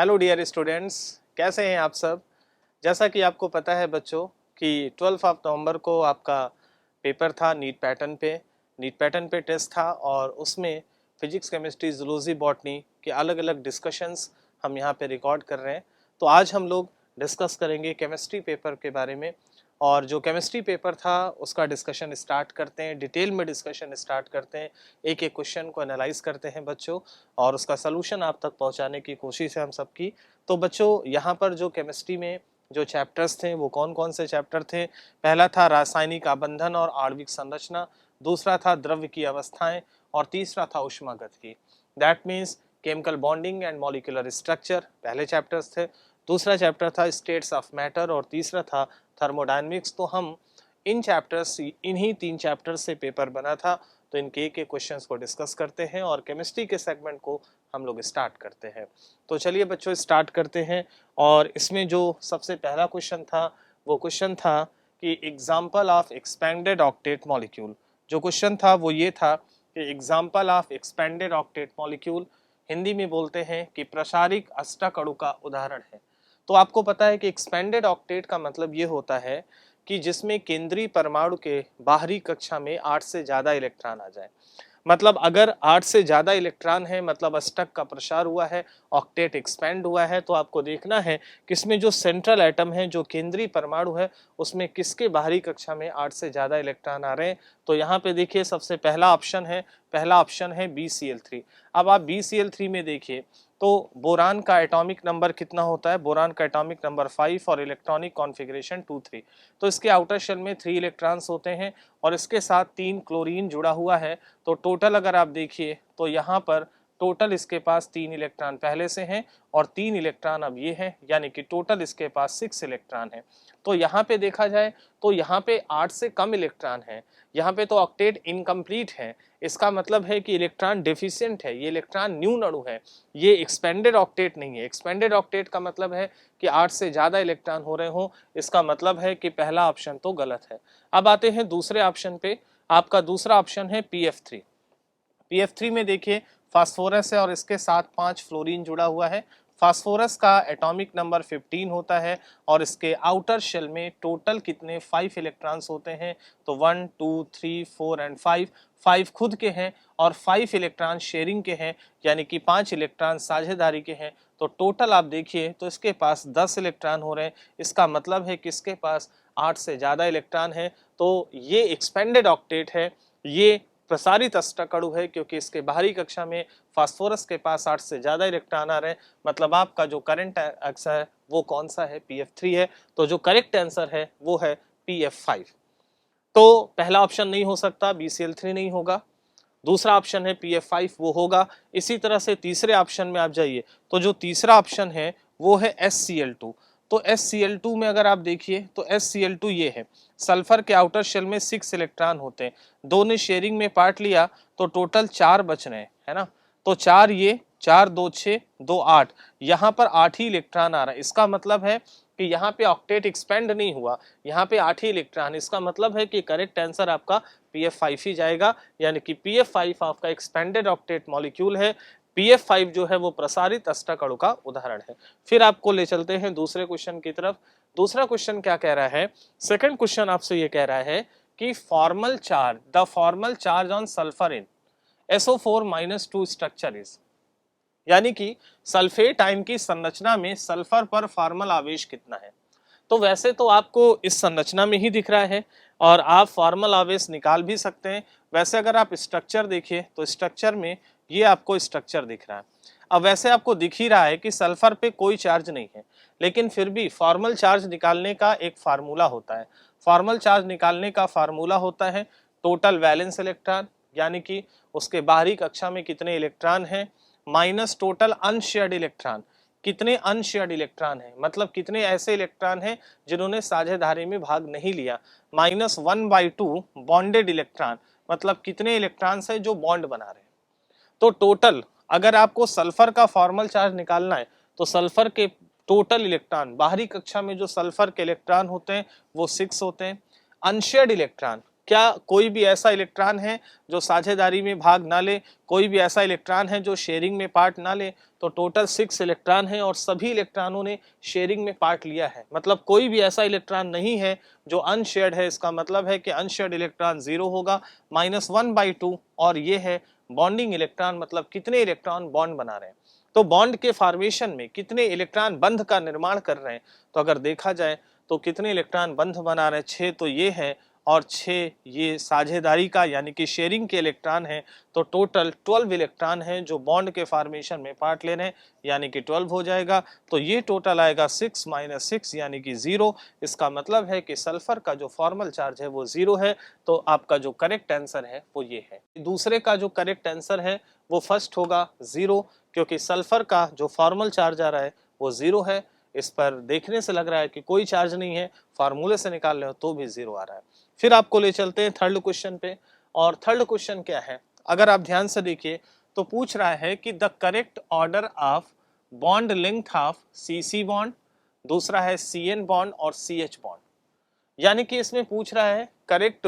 Hello dear students, कैसे हैं आप सब। जैसा कि आपको पता है बच्चों कि 12 नवंबर को आपका पेपर था नीट पैटर्न पे टेस्ट था और उसमें फिजिक्स, केमिस्ट्री, जूलॉजी, बॉटनी के अलग अलग डिस्कशंस हम यहाँ पे रिकॉर्ड कर रहे हैं। तो आज हम लोग डिस्कस करेंगे केमिस्ट्री पेपर के बारे में और जो केमिस्ट्री पेपर था उसका डिस्कशन स्टार्ट करते हैं, डिटेल में डिस्कशन स्टार्ट करते हैं, एक एक क्वेश्चन को एनालाइज करते हैं बच्चों और उसका सलूशन आप तक पहुंचाने की कोशिश है हम सबकी। तो बच्चों यहाँ पर जो केमिस्ट्री में जो चैप्टर्स थे वो कौन कौन से चैप्टर थे। पहला था रासायनिक आबंधन और आणविक संरचना, दूसरा था द्रव्य की अवस्थाएं और तीसरा था ऊष्मागतिकी, that means chemical bonding and molecular structure पहले चैप्टर्स थे। दूसरा चैप्टर था स्टेट्स ऑफ मैटर और तीसरा था थर्मोडायनेमिक्स। तो हम इन्हीं 3 चैप्टर्स से पेपर बना था, तो इनके एक एक क्वेश्चंस को डिस्कस करते हैं और केमिस्ट्री के सेगमेंट को हम लोग स्टार्ट करते हैं। तो चलिए बच्चों स्टार्ट करते हैं और इसमें जो सबसे पहला क्वेश्चन था वो क्वेश्चन था कि example of expanded octet molecule. जो क्वेश्चन था वो ये था कि example of expanded octet molecule Hindi में बोलते हैं कि प्रसारित अष्टक अणु का उदाहरण है। तो आपको पता है कि एक्सपेंडेड ऑक्टेट का मतलब ये होता है कि जिसमें केंद्रीय परमाणु के बाहरी कक्षा में 8 से ज्यादा इलेक्ट्रॉन आ जाए। मतलब अगर 8 से ज्यादा इलेक्ट्रॉन है मतलब अष्टक का प्रसार हुआ है, ऑक्टेट एक्सपेंड हुआ है। तो आपको देखना है कि इसमें जो सेंट्रल एटम है, जो केंद्रीय परमाणु है, उसमें किसके बाहरी कक्षा में 8 से ज्यादा इलेक्ट्रॉन आ रहे हैं। तो यहाँ पे देखिए सबसे पहला ऑप्शन है BCl3। अब आप BCl3 में देखिए तो बोरान का एटॉमिक नंबर कितना होता है, बोरान का एटॉमिक नंबर 5 और इलेक्ट्रॉनिक कॉन्फ़िगरेशन 2-3। तो इसके आउटर शेल में 3 इलेक्ट्रॉन्स होते हैं और इसके साथ 3 क्लोरीन जुड़ा हुआ है। तो टोटल अगर आप देखिए तो यहाँ पर टोटल इसके पास 3 इलेक्ट्रॉन पहले से हैं और 3 इलेक्ट्रॉन अब ये हैं, यानी कि टोटल इसके पास 6 इलेक्ट्रॉन हैं। तो यहाँ पे देखा जाए तो यहाँ पे 8 से कम इलेक्ट्रॉन है, यहाँ पे तो ऑक्टेट इनकम्प्लीट है। इसका मतलब है कि इलेक्ट्रॉन डेफिशिएंट है, ये इलेक्ट्रॉन न्यून अणु है, ये एक्सपेंडेड ऑक्टेट नहीं है। एक्सपेंडेड ऑक्टेट का मतलब है कि 8 से ज्यादा इलेक्ट्रॉन हो रहे हो। इसका मतलब है कि पहला ऑप्शन तो गलत है। अब आते हैं दूसरे ऑप्शन पे। आपका दूसरा ऑप्शन है PF3। PF3 में देखिए फास्फोरस है और इसके साथ 5 फ्लोरीन जुड़ा हुआ है। फास्फोरस का एटॉमिक नंबर 15 होता है और इसके आउटर शेल में टोटल कितने 5 इलेक्ट्रॉन्स होते हैं। तो 1 2 3 4 एंड 5 खुद के हैं और 5 इलेक्ट्रॉन शेयरिंग के हैं, यानी कि 5 इलेक्ट्रॉन साझेदारी के हैं। तो टोटल आप देखिए तो इसके पास 10 इलेक्ट्रॉन हो रहे हैं। इसका मतलब है कि इसके पास 8 से ज़्यादा इलेक्ट्रॉन है। तो ये एक्सपेंडेड ऑक्टेट है, ये प्रसारित अष्टक अणु है, क्योंकि इसके बाहरी कक्षा में फास्फोरस के पास 8 से ज्यादा इलेक्ट्रॉन आ रहे हैं। मतलब आपका जो करंट आंसर है वो कौन सा है, PF3 है। तो जो करेक्ट आंसर है वो है PF5। तो पहला ऑप्शन नहीं हो सकता, BCl3 नहीं होगा। दूसरा ऑप्शन है PF5, वो होगा। इसी तरह से तीसरे ऑप्शन में आप जाइए तो जो तीसरा ऑप्शन है वो है SCl2। तो SCl2 में अगर आप देखिए तो SCl2 ये है, सल्फर के आउटर शेल में 6 इलेक्ट्रॉन होते हैं, दो ने शेयरिंग में पार्ट लिया तो टोटल 4 बच रहे हैं, है ना। तो 4 ये 4 2 6 2 8, यहाँ पर 8 ही इलेक्ट्रॉन आ रहा है। इसका मतलब है कि यहाँ पे ऑक्टेट एक्सपेंड नहीं हुआ, यहाँ पे 8 ही इलेक्ट्रॉन। इसका मतलब है कि करेक्ट आंसर आपका PF5 ही जाएगा, यानी कि PF5 आपका एक्सपेंडेड ऑक्टेट मॉलिक्यूल है। PF5 जो है वो प्रसारित अष्टक अणु का उदाहरण है। फिर आपको ले चलते हैं दूसरे क्वेश्चन की तरफ। दूसरा क्वेश्चन क्या कह रहा है, सेकंड क्वेश्चन आपसे ये कह रहा है कि the formal charge on sulphur in SO4-2 structure is, यानी कि सल्फेट आयन की संरचना में सल्फर पर फॉर्मल आवेश कितना है। तो वैसे तो आपको इस संरचना में ही दिख रहा है और आप फॉर्मल आवेश निकाल भी सकते हैं। वैसे अगर आप स्ट्रक्चर देखिए तो स्ट्रक्चर में ये आपको स्ट्रक्चर दिख रहा है। अब वैसे आपको दिख ही रहा है कि सल्फर पे कोई चार्ज नहीं है, लेकिन फिर भी फॉर्मल चार्ज निकालने का एक फार्मूला होता है। फॉर्मल चार्ज निकालने का फार्मूला होता है टोटल वैलेंस इलेक्ट्रॉन, यानी कि उसके बाहरी कक्षा में कितने इलेक्ट्रॉन हैं, माइनस टोटल अनशेयर्ड इलेक्ट्रॉन। कितने अनशेयर्ड इलेक्ट्रॉन हैं, मतलब कितने ऐसे इलेक्ट्रॉन हैं जिन्होंने साझेदारी में भाग नहीं लिया, माइनस 1/2 बॉन्डेड इलेक्ट्रॉन, मतलब कितने इलेक्ट्रॉन्स हैं जो बॉन्ड बना रहे हैं। तो टोटल अगर आपको सल्फर का फॉर्मल चार्ज निकालना है तो सल्फर के टोटल इलेक्ट्रॉन, बाहरी कक्षा में जो सल्फर के इलेक्ट्रॉन होते हैं वो 6 होते हैं। अनशेयर्ड इलेक्ट्रॉन क्या कोई भी ऐसा इलेक्ट्रॉन है जो साझेदारी में भाग ना ले, कोई भी ऐसा इलेक्ट्रॉन है जो शेयरिंग में पार्ट ना ले? तो टोटल 6 इलेक्ट्रॉन हैं और सभी इलेक्ट्रॉनों ने शेयरिंग में पार्ट लिया है, मतलब कोई भी ऐसा इलेक्ट्रॉन नहीं है जो अनशेयर्ड है। इसका मतलब है कि अनशेयर्ड इलेक्ट्रॉन 0 होगा, -1/2। और ये है बॉन्डिंग इलेक्ट्रॉन, मतलब कितने इलेक्ट्रॉन बॉन्ड बना रहे हैं। तो बॉन्ड के फॉर्मेशन में कितने इलेक्ट्रॉन बंध का निर्माण कर रहे हैं, तो अगर देखा जाए तो कितने इलेक्ट्रॉन बंध बना रहे हैं, 6 तो ये है और 6 ये साझेदारी का यानी कि शेयरिंग के इलेक्ट्रॉन हैं। तो टोटल 12 इलेक्ट्रॉन हैं जो बॉन्ड के फॉर्मेशन में पार्ट ले रहे हैं, यानी कि 12 हो जाएगा। तो ये टोटल आएगा 6 - 6 यानी कि 0। इसका मतलब है कि सल्फर का जो फॉर्मल चार्ज है वो 0 है। तो आपका जो करेक्ट आंसर है वो ये है। दूसरे का जो करेक्ट आंसर है वो फर्स्ट होगा 0, क्योंकि सल्फर का जो फॉर्मल चार्ज आ रहा है वो 0 है। इस पर देखने से लग रहा है कि कोई चार्ज नहीं है, फार्मूले से निकाल रहे हो तो भी 0 आ रहा है। फिर आपको ले चलते हैं थर्ड क्वेश्चन पे। और थर्ड क्वेश्चन क्या है, अगर आप ध्यान से देखिए तो पूछ रहा है कि the correct order of bond length of CC bond, दूसरा है CN बॉन्ड और CH बॉन्ड। यानी कि इसमें पूछ रहा है correct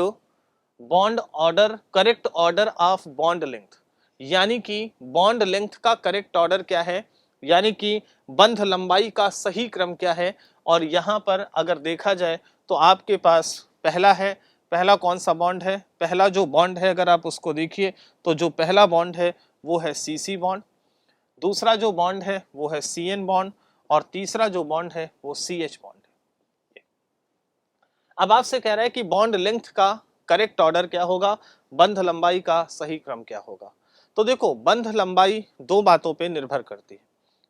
bond order, correct order of bond length, यानी कि बॉन्ड लेंथ का करेक्ट ऑर्डर क्या है, यानी कि बंध लंबाई का सही क्रम क्या है। और यहाँ पर अगर देखा जाए तो आपके पास पहला है, पहला कौन सा बॉन्ड है, पहला जो बॉन्ड है अगर आप उसको देखिए तो जो पहला बॉन्ड है वो है CC बॉन्ड, दूसरा जो बॉन्ड है वो है CN बॉन्ड और तीसरा जो बॉन्ड है वो CH बॉन्ड है। अब आपसे कह रहा है कि बॉन्ड लेंथ का करेक्ट ऑर्डर क्या होगा, बंध लंबाई का सही क्रम क्या होगा। तो देखो बंध लंबाई दो बातों पे निर्भर करती है।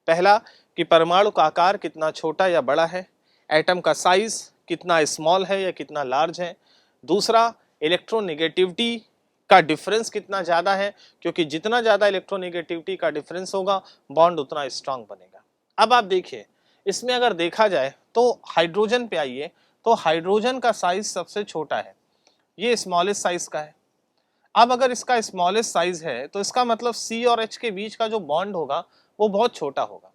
पहला कि परमाणु का आकार कितना छोटा या बड़ा है, एटम का साइज कितना स्मॉल है या कितना लार्ज है। दूसरा इलेक्ट्रोनेगेटिविटी का डिफरेंस कितना ज़्यादा है, क्योंकि जितना ज़्यादा इलेक्ट्रोनेगेटिविटी का डिफरेंस होगा बॉन्ड उतना स्ट्रांग बनेगा। अब आप देखिए इसमें अगर देखा जाए तो हाइड्रोजन पे आइए, तो हाइड्रोजन का साइज सबसे छोटा है, ये स्मॉलेस्ट साइज का है। अब अगर इसका स्मॉलेस्ट साइज है तो इसका मतलब C और H के बीच का जो बॉन्ड होगा वो बहुत छोटा होगा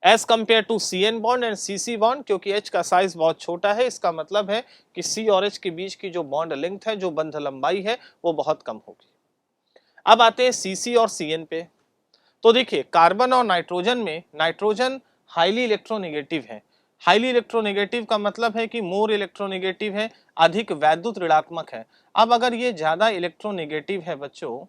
as compare to CN bond and CC bond, क्योंकि H का साइज बहुत छोटा है। इसका मतलब है कि C और H के बीच की जो बॉन्ड लेंथ है, जो बंध लंबाई है वो बहुत कम होगी। अब आते हैं CC और CN पे। तो देखिए कार्बन और नाइट्रोजन में नाइट्रोजन हाईली इलेक्ट्रोनेगेटिव है। हाईली इलेक्ट्रोनेगेटिव का मतलब है कि मोर इलेक्ट्रोनेगेटिव है, अधिक वैद्युत ऋणात्मक है। अब अगर ये ज्यादा इलेक्ट्रोनेगेटिव है बच्चों,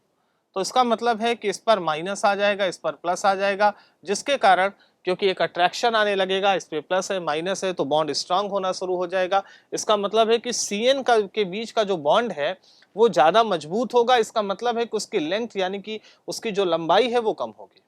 तो इसका मतलब है कि इस पर माइनस आ जाएगा, इस पर प्लस आ जाएगा, जिसके कारण क्योंकि एक अट्रैक्शन आने लगेगा, इस पे प्लस है माइनस है तो बॉन्ड स्ट्रांग होना शुरू हो जाएगा। इसका मतलब है कि CN का के बीच का जो बॉन्ड है वो ज्यादा मजबूत होगा। इसका मतलब है कि उसकी लेंथ यानी कि उसकी जो लंबाई है वो कम होगी।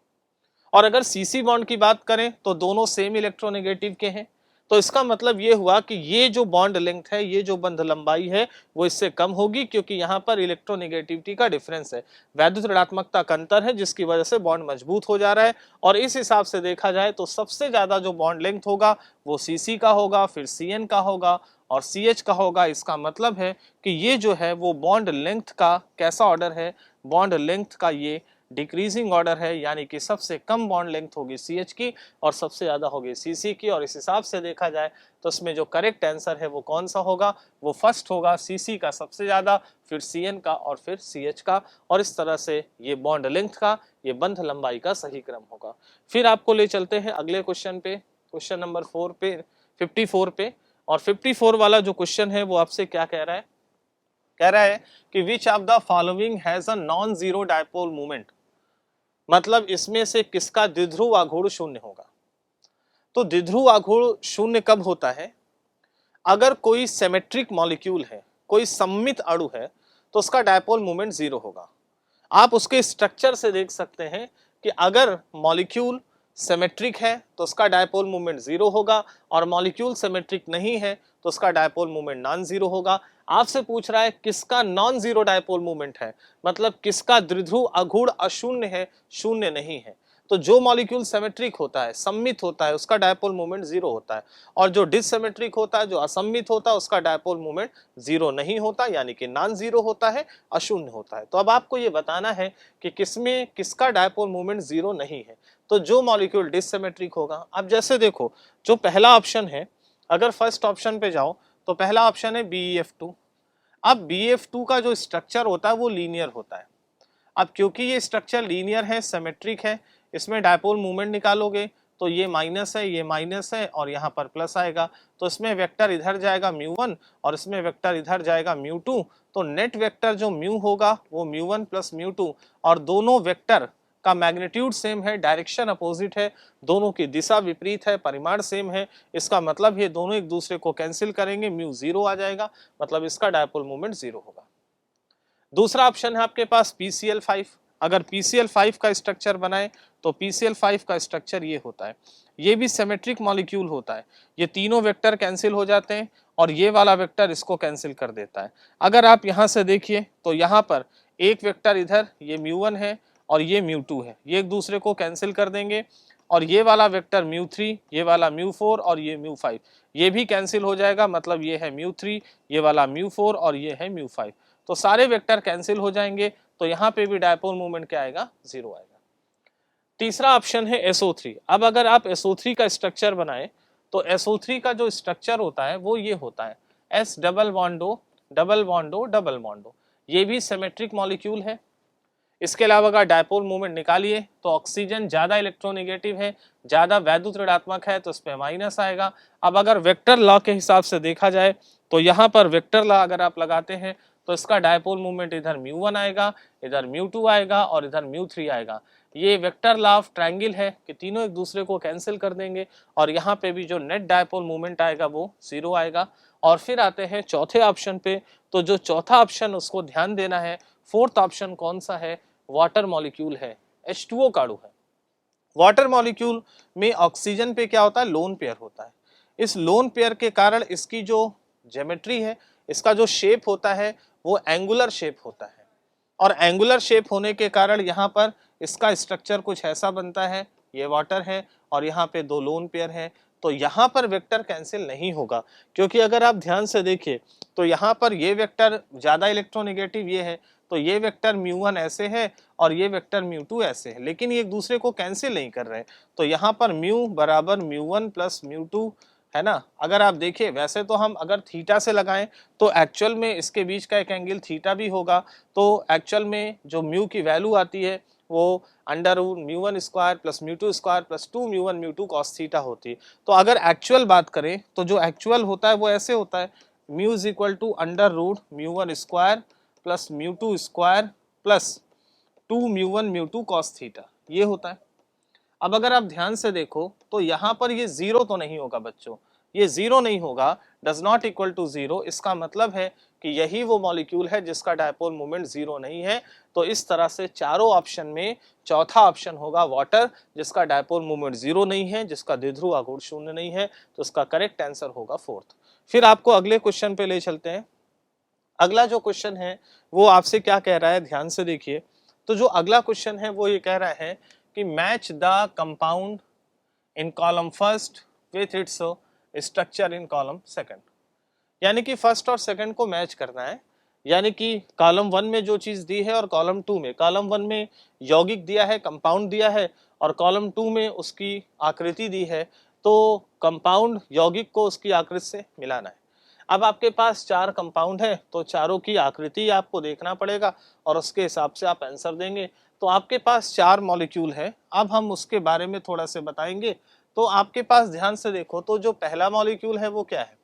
और अगर CC बॉन्ड की बात करें तो दोनों सेम इलेक्ट्रोनेगेटिव के हैं, तो इसका मतलब ये हुआ कि ये जो बॉन्ड लेंथ है, ये जो बंध लंबाई है वो इससे कम होगी, क्योंकि यहाँ पर इलेक्ट्रोनेगेटिविटी का डिफरेंस है, वैद्युत ऋणात्मकता का अंतर है, जिसकी वजह से बॉन्ड मजबूत हो जा रहा है। और इस हिसाब से देखा जाए तो सबसे ज्यादा जो बॉन्ड लेंथ होगा वो CC का होगा, फिर CN का होगा और CH का होगा। इसका मतलब है कि ये जो है वो बॉन्ड लेंथ का कैसा ऑर्डर है, बॉन्ड लेंथ का ये डिक्रीजिंग ऑर्डर है, यानी कि सबसे कम बॉन्ड लेंथ होगी CH की और सबसे ज्यादा होगी CC की। और इस हिसाब से देखा जाए तो इसमें जो करेक्ट आंसर है वो कौन सा होगा, वो फर्स्ट होगा, CC का सबसे ज्यादा, फिर CN का और फिर CH का। और इस तरह से ये बॉन्ड लेंथ का, ये बंध लंबाई का सही क्रम होगा। फिर आपको ले चलते हैं अगले क्वेश्चन पे, क्वेश्चन नंबर 4 पे 54 पे। और 54 वाला जो क्वेश्चन है वो आपसे क्या कह रहा है, कह रहा है कि which of the following has a non zero dipole movement, मतलब इसमें से किसका द्विध्रुव आघूर्ण शून्य होगा। तो द्विध्रुव आघूर्ण शून्य कब होता है, अगर कोई सिमेट्रिक मॉलिक्यूल है, कोई सममित अणु है, तो उसका डायपोल मूवमेंट 0 होगा। आप उसके स्ट्रक्चर से देख सकते हैं कि अगर मॉलिक्यूल सिमेट्रिक है तो उसका डायपोल मूवमेंट 0 होगा, और मॉलिक्यूल सिमेट्रिक नहीं है तो उसका डायपोल मूवमेंट नॉन जीरो होगा। आपसे पूछ रहा है किसका नॉन जीरो डायपोल मूवमेंट है, मतलब किसका द्विध्रुव आघूर्ण अशून्य है, शून्य नहीं है। तो जो मॉलिक्यूल सिमेट्रिक होता है, सममित होता है, उसका डायपोल मूवमेंट 0 होता है, और जो डिससिमेट्रिक होता है, जो असममित होता है, उसका डायपोल मूवमेंट 0 नहीं होता, यानी कि नॉन जीरो होता है, अशून्य होता है। तो अब आपको ये बताना है कि किसमें किसका डायपोल मूवमेंट 0 नहीं है। तो जो मॉलिक्यूल डिससिमेट्रिक होगा, अब जैसे देखो जो पहला ऑप्शन है, अगर फर्स्ट ऑप्शन पे जाओ तो पहला ऑप्शन है BeF2, अब BF2 का जो स्ट्रक्चर होता है वो लीनियर होता है। अब क्योंकि ये स्ट्रक्चर लीनियर है, सिमेट्रिक है, इसमें डायपोल मोमेंट निकालोगे तो ये माइनस है, ये माइनस है और यहाँ पर प्लस आएगा, तो इसमें वेक्टर इधर जाएगा μ1 और इसमें वेक्टर इधर जाएगा μ2, तो नेट वेक्टर जो म्यू होगा वो μ1 प्लस μ2, और दोनों वेक्टर का मैग्नीट्यूड सेम है, डायरेक्शन अपोजिट है, दोनों की दिशा विपरीत है, परिमाण सेम है, इसका मतलब ये दोनों एक दूसरे को कैंसिल करेंगे, म्यू 0 आ जाएगा, मतलब इसका डायपोल मोमेंट 0 होगा। दूसरा ऑप्शन है आपके पास PCl5। अगर PCl5 का स्ट्रक्चर बनाए तो PCl5 का स्ट्रक्चर ये होता है, ये भी सिमेट्रिक मॉलिक्यूल होता है, ये तीनों वेक्टर कैंसिल हो जाते हैं और ये वाला वेक्टर इसको कैंसिल कर देता है। अगर आप यहाँ से देखिए तो यहाँ पर एक वेक्टर इधर ये μ1 है और ये μ2 है, ये एक दूसरे को कैंसिल कर देंगे, और ये वाला वेक्टर μ3, ये वाला μ4 और ये μ5, ये भी कैंसिल हो जाएगा, मतलब ये है μ3, ये वाला μ4 और ये है μ5, तो सारे वेक्टर कैंसिल हो जाएंगे, तो यहाँ पे भी डायपोल मोमेंट क्या आएगा, 0 आएगा। तीसरा ऑप्शन है SO3। अब अगर आप SO3 का स्ट्रक्चर बनाएं तो SO3 का जो स्ट्रक्चर होता है वो ये होता है S डबल बॉन्डो डबल बॉन्डो डबल बॉन्डो, ये भी सिमेट्रिक मॉलिक्यूल है। इसके अलावा अगर डायपोल मोमेंट निकालिए तो ऑक्सीजन ज्यादा इलेक्ट्रोनेगेटिव है, ज्यादा वैद्युत ऋणात्मक है, तो इस पे माइनस आएगा। अब अगर वेक्टर लॉ के हिसाब से देखा जाए तो यहाँ पर वेक्टर लॉ अगर आप लगाते हैं तो इसका डायपोल मोमेंट इधर μ1 आएगा, इधर μ2 आएगा और इधर μ3 आएगा। ये वेक्टर लॉ ऑफ ट्रायंगल है कि तीनों एक दूसरे को कैंसिल कर देंगे और यहाँ पे भी जो नेट डायपोल मोमेंट आएगा वो 0 आएगा। और फिर आते हैं चौथे ऑप्शन पे, तो जो चौथा ऑप्शन उसको ध्यान देना है। फोर्थ ऑप्शन कौन सा है, वाटर मॉलिक्यूल है, H2O का अणु है। वाटर मॉलिक्यूल में ऑक्सीजन पे क्या होता है, लोन पेयर होता है। इस लोन पेयर के कारण इसकी जो ज्योमेट्री है, इसका जो शेप होता है वो एंगुलर शेप होता है, और एंगुलर शेप होने के कारण यहाँ पर इसका स्ट्रक्चर कुछ ऐसा बनता है, ये वाटर है और यहाँ पे दो लोन पेयर है, तो यहाँ पर वेक्टर कैंसिल नहीं होगा, क्योंकि अगर आप ध्यान से देखिए तो यहाँ पर ये वेक्टर ज्यादा इलेक्ट्रोनेगेटिव ये है, तो ये वेक्टर μ1 ऐसे है और ये वेक्टर μ2 ऐसे है, लेकिन ये एक दूसरे को कैंसिल नहीं कर रहे, तो यहाँ पर म्यू बराबर μ1 प्लस μ2 है ना। अगर आप देखिए वैसे तो हम अगर थीटा से लगाएं तो एक्चुअल में इसके बीच का एक एंगल थीटा भी होगा, तो एक्चुअल में जो म्यू की वैल्यू आती है वो under root μ1 square plus μ2 square plus 2 μ1 μ2 cos theta होती है। तो अगर एक्चुअल बात करें तो जो एक्चुअल होता है वो ऐसे होता है, mu is equal to under root μ1 square plus μ2 square plus 2 μ1 μ2 cos theta, ये होता है। अब अगर आप ध्यान से देखो तो यहाँ पर ये 0 तो नहीं होगा बच्चों, ये 0 नहीं होगा, डज नॉट इक्वल टू 0, इसका मतलब है कि यही वो मॉलिक्यूल है जिसका डायपोल मोमेंट 0 नहीं है। तो इस तरह से चारों ऑप्शन में चौथा ऑप्शन होगा वाटर, जिसका डायपोल मोमेंट 0 नहीं है, जिसका द्विध्रुव आघूर्ण 0 नहीं है, तो इसका करेक्ट आंसर होगा फोर्थ। फिर आपको अगले क्वेश्चन पे ले चलते हैं। अगला जो क्वेश्चन है वो आपसे क्या कह रहा है, ध्यान से देखिए। तो जो अगला क्वेश्चन है वो ये कह रहा है कि match the compound in column first with its structure in column second, यानी कि फर्स्ट और सेकंड को मैच करना है, यानी कि कॉलम 1 में जो चीज दी है और कॉलम 2 में, कॉलम 1 में यौगिक दिया है, कंपाउंड दिया है, और कॉलम 2 में उसकी आकृति दी है, तो कंपाउंड यौगिक को उसकी आकृति से मिलाना है। अब आपके पास 4 कंपाउंड है तो चारों की आकृति आपको देखना पड़ेगा और उसके हिसाब से आप आंसर देंगे। तो आपके पास 4 मॉलिक्यूल है, अब हम उसके बारे में थोड़ा से बताएंगे। तो आपके पास ध्यान से देखो तो जो पहला मॉलिक्यूल है वो क्या है,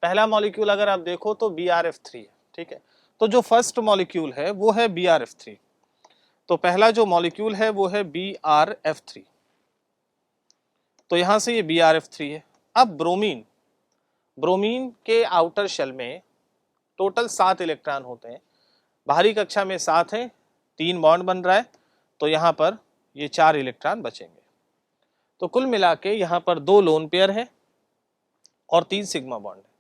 पहला मॉलिक्यूल अगर आप देखो तो BRF3 है, ठीक है। तो जो फर्स्ट मॉलिक्यूल है वो है BRF3, तो पहला जो मॉलिक्यूल है वो है BRF3, तो यहां से ये BRF3 है। अब ब्रोमीन, ब्रोमीन के आउटर शेल में टोटल 7 इलेक्ट्रॉन होते हैं, बाहरी कक्षा में 7 हैं, 3 बॉन्ड बन रहा है, तो यहाँ पर ये 4 इलेक्ट्रॉन बचेंगे। तो कुल मिला के यहाँ पर 2 लोन पेयर है और 3 सिग्मा बॉन्ड है,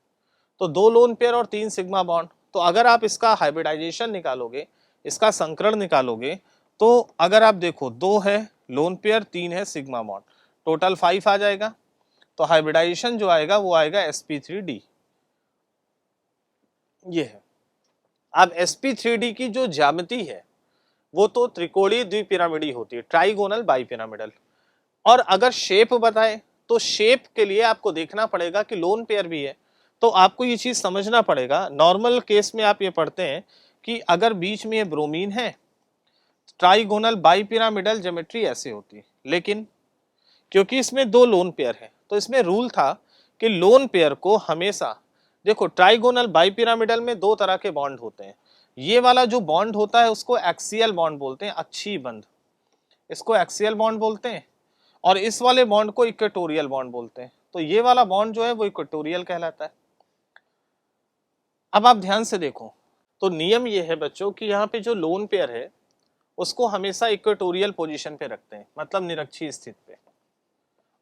तो 2 लोन पेयर और 3 सिग्मा बॉन्ड। तो अगर आप इसका हाइब्रिडाइजेशन निकालोगे, इसका संकरण निकालोगे, तो अगर आप देखो 2 है लोन पेयर, 3 है सिग्मा बॉन्ड, टोटल 5 आ जाएगा। तो हाइब्रिडाइजेशन जो आएगा वो आएगा sp3d, ये है। अब sp3d की जो ज्यामिति है वो तो त्रिकोणीय द्विपिरामिडी होती है, ट्राइगोनल बाइपिरामिडल। और अगर शेप बताए तो शेप के लिए आपको देखना पड़ेगा कि लोन पेयर भी है, तो आपको ये चीज समझना पड़ेगा। नॉर्मल केस में आप ये पढ़ते हैं कि अगर बीच में ये ब्रोमीन है, ट्राइगोनल बाइपिरामिडल ज्योमेट्री ऐसे होती, लेकिन क्योंकि इसमें दो लोन पेयर है तो इसमें रूल था कि लोन पेयर को हमेशा, देखो ट्राइगोनल बाइपिरामिडल में दो तरह के बॉन्ड होते हैं। ये वाला जो बॉन्ड होता है उसको एक्सियल बॉन्ड बोलते हैं, अक्षीय बंध, इसको एक्सियल बॉन्ड बोलते हैं। और इस वाले बॉन्ड को इक्वेटोरियल बॉन्ड बोलते हैं। तो ये वाला बॉन्ड जो है वो इक्वेटोरियल कहलाता है। अब आप ध्यान से देखो, तो नियम ये है बच्चों कि यहाँ पे जो लोन पेयर है उसको हमेशा इक्वेटोरियल पोजीशन पे रखते हैं, मतलब निरक्षीय स्थिति पे।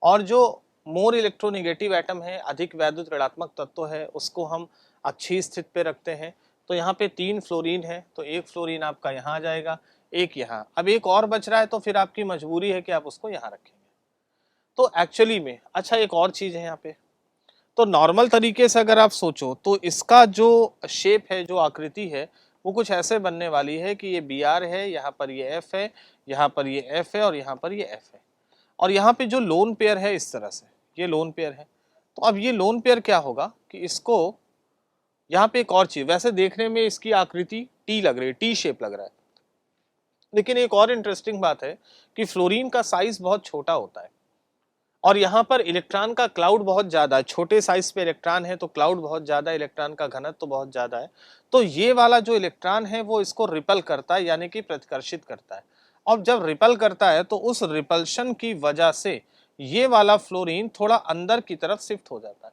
और जो मोर इलेक्ट्रोनेगेटिव एटम है, अधिक वैद्युत ऋणात्मक तत्व है, उसको हम अक्षीय स्थिति पे रखते हैं। तो यहाँ पे 3 फ्लोरीन है, तो एक फ्लोरीन आपका यहाँ आ जाएगा, एक यहाँ। अब एक और बच रहा है तो फिर आपकी मजबूरी है कि आप उसको यहाँ रखेंगे। तो एक्चुअली में अच्छा एक और चीज है यहाँ पे, तो नॉर्मल तरीके से अगर आप सोचो तो इसका जो शेप है, जो आकृति है, वो कुछ ऐसे बनने वाली है कि ये Br है, यहाँ पर ये F है, यहाँ पर ये F है और यहाँ पर ये F है। और यहाँ पे जो लोन पेयर है इस तरह से, ये लोन पेयर है। तो अब ये लोन पेयर क्या होगा कि इसको यहाँ पे एक और चीज, वैसे देखने में इसकी आकृति टी लग रही है, टी शेप लग रहा है, लेकिन एक और इंटरेस्टिंग बात है कि फ्लोरीन का साइज बहुत छोटा होता है और यहाँ पर इलेक्ट्रॉन का क्लाउड बहुत ज्यादा है। छोटे साइज पे इलेक्ट्रॉन है तो क्लाउड बहुत ज्यादा है, इलेक्ट्रॉन का घनत्व तो बहुत ज्यादा है। तो ये वाला जो इलेक्ट्रॉन है वो इसको रिपल करता है, यानी कि प्रतिकर्षित करता है। और जब रिपल करता है तो उस रिपल्शन की वजह से ये वाला फ्लोरीन थोड़ा अंदर की तरफ शिफ्ट हो जाता है,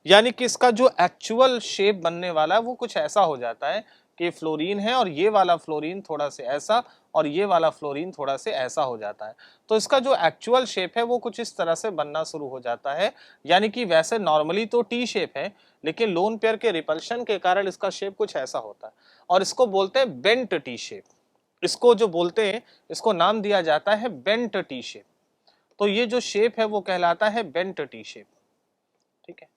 यानी कि इसका जो एक्चुअल शेप बनने वाला है वो कुछ ऐसा हो जाता है कि फ्लोरीन है और ये वाला फ्लोरीन थोड़ा से ऐसा और ये वाला फ्लोरीन थोड़ा से ऐसा हो जाता है। तो इसका जो एक्चुअल शेप है वो कुछ इस तरह से बनना शुरू हो जाता है, यानी कि वैसे नॉर्मली तो टी शेप है, लेकिन लोन पेयर के रिपल्शन के कारण इसका शेप कुछ ऐसा होता है और इसको बोलते हैं बेंट टी शेप। इसको जो बोलते हैं, इसको नाम दिया जाता है बेंट टी शेप। तो ये जो शेप है वो कहलाता है बेंट टी शेप, ठीक है।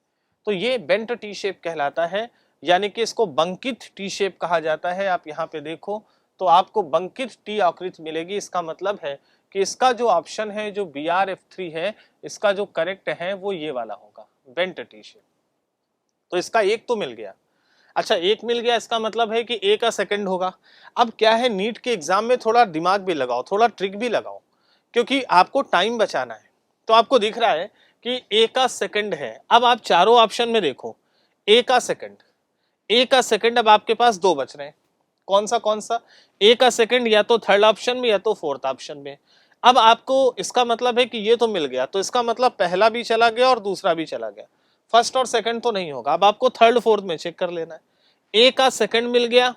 तो ये बेंट टी शेप कहलाता है, यानी कि इसको बंकित टी शेप कहा जाता है। आप यहाँ पे देखो तो आपको बंकित टी आकृति मिलेगी। इसका मतलब है कि इसका जो ऑप्शन है, जो BrF3 है, इसका जो करेक्ट है वो ये वाला होगा, बेंट टी शेप। तो इसका एक तो मिल गया। अच्छा एक मिल गया, इसका मतलब है कि ए का सेकंड होगा। अब क्या है, नीट के एग्जाम में थोड़ा दिमाग भी लगाओ, थोड़ा ट्रिक भी लगाओ, क्योंकि आपको टाइम बचाना है। तो आपको दिख रहा है कि ए का सेकंड है। अब आप चारों ऑप्शन में देखो, ए का सेकंड, ए का सेकंड, अब आपके पास दो बच रहे हैं। कौन सा? ए का सेकंड या तो थर्ड ऑप्शन में या तो फोर्थ ऑप्शन में। अब आपको इसका मतलब है कि ये तो मिल गया, तो इसका मतलब पहला भी चला गया और दूसरा भी चला गया, फर्स्ट और सेकंड तो नहीं होगा। अब आपको थर्ड फोर्थ में चेक कर लेना है। ए का सेकंड मिल गया।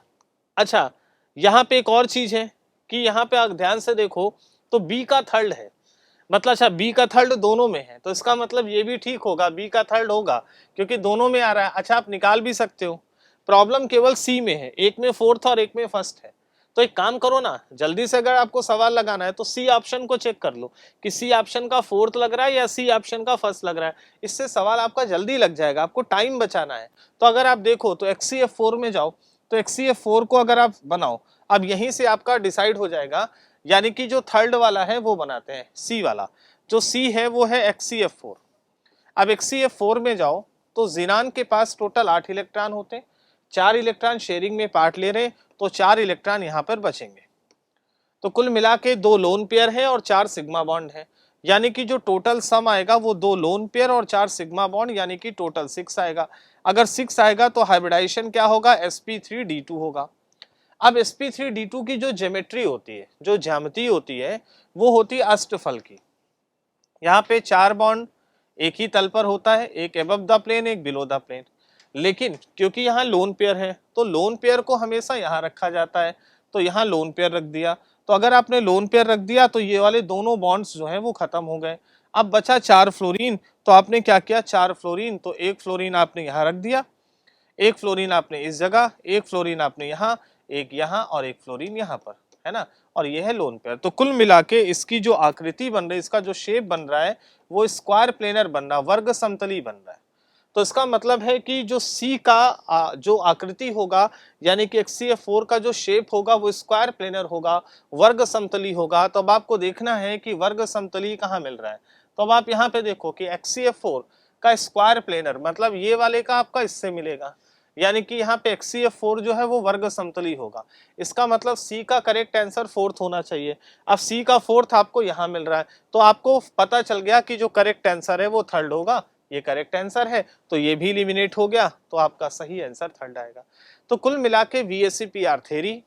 अच्छा यहाँ पे एक और चीज है कि यहाँ पे आप ध्यान से देखो तो बी का थर्ड है, मतलब अच्छा बी का थर्ड दोनों में है, तो इसका मतलब ये भी ठीक होगा, बी का थर्ड होगा क्योंकि दोनों में आ रहा है। अच्छा आप निकाल भी सकते हो, प्रॉब्लम केवल सी में है, एक में फोर्थ और एक में फर्स्ट है। तो एक काम करो ना, जल्दी से अगर आपको सवाल लगाना है तो सी ऑप्शन को चेक कर लो कि सी ऑप्शन का फोर्थ लग रहा है या सी ऑप्शन का फर्स्ट लग रहा है। इससे सवाल आपका जल्दी लग जाएगा, आपको टाइम बचाना है। तो अगर आप देखो तो HCF4 में जाओ, तो HCF4 को अगर आप बनाओ, अब यहीं से आपका डिसाइड हो जाएगा, यानी कि जो थर्ड वाला है वो बनाते हैं, सी वाला जो सी है वो है HCF4। अब HCF4 में जाओ तो जिनान के पास टोटल 8 इलेक्ट्रॉन होते हैं, 4 इलेक्ट्रॉन शेयरिंग में पार्ट ले रहे हैं, तो 4 इलेक्ट्रॉन यहाँ पर बचेंगे। तो कुल मिला के 2 लोन पेयर है और 4 सिग्मा बॉन्ड है, यानी कि जो टोटल सम आएगा वो 2 लोन पेयर और 4 सिग्मा बॉन्ड, यानी कि टोटल 6 आएगा। अगर 6 आएगा तो हाइब्रिडाइजेशन क्या होगा, sp3d2 होगा। अब sp3d2 की जो ज्योमेट्री होती है, जो ज्यामिति होती है, वो होती है अष्टफल की। यहाँ पे 4 बॉन्ड एक ही तल पर होता है, एक अबव द प्लेन, एक बिलो द प्लेन। लेकिन क्योंकि यहाँ लोन पेयर है तो लोन पेयर को हमेशा यहाँ रखा जाता है, तो यहाँ लोन पेयर रख दिया। तो अगर आपने लोन पेयर रख दिया तो ये वाले दोनों बॉन्ड्स जो हैं वो खत्म हो गए। अब बचा 4 फ्लोरीन, तो आपने क्या किया, 4 फ्लोरीन, तो एक फ्लोरीन आपने यहाँ रख दिया, एक फ्लोरीन आपने इस जगह, एक फ्लोरीन आपने यहाँ, एक यहाँ और एक फ्लोरीन यहाँ पर, है ना। और ये है लोन पेयर। तो कुल मिला के इसकी जो आकृति बन रही है, इसका जो शेप बन रहा है वो स्क्वायर प्लेनर बन रहा है, वर्ग समतली बन रहा है। तो इसका मतलब है कि जो सी का जो आकृति होगा, यानी कि HCF4 का जो शेप होगा वो स्क्वायर प्लेनर होगा, वर्ग समतली होगा। तो अब आपको देखना है कि वर्ग समतली कहाँ मिल रहा है। तो अब आप यहाँ पे देखो कि HCF4 का स्क्वायर प्लेनर, मतलब ये वाले का आपका इससे मिलेगा, यानी कि यहाँ पे HCF4 जो है वो वर्ग समतली होगा। इसका मतलब C का करेक्ट आंसर फोर्थ होना चाहिए। अब C का फोर्थ आपको यहाँ मिल रहा है, तो आपको पता चल गया कि जो करेक्ट आंसर है वो थर्ड होगा। ये करेक्ट आंसर है, तो ये भी एलिमिनेट हो गया, तो आपका सही आंसर थर्ड आएगा। तो कुल मिला के VSEPR थ्योरी,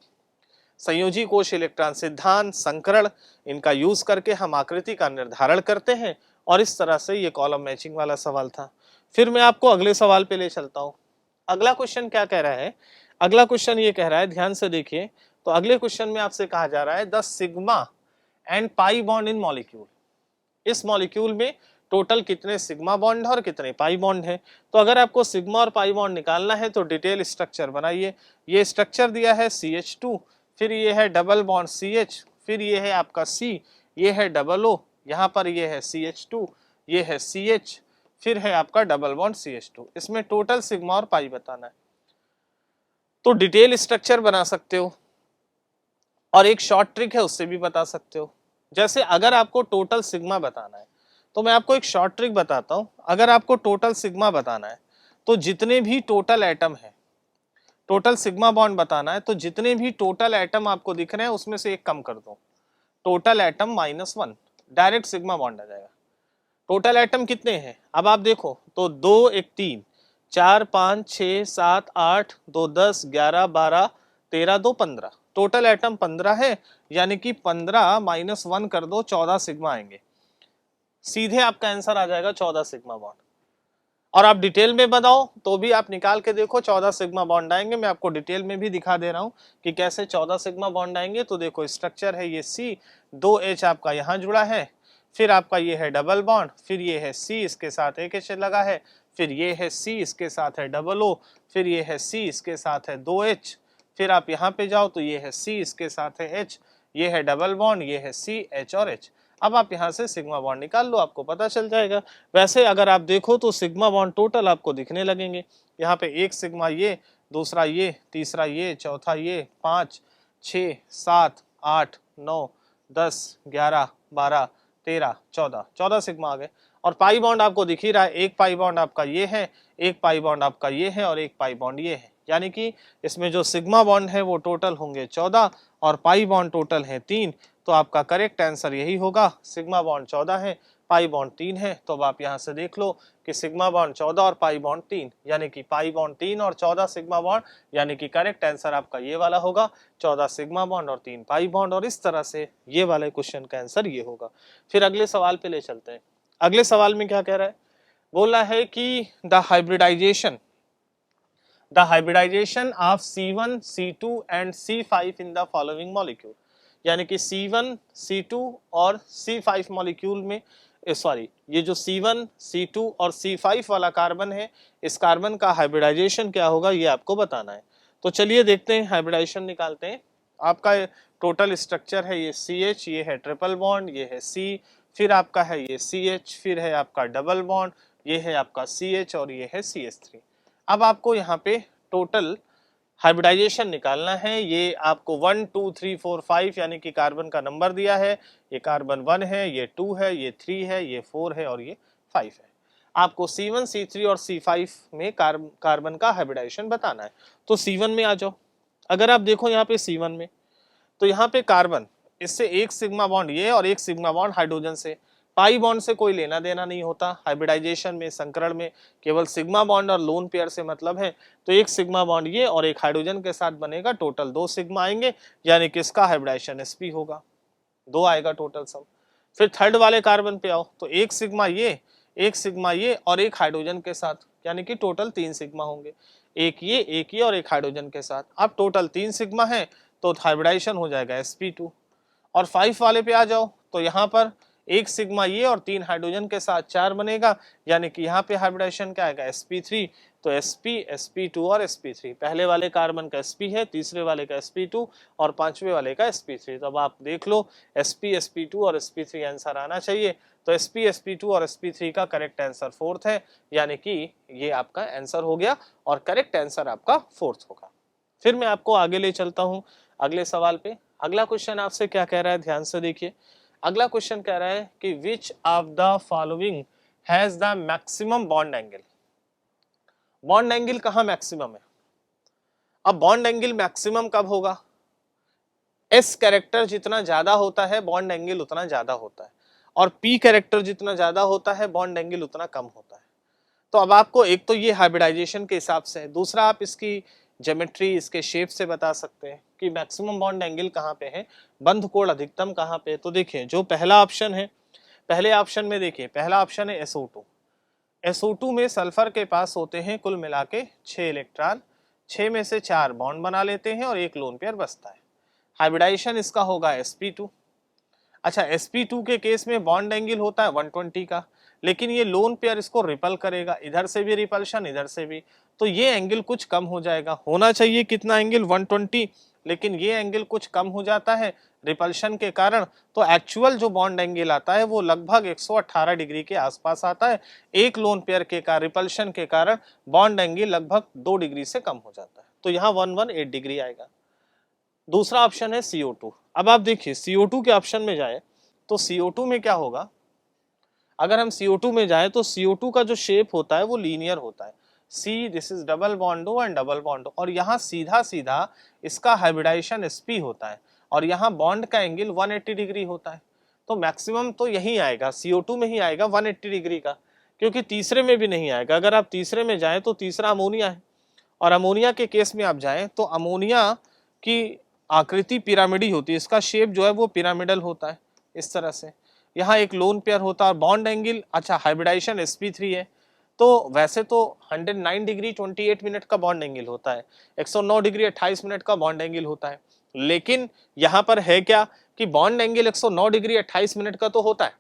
संयोजी कोश इलेक्ट्रॉन सिद्धांत, संकरण, इनका यूज करके हम आकृति का निर्धारण करते हैं, और इस तरह से ये कॉलम मैचिंग वाला सवाल था। फिर मैं आपको अगले सवाल पे ले चलता हूँ। अगला क्वेश्चन क्या कह रहा है? अगला क्वेश्चन ये कह रहा है, ध्यान से देखिए। तो अगले क्वेश्चन में आपसे कहा जा रहा है the sigma and pi bond in molecule. इस मॉलिक्यूल में टोटल कितने सिग्मा बॉन्ड है और कितने पाई बॉन्ड है। तो अगर आपको सिग्मा और पाई बॉन्ड निकालना है तो डिटेल स्ट्रक्चर बनाइए। ये स्ट्रक्चर दिया है CH2, फिर ये है डबल बॉन्ड CH, फिर ये है आपका C, ये है डबल O, यहाँ पर ये है CH2, ये है CH, फिर है आपका डबल बॉन्ड CH2। इसमें टोटल सिग्मा और पाई बताना है। तो डिटेल स्ट्रक्चर बना सकते हो, और एक शॉर्ट ट्रिक है उससे भी बता सकते हो। जैसे अगर आपको टोटल सिग्मा बताना है तो मैं आपको एक शॉर्ट ट्रिक बताता हूं। अगर आपको टोटल सिग्मा बताना है तो जितने भी टोटल एटम है, टोटल सिग्मा बॉन्ड बताना है तो जितने भी टोटल एटम आपको दिख रहे हैं उसमें से एक कम कर दो, total atom -1, direct sigma bond आ जाएगा। टोटल एटम कितने हैं अब आप देखो तो 2 1 3 4 5 6 7 8 2 10 11 12 13 2 15, टोटल एटम 15 है, यानी कि 15 -1 कर दो 14 सिग्मा आएंगे। सीधे आपका आंसर आ जाएगा 14 सिग्मा बॉन्ड। और आप डिटेल में बताओ तो भी आप निकाल के देखो 14 सिग्मा बॉन्ड आएंगे। मैं आपको डिटेल में भी दिखा दे रहा हूं कि कैसे 14 सिग्मा बॉन्ड आएंगे। तो देखो स्ट्रक्चर है ये C, 2H आपका यहाँ जुड़ा है, फिर आपका ये है डबल बॉन्ड, फिर ये है C इसके साथ एक H लगा है, फिर ये है C इसके साथ है डबल O, फिर ये है C इसके साथ है 2H, फिर आप यहाँ पे जाओ तो ये है C इसके साथ है H, ये है डबल बॉन्ड, ये है C H और H। अब आप यहाँ से सिग्मा बॉन्ड निकाल लो, आपको पता चल जाएगा। वैसे अगर आप देखो तो सिग्मा बॉन्ड टोटल आपको दिखने लगेंगे। यहाँ पे एक सिग्मा ये, दूसरा ये, तीसरा ये, चौथा ये, 5 6 7 8 9 10 11 12 13 14, 14 सिग्मा आ गए। और पाई बॉन्ड आपको दिख ही रहा है, एक पाई बॉन्ड आपका ये है, एक पाई बॉन्ड आपका ये है, और एक पाई बॉन्ड ये है। यानी कि इसमें जो सिग्मा बॉन्ड है वो टोटल होंगे 14 और पाई बॉन्ड टोटल है 3। तो आपका करेक्ट आंसर यही होगा, सिग्मा बॉन्ड 14 है, पाई बॉन्ड 3 है। तो अब आप यहाँ से देख लो कि सिग्मा बॉन्ड 14 और पाई बॉन्ड 3, यानी कि पाई बॉन्ड 3 और 14 सिग्मा बॉन्ड, यानी कि करेक्ट आंसर आपका ये वाला होगा, 14 सिग्मा बॉन्ड और 3 पाई बॉन्ड। और इस तरह से ये वाले क्वेश्चन का आंसर ये होगा। फिर अगले सवाल पे ले चलते हैं। अगले सवाल में क्या कह रहा है? बोला है कि the hybridization of C1, C2 and C5 in the following molecule, यानी कि C1, C2 और C5 मॉलिक्यूल में सॉरी ये जो C1, C2 और C5 वाला कार्बन है, इस कार्बन का हाइब्रिडाइजेशन क्या होगा ये आपको बताना है। तो चलिए देखते हैं, हाइब्रिडाइजेशन निकालते हैं। आपका टोटल स्ट्रक्चर है ये CH, ये है ट्रिपल बॉन्ड, ये है C, फिर आपका है ये CH, फिर है आपका डबल बॉन्ड, ये है आपका CH और ये है CH3। अब आपको यहाँ पे टोटल हाइब्रिडाइजेशन निकालना है। ये आपको 1 2 3 4 5 यानी कि कार्बन का नंबर दिया है। ये कार्बन 1 है, ये 2 है, ये 3 है, ये 4 है और ये 5 है। आपको C1, C3 और C5 में कार्बन का हाइब्रिडाइजेशन बताना है। तो C1 में आ जाओ। अगर आप देखो यहाँ पे C1 में, तो यहाँ पे कार्बन, इससे एक सिग्मा बॉन्ड ये और एक सिग्मा बॉन्ड हाइड्रोजन से, पाई बॉन्ड से कोई लेना देना नहीं होता। हाइब्रिडाइजेशन में, संकरण में केवल सिग्मा बॉन्ड और लोन पेयर से मतलब है। तो एक सिग्मा बॉन्ड ये और एक हाइड्रोजन के साथ बनेगा, टोटल 2 सिग्मा आएंगे, यानी कि इसका हाइब्रिडाइजेशन sp होगा, 2 आएगा टोटल सब। फिर थर्ड वाले कार्बन पे आओ तो एक सिग्मा ये, एक सिग्मा ये और एक हाइड्रोजन के साथ, यानी कि टोटल 3 सिग्मा होंगे, एक ये और एक हाइड्रोजन के साथ। अब टोटल 3 सिग्मा है तो हाइब्रिडाइजेशन हो जाएगा sp2। और 5 वाले पे आ जाओ तो यहाँ पर एक सिग्मा ये और 3 हाइड्रोजन के साथ 4 बनेगा, यानी कि यहाँ पे हाइब्रिडाइजेशन क्या आएगा sp3। तो sp, sp2 और sp3, पहले वाले कार्बन का sp है, तीसरे वाले का sp2 और पांचवे वाले का sp3। तो अब आप देख लो sp, sp2 और sp3 आंसर आना चाहिए। तो sp, sp2 और sp3 का करेक्ट आंसर फोर्थ है, यानी कि ये आपका आंसर हो गया और करेक्ट आंसर आपका फोर्थ होगा। फिर मैं आपको आगे ले चलता हूँ अगले सवाल पे। अगला क्वेश्चन आपसे क्या कह रहा है, ध्यान से देखिए। अगला क्वेश्चन कह रहा है कि which of the following has the maximum bond angle. Bond angle कहाँ मैक्सिमम है? अब बॉन्ड एंगल मैक्सिमम कब होगा? एस कैरेक्टर जितना ज्यादा होता है बॉन्ड एंगल उतना ज्यादा होता है, और पी कैरेक्टर जितना ज्यादा होता है बॉन्ड एंगल उतना कम होता है। तो अब आपको एक तो ये हाइब्रिडाइजेशन के हिसाब से है, दूसरा आप इसकी ज्योमेट्री, इसके शेप से बता सकते हैं कि मैक्सिमम बॉन्ड एंगल कहाँ पे है, बंध कोण अधिकतम कहाँ पे है। तो देखिए जो पहला ऑप्शन है, पहले ऑप्शन में देखिए पहला ऑप्शन है SO2। SO2 में सल्फर के पास होते हैं कुल मिला के 6 इलेक्ट्रॉन, 6 में से 4 बॉन्ड बना लेते हैं और एक लोन पेयर बचता है। हाइब्रिडाइजेशन इसका होगा sp2। अच्छा sp2 के केस में बॉन्ड एंगल होता है 120 का, लेकिन ये लोन पेयर इसको रिपल करेगा, इधर से भी रिपल्शन इधर से भी, तो ये एंगल कुछ कम हो जाएगा। होना चाहिए कितना एंगल 120, लेकिन ये एंगल कुछ कम हो जाता है रिपल्शन के कारण, तो एक्चुअल जो बॉन्ड एंगल आता है वो लगभग 118 डिग्री के आसपास आता है। एक लोन पेयर के कारण रिपल्शन के कारण बॉन्ड एंगल लगभग 2 डिग्री से कम हो जाता है, तो यहाँ 118 डिग्री आएगा। दूसरा ऑप्शन है CO2। अब आप देखिए CO2 के ऑप्शन में जाए तो CO2 में क्या होगा, अगर हम CO2 में जाए तो CO2 का जो शेप होता है वो लीनियर होता है, C this is double bond O and double bond O, और यहाँ सीधा सीधा इसका हाइब्रिडाइजेशन sp होता है और यहाँ बॉन्ड का एंगल 180 डिग्री होता है। तो मैक्सिमम तो यही आएगा, CO2 में ही आएगा 180 डिग्री का, क्योंकि तीसरे में भी नहीं आएगा। अगर आप तीसरे में जाएं तो तीसरा अमोनिया है, और अमोनिया के केस में आप जाएं तो अमोनिया की आकृति पिरामिडी होती है, इसका शेप जो है वो पिरामिडल होता है इस तरह से। यहाँ एक लोन पेयर होता है, बॉन्ड एंगल, अच्छा हाइब्रिडाइजेशन sp3 है, तो वैसे तो 109 डिग्री 28 मिनट का बॉन्ड एंगल होता है, 109 डिग्री 28 मिनट का बॉन्ड एंगल होता है, लेकिन यहाँ पर है क्या कि बॉन्ड एंगल 109 डिग्री 28 मिनट का तो होता है,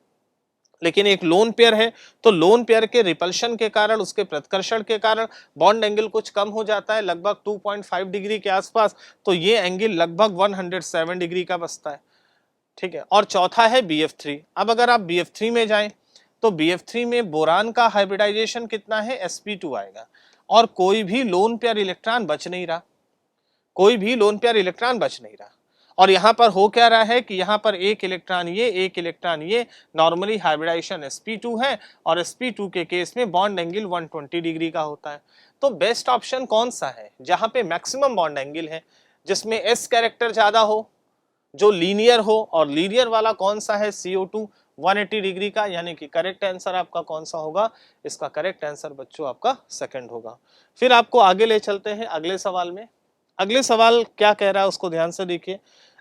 लेकिन एक लोन पेयर है तो लोन पेयर के रिपल्शन के कारण, उसके प्रतिकर्षण के कारण बॉन्ड एंगल कुछ कम हो जाता है, लगभग 2.5 डिग्री के आसपास, तो ये एंगल लगभग 107 डिग्री का बचता है। ठीक है, और चौथा है BF3। अब अगर आप BF3 में जाएं तो BF3 में बोरान का हाइब्रिडाइजेशन कितना है, sp2 आएगा, और कोई भी लोन पेयर इलेक्ट्रॉन बच नहीं रहा, कोई भी लोन पेयर इलेक्ट्रॉन बच नहीं रहा। और यहाँ पर हो क्या रहा है कि यहाँ पर एक इलेक्ट्रॉन ये, एक इलेक्ट्रॉन ये, नॉर्मली हाइब्रिडाइजेशन sp2 है, और sp2 के केस में बॉन्ड एंगल 120 डिग्री का होता है। तो बेस्ट ऑप्शन कौन सा है, जहाँ पे मैक्सिमम बॉन्ड एंगल है, जिसमें s कैरेक्टर ज्यादा हो, जो लीनियर हो, और लीनियर वाला कौन सा है, CO2 180 डिग्री का, यानी कि करेक्ट आंसर आपका कौन सा होगा, इसका करेक्ट आंसर बच्चों आपका सेकंड होगा। फिर आपको आगे ले चलते हैं अगले सवाल में। अगले सवाल क्या कह रहा है उसको ध्यान से देखिए।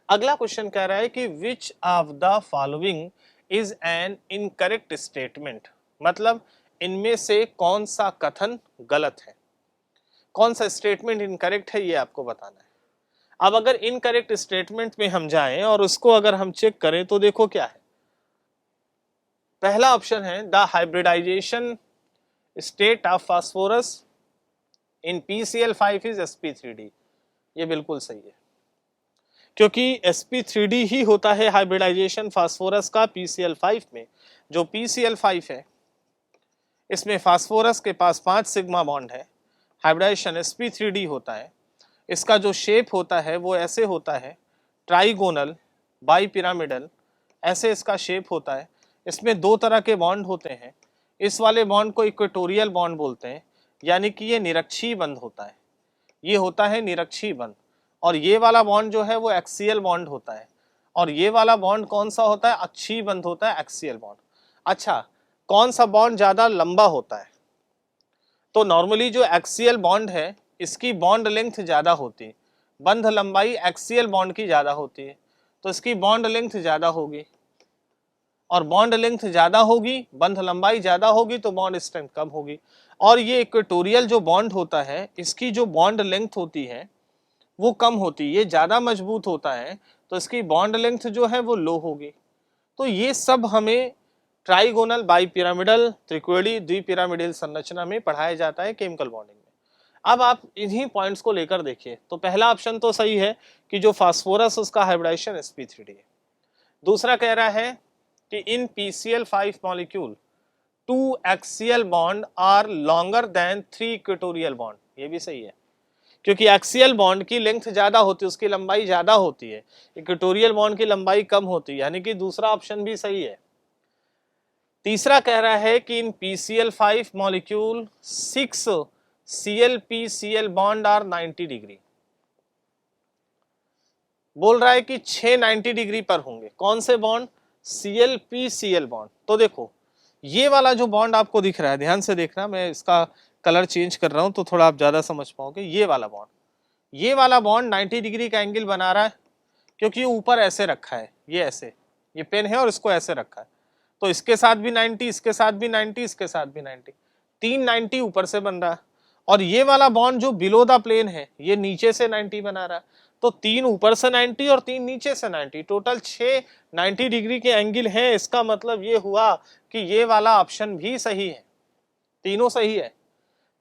अगला क्वेश्चन कह रहा है कि which of the following is an incorrect statement, मतलब इनमें से कौन सा कथन गलत है, कौन सा स्टेटमेंट इनकरेक्ट है ये आपको बताना है। अब अगर इनकरेक्ट स्टेटमेंट में हम जाएं और उसको अगर हम चेक करें तो देखो क्या है। पहला ऑप्शन है the hybridization state of phosphorus in PCl5 is sp3d। ये बिल्कुल सही है, क्योंकि sp3d ही होता है हाइब्रिडाइजेशन फास्फोरस का PCl5 में। जो PCl5 है इसमें फास्फोरस के पास 5 सिग्मा बॉन्ड है, हाइब्रिडाइजेशन sp3d होता है। इसका जो शेप होता है वो ऐसे होता है, ट्राइगोनल बाई पिरामिडल, ऐसे इसका शेप होता है। इसमें 2 तरह के बॉन्ड होते हैं, इस वाले बॉन्ड को इक्वेटोरियल बॉन्ड बोलते हैं, यानी कि ये निरक्षीय बंध होता है, ये होता है निरक्षीय बंध। और ये वाला बॉन्ड जो है वो एक्सियल बॉन्ड होता है, और ये वाला बॉन्ड कौन सा होता है, अक्षीय बंध होता है, एक्सियल बॉन्ड। अच्छा, कौन सा बॉन्ड ज्यादा लंबा होता है, तो नॉर्मली जो एक्सियल बॉन्ड है इसकी बॉन्ड लेंथ ज्यादा होती है, बंध लंबाई एक्सियल बॉन्ड की ज्यादा होती है, तो इसकी बॉन्ड लेंथ ज्यादा होगी, और बॉन्ड लेंथ ज्यादा होगी, बंध लंबाई ज्यादा होगी, तो बॉन्ड स्ट्रेंथ कम होगी। और ये इक्वेटोरियल जो बॉन्ड होता है इसकी जो बॉन्ड लेंथ होती है वो कम होती है, ये ज्यादा मजबूत होता है, तो इसकी बॉन्ड लेंथ जो है वो लो होगी। तो ये सब हमें ट्राइगोनल बाई पिरामिडल त्रिकोणीय द्विपिरामिडल संरचना में पढ़ाया जाता है केमिकल बॉन्डिंग में। अब आप इन्हीं पॉइंट्स को लेकर देखिए, तो पहला ऑप्शन तो सही है कि जो फास्फोरस उसका हाइब्रिडाइजेशन sp3d है। दूसरा कह रहा है कि in PCl5 molecule 2 axial bond are longer than 3 equatorial bond, ये भी सही है, क्योंकि एक्सियल बॉन्ड की लेंथ ज्यादा होती है, उसकी लंबाई ज्यादा होती है, इक्वेटोरियल बॉन्ड की लंबाई कम होती है, यानी कि दूसरा ऑप्शन भी सही है। तीसरा कह रहा है कि in PCl5 molecule 6 ClPCl bond are 90 degree. बोल रहा है कि 6 90 डिग्री पर होंगे। कौन से बॉन्ड? ClPCl bond. तो देखो ये वाला जो बॉन्ड आपको दिख रहा है, ध्यान से देखना, मैं इसका कलर चेंज कर रहा हूं तो थोड़ा आप ज्यादा समझ पाओगे। ये वाला बॉन्ड 90 डिग्री का एंगल बना रहा है, क्योंकि ये ऊपर ऐसे रखा है, ये ऐसे, ये पेन है और इसको ऐसे रखा है, तो इसके साथ भी 90, इसके साथ भी 90, इसके साथ भी 90, 3 90 ऊपर से बन रहा है। और ये वाला बॉन्ड जो बिलो द प्लेन है, ये नीचे से 90 बना रहा है, तो 3 ऊपर से 90 और 3 नीचे से 90, टोटल 6 90 डिग्री के एंगल हैं। इसका मतलब ये हुआ कि ये वाला ऑप्शन भी सही है, तीनों सही है।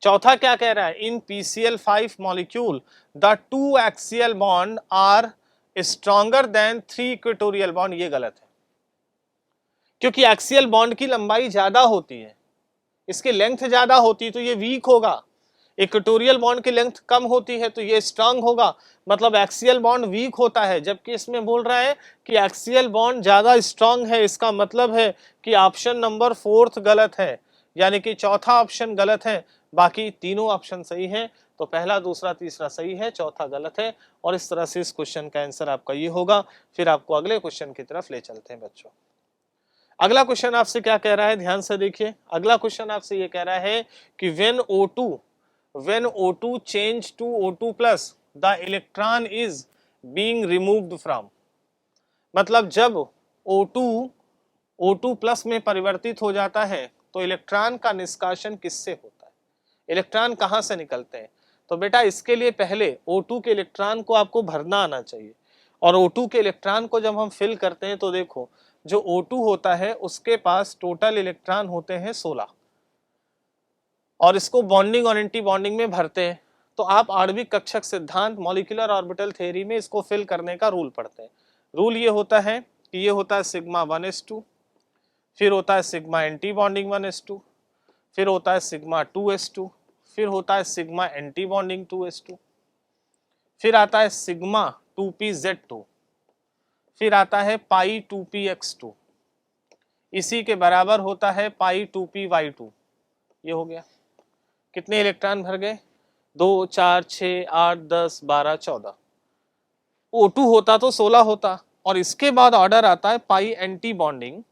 चौथा क्या कह रहा है? In PCl5 molecule the 2 axial bond are stronger than 3 equatorial bond. ये गलत है, क्योंकि एक्सियल बॉन्ड की लंबाई ज्यादा होती है, इसकी लेंथ ज्यादा होती है तो ये वीक होगा। इक्वेटोरियल बॉन्ड की लेंथ कम होती है तो ये स्ट्रांग होगा, मतलब एक्सियल बॉन्ड वीक होता है। जबकि इसमें बोल रहा है कि एक्सियल बॉन्ड ज्यादा स्ट्रांग है। इसका मतलब है कि ऑप्शन नंबर 4 गलत है, यानी कि चौथा ऑप्शन गलत है, बाकी तीनों ऑप्शन सही हैं। तो पहला, दूसरा, तीसरा सही है, चौथा गलत है। और इस तरह से इस क्वेश्चन का आंसर आपका ये होगा। फिर आपको अगले क्वेश्चन की तरफ ले चलते हैं बच्चों। अगला क्वेश्चन आपसे क्या कह रहा है, ध्यान से देखिए। अगला क्वेश्चन आपसे ये कह रहा है कि when O2 change to O2 plus the electron is being removed from, मतलब जब O2 प्लस में परिवर्तित हो जाता है तो इलेक्ट्रॉन का निष्कासन किससे होता है? इलेक्ट्रॉन कहां से निकलते हैं? तो बेटा इसके लिए पहले O2 के इलेक्ट्रॉन को आपको भरना आना चाहिए। और O2 के इलेक्ट्रॉन को जब हम फिल करते हैं तो देखो जो O2 होता है उसके पास टोटल इलेक्ट्रॉन होते हैं 16, और इसको बॉन्डिंग और एंटी बॉन्डिंग में भरते हैं। तो आप आणविक कक्षक सिद्धांत मॉलिक्यूलर ऑर्बिटल थ्योरी में इसको फिल करने का रूल पढ़ते हैं। रूल ये होता है कि ये होता है सिग्मा 1s2, फिर होता है सिग्मा एंटी बॉन्डिंग 1s2, फिर होता है सिग्मा 2s2, फिर होता है सिग्मा एंटी बॉन्डिंग 2s2, फिर आता है सिग्मा 2pz2, फिर आता है पाई 2px2, इसी के बराबर होता है पाई 2py2। ये हो गया। कितने इलेक्ट्रॉन भर गए? 2 4 6 8 10 12 14। O2 होता तो 16 होता। और इसके बाद ऑर्डर आता है पाई एंटी बॉन्डिंग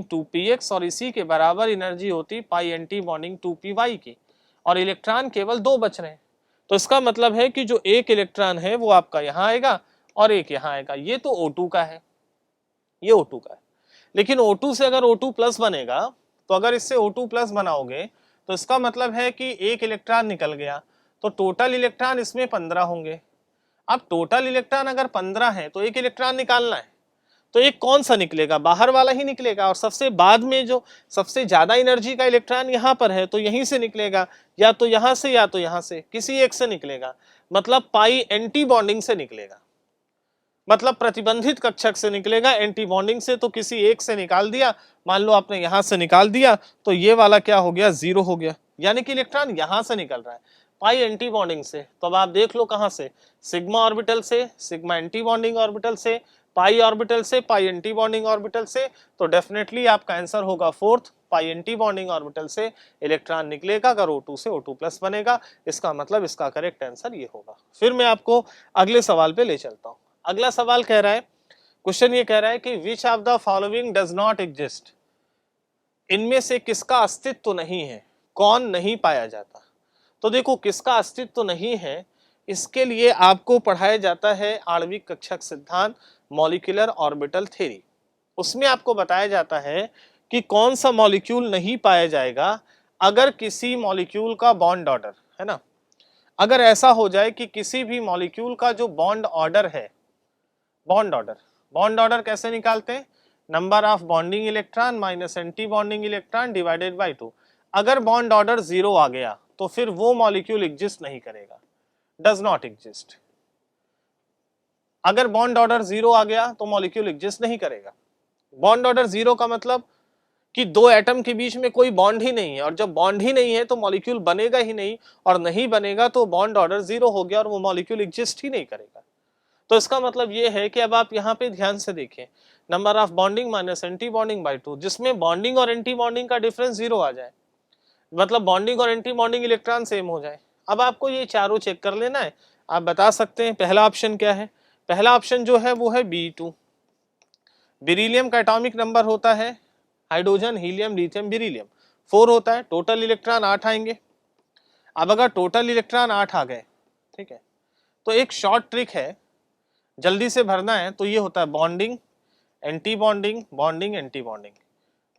2px, और इसी के बराबर एनर्जी होती पाई एंटी बॉन्डिंग 2py की, और इलेक्ट्रॉन केवल 2 बच रहे हैं। तो इसका मतलब है कि जो एक इलेक्ट्रॉन है वो आपका यहाँ आएगा और एक यहाँ आएगा। ये तो O2 का है, ये O2 का है। लेकिन O2 से अगर O2 प्लस बनेगा, तो अगर इससे O2 प्लस बनाओगे तो इसका मतलब है कि एक इलेक्ट्रॉन निकल गया, तो टोटल इलेक्ट्रॉन इसमें 15 होंगे। अब टोटल इलेक्ट्रॉन अगर 15 है तो एक इलेक्ट्रॉन निकालना है, तो एक कौन सा निकलेगा? बाहर वाला ही निकलेगा। और सबसे बाद में जो सबसे ज्यादा एनर्जी का इलेक्ट्रॉन यहाँ पर है तो यहीं से निकलेगा, या तो यहाँ से या तो यहाँ से, किसी एक से निकलेगा। मतलब पाई एंटी बॉन्डिंग से निकलेगा, मतलब प्रतिबंधित कक्षक से निकलेगा। एंटी बॉन्डिंग से तो किसी एक से निकाल दिया, मान लो आपने यहां से निकाल दिया, तो ये वाला क्या हो गया? 0 हो गया, यानी कि इलेक्ट्रॉन यहां से निकल रहा है पाई एंटी बॉन्डिंग से। तो अब आप देख लो कहां से, सिग्मा ऑर्बिटल से, सिग्मा एंटी बॉन्डिंग ऑर्बिटल से, पाई ऑर्बिटल से, पाई एंटी बॉन्डिंग ऑर्बिटल से। तो डेफिनेटली आपका आंसर होगा 4th, पाई एंटी बॉन्डिंग ऑर्बिटल से इलेक्ट्रॉन निकलेगा अगर O2 से O2 प्लस बनेगा। इसका मतलब इसका करेक्ट आंसर ये होगा। फिर मैं आपको अगले सवाल पे ले चलता हूं। अगला सवाल कह रहा है, क्वेश्चन ये कह रहा है कि which of the following does not exist, इनमें से किसका अस्तित्व नहीं है, कौन नहीं पाया जाता। तो देखो किसका अस्तित्व नहीं है, इसके लिए आपको पढ़ाया जाता है आणविक कक्षक सिद्धांत मॉलिक्यूलर ऑर्बिटल थ्योरी। उसमें आपको बताया जाता है कि कौन सा मॉलिक्यूल नहीं पाया जाएगा अगर किसी मॉलिक्यूल का बॉन्ड ऑर्डर है ना, अगर ऐसा हो जाए कि किसी भी मॉलिक्यूल का जो बॉन्ड ऑर्डर है, बॉन्ड ऑर्डर कैसे निकालते हैं? Number of bonding electron minus anti bonding electron divided by 2। अगर बॉन्ड ऑर्डर 0 आ गया तो फिर वो मॉलिक्यूल एग्जिस्ट नहीं करेगा, डज नॉट एग्जिस्ट। अगर बॉन्ड ऑर्डर 0 आ गया तो मॉलिक्यूल एग्जिस्ट नहीं करेगा। बॉन्ड ऑर्डर 0 का मतलब कि 2 एटम के बीच में कोई बॉन्ड ही नहीं है, और जब बॉन्ड ही नहीं है तो मॉलिक्यूल बनेगा ही नहीं, और नहीं बनेगा तो बॉन्ड ऑर्डर 0 हो गया और वो मॉलिक्यूल एग्जिस्ट ही नहीं करेगा। तो इसका मतलब ये है कि अब आप यहाँ पे ध्यान से देखें, number of bonding minus anti bonding by 2, जिसमें बॉन्डिंग और एंटी बॉन्डिंग का डिफरेंस 0 आ जाए, मतलब बॉन्डिंग और एंटी बॉन्डिंग इलेक्ट्रॉन सेम हो जाए। अब आपको ये चारों चेक कर लेना है। आप बता सकते हैं पहला ऑप्शन क्या है। पहला ऑप्शन जो है वो है B2। बेरिलियम का एटॉमिक नंबर होता है, हाइड्रोजन, हीलियम, लिथियम, बेरिलियम 4 होता है, टोटल इलेक्ट्रॉन 8 आएंगे। अब अगर टोटल इलेक्ट्रॉन 8 आ गए, ठीक है, तो एक शॉर्ट ट्रिक है, जल्दी से भरना है, तो ये होता है bonding anti bonding, bonding anti bonding,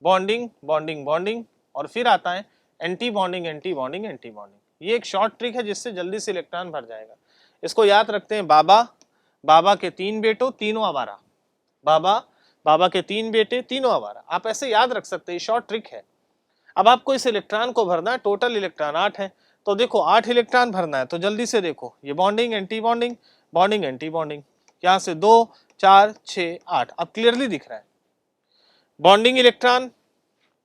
bonding bonding bonding, और फिर आता है anti bonding anti bonding anti bonding. ये एक शॉर्ट ट्रिक है जिससे जल्दी से इलेक्ट्रॉन भर जाएगा। इसको याद रखते हैं। बाबा के 3 बेटों तीनों आवारा, बाबा के 3 बेटे तीनों आवारा, आप ऐसे याद रख सकते हैं, शॉर्ट ट्रिक है। अब आपको इस इलेक्ट्रॉन को भरना है, टोटल इलेक्ट्रॉन 8 है, तो देखो 8 इलेक्ट्रॉन भरना है, तो जल्दी से देखो, ये bonding anti bonding, bonding anti bonding, यहाँ से 2 4 6 8, अब क्लियरली दिख रहा है। बॉन्डिंग इलेक्ट्रॉन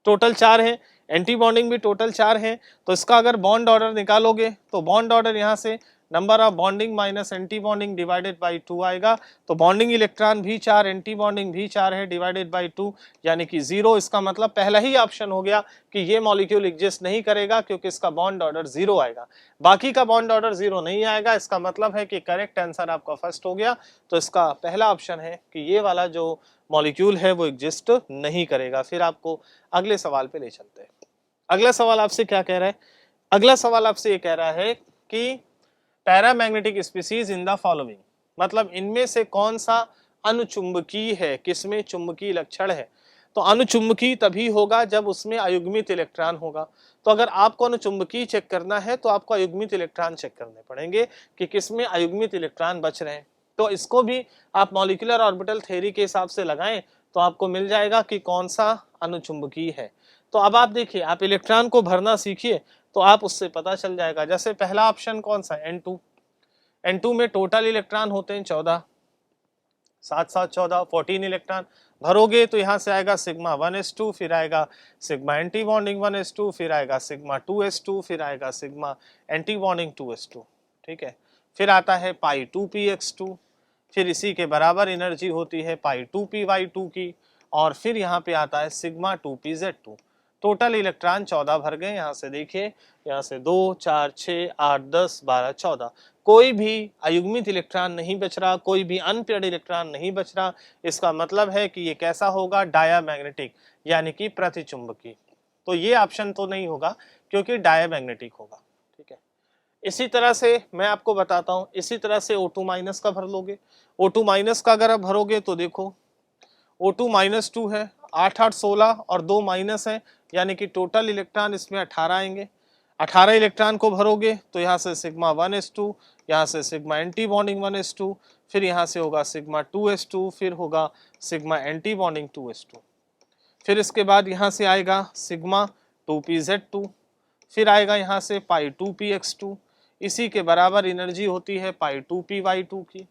टोटल 4 है, एंटी बॉन्डिंग भी टोटल 4 है, तो इसका अगर बॉन्ड ऑर्डर निकालोगे तो बॉन्ड ऑर्डर यहाँ से number of bonding minus anti bonding divided by 2 आएगा। तो बॉन्डिंग इलेक्ट्रॉन भी 4, एंटी बॉन्डिंग भी 4 है, डिवाइडेड बाई 2 यानी कि 0। इसका मतलब पहला ही ऑप्शन हो गया कि ये मॉलिक्यूल एग्जिस्ट नहीं करेगा, क्योंकि इसका बॉन्ड ऑर्डर 0 आएगा। बाकी का बॉन्ड ऑर्डर 0 नहीं आएगा। इसका मतलब है कि करेक्ट आंसर आपका फर्स्ट हो गया। तो इसका पहला ऑप्शन है कि ये वाला जो मॉलिक्यूल है वो एग्जिस्ट नहीं करेगा। फिर आपको अगले सवाल पे ले चलते हैं। अगला सवाल आपसे क्या कह रहा है? अगला सवाल आपसे ये कह रहा है कि paramagnetic species in the following, मतलब इनमें से कौन सा अनुचुंबकीय है, किसमें चुंबकीय लक्षण है। तो अनुचुंबकीय तभी होगा जब उसमें अयुग्मित इलेक्ट्रॉन होगा। तो अगर आपको अनुचुंबकीय चेक करना है तो आपको अयुग्मित इलेक्ट्रॉन चेक करने पड़ेंगे कि किसमें अयुग्मित इलेक्ट्रॉन बच रहे हैं। तो इसको भी आप मॉलिक्यूलर ऑर्बिटल थ्योरी के हिसाब से लगाएं तो आपको मिल जाएगा कि कौन सा अनुचुंबकीय है। तो अब आप देखिए, आप इलेक्ट्रॉन को भरना सीखिए तो आप उससे पता चल जाएगा। जैसे पहला ऑप्शन कौन सा है? N2। N2 में टोटल इलेक्ट्रॉन होते हैं 14, 7 7 14, 14 इलेक्ट्रॉन भरोगे तो यहाँ से आएगा सिग्मा 1s2, फिर आएगा सिग्मा एंटी बॉन्डिंग 1s2, फिर आएगा सिग्मा 2s2, फिर आएगा सिग्मा एंटी बॉन्डिंग 2s2, ठीक है। फिर आता है पाई 2px2, फिर इसी के बराबर एनर्जी होती है पाई 2py2 की, और फिर यहाँ पे आता है सिग्मा 2pz2। टोटल इलेक्ट्रॉन 14 भर गए। यहाँ से देखिए, यहाँ से 2 4 6 8 10 12 14, कोई भी अयुग्मित इलेक्ट्रॉन नहीं बच रहा, कोई भी अनपेयर्ड इलेक्ट्रॉन नहीं बच रहा। इसका मतलब है कि ये कैसा होगा? डायामैग्नेटिक, यानी कि प्रतिचुंबकीय। तो ये ऑप्शन तो नहीं होगा क्योंकि डायामैग्नेटिक होगा, ठीक है। इसी तरह से मैं आपको बताता हूँ, इसी तरह से O2 माइनस का भर लोगे। O2 माइनस का अगर आप भरोगे तो देखो O2 माइनस 2 है, 8 8 16 और 2 माइनस है, यानी कि टोटल इलेक्ट्रॉन इसमें 18 आएंगे। 18 इलेक्ट्रॉन को भरोगे तो यहाँ से सिग्मा 1s2, यहाँ से सिग्मा एंटी बॉन्डिंग 1s2, फिर यहाँ से होगा सिग्मा 2s2, फिर होगा सिग्मा एंटी बॉन्डिंग 2s2, फिर इसके बाद यहाँ से आएगा सिग्मा 2pz2, फिर आएगा यहाँ से पाई 2px2, इसी के बराबर एनर्जी होती है पाई 2py2 की,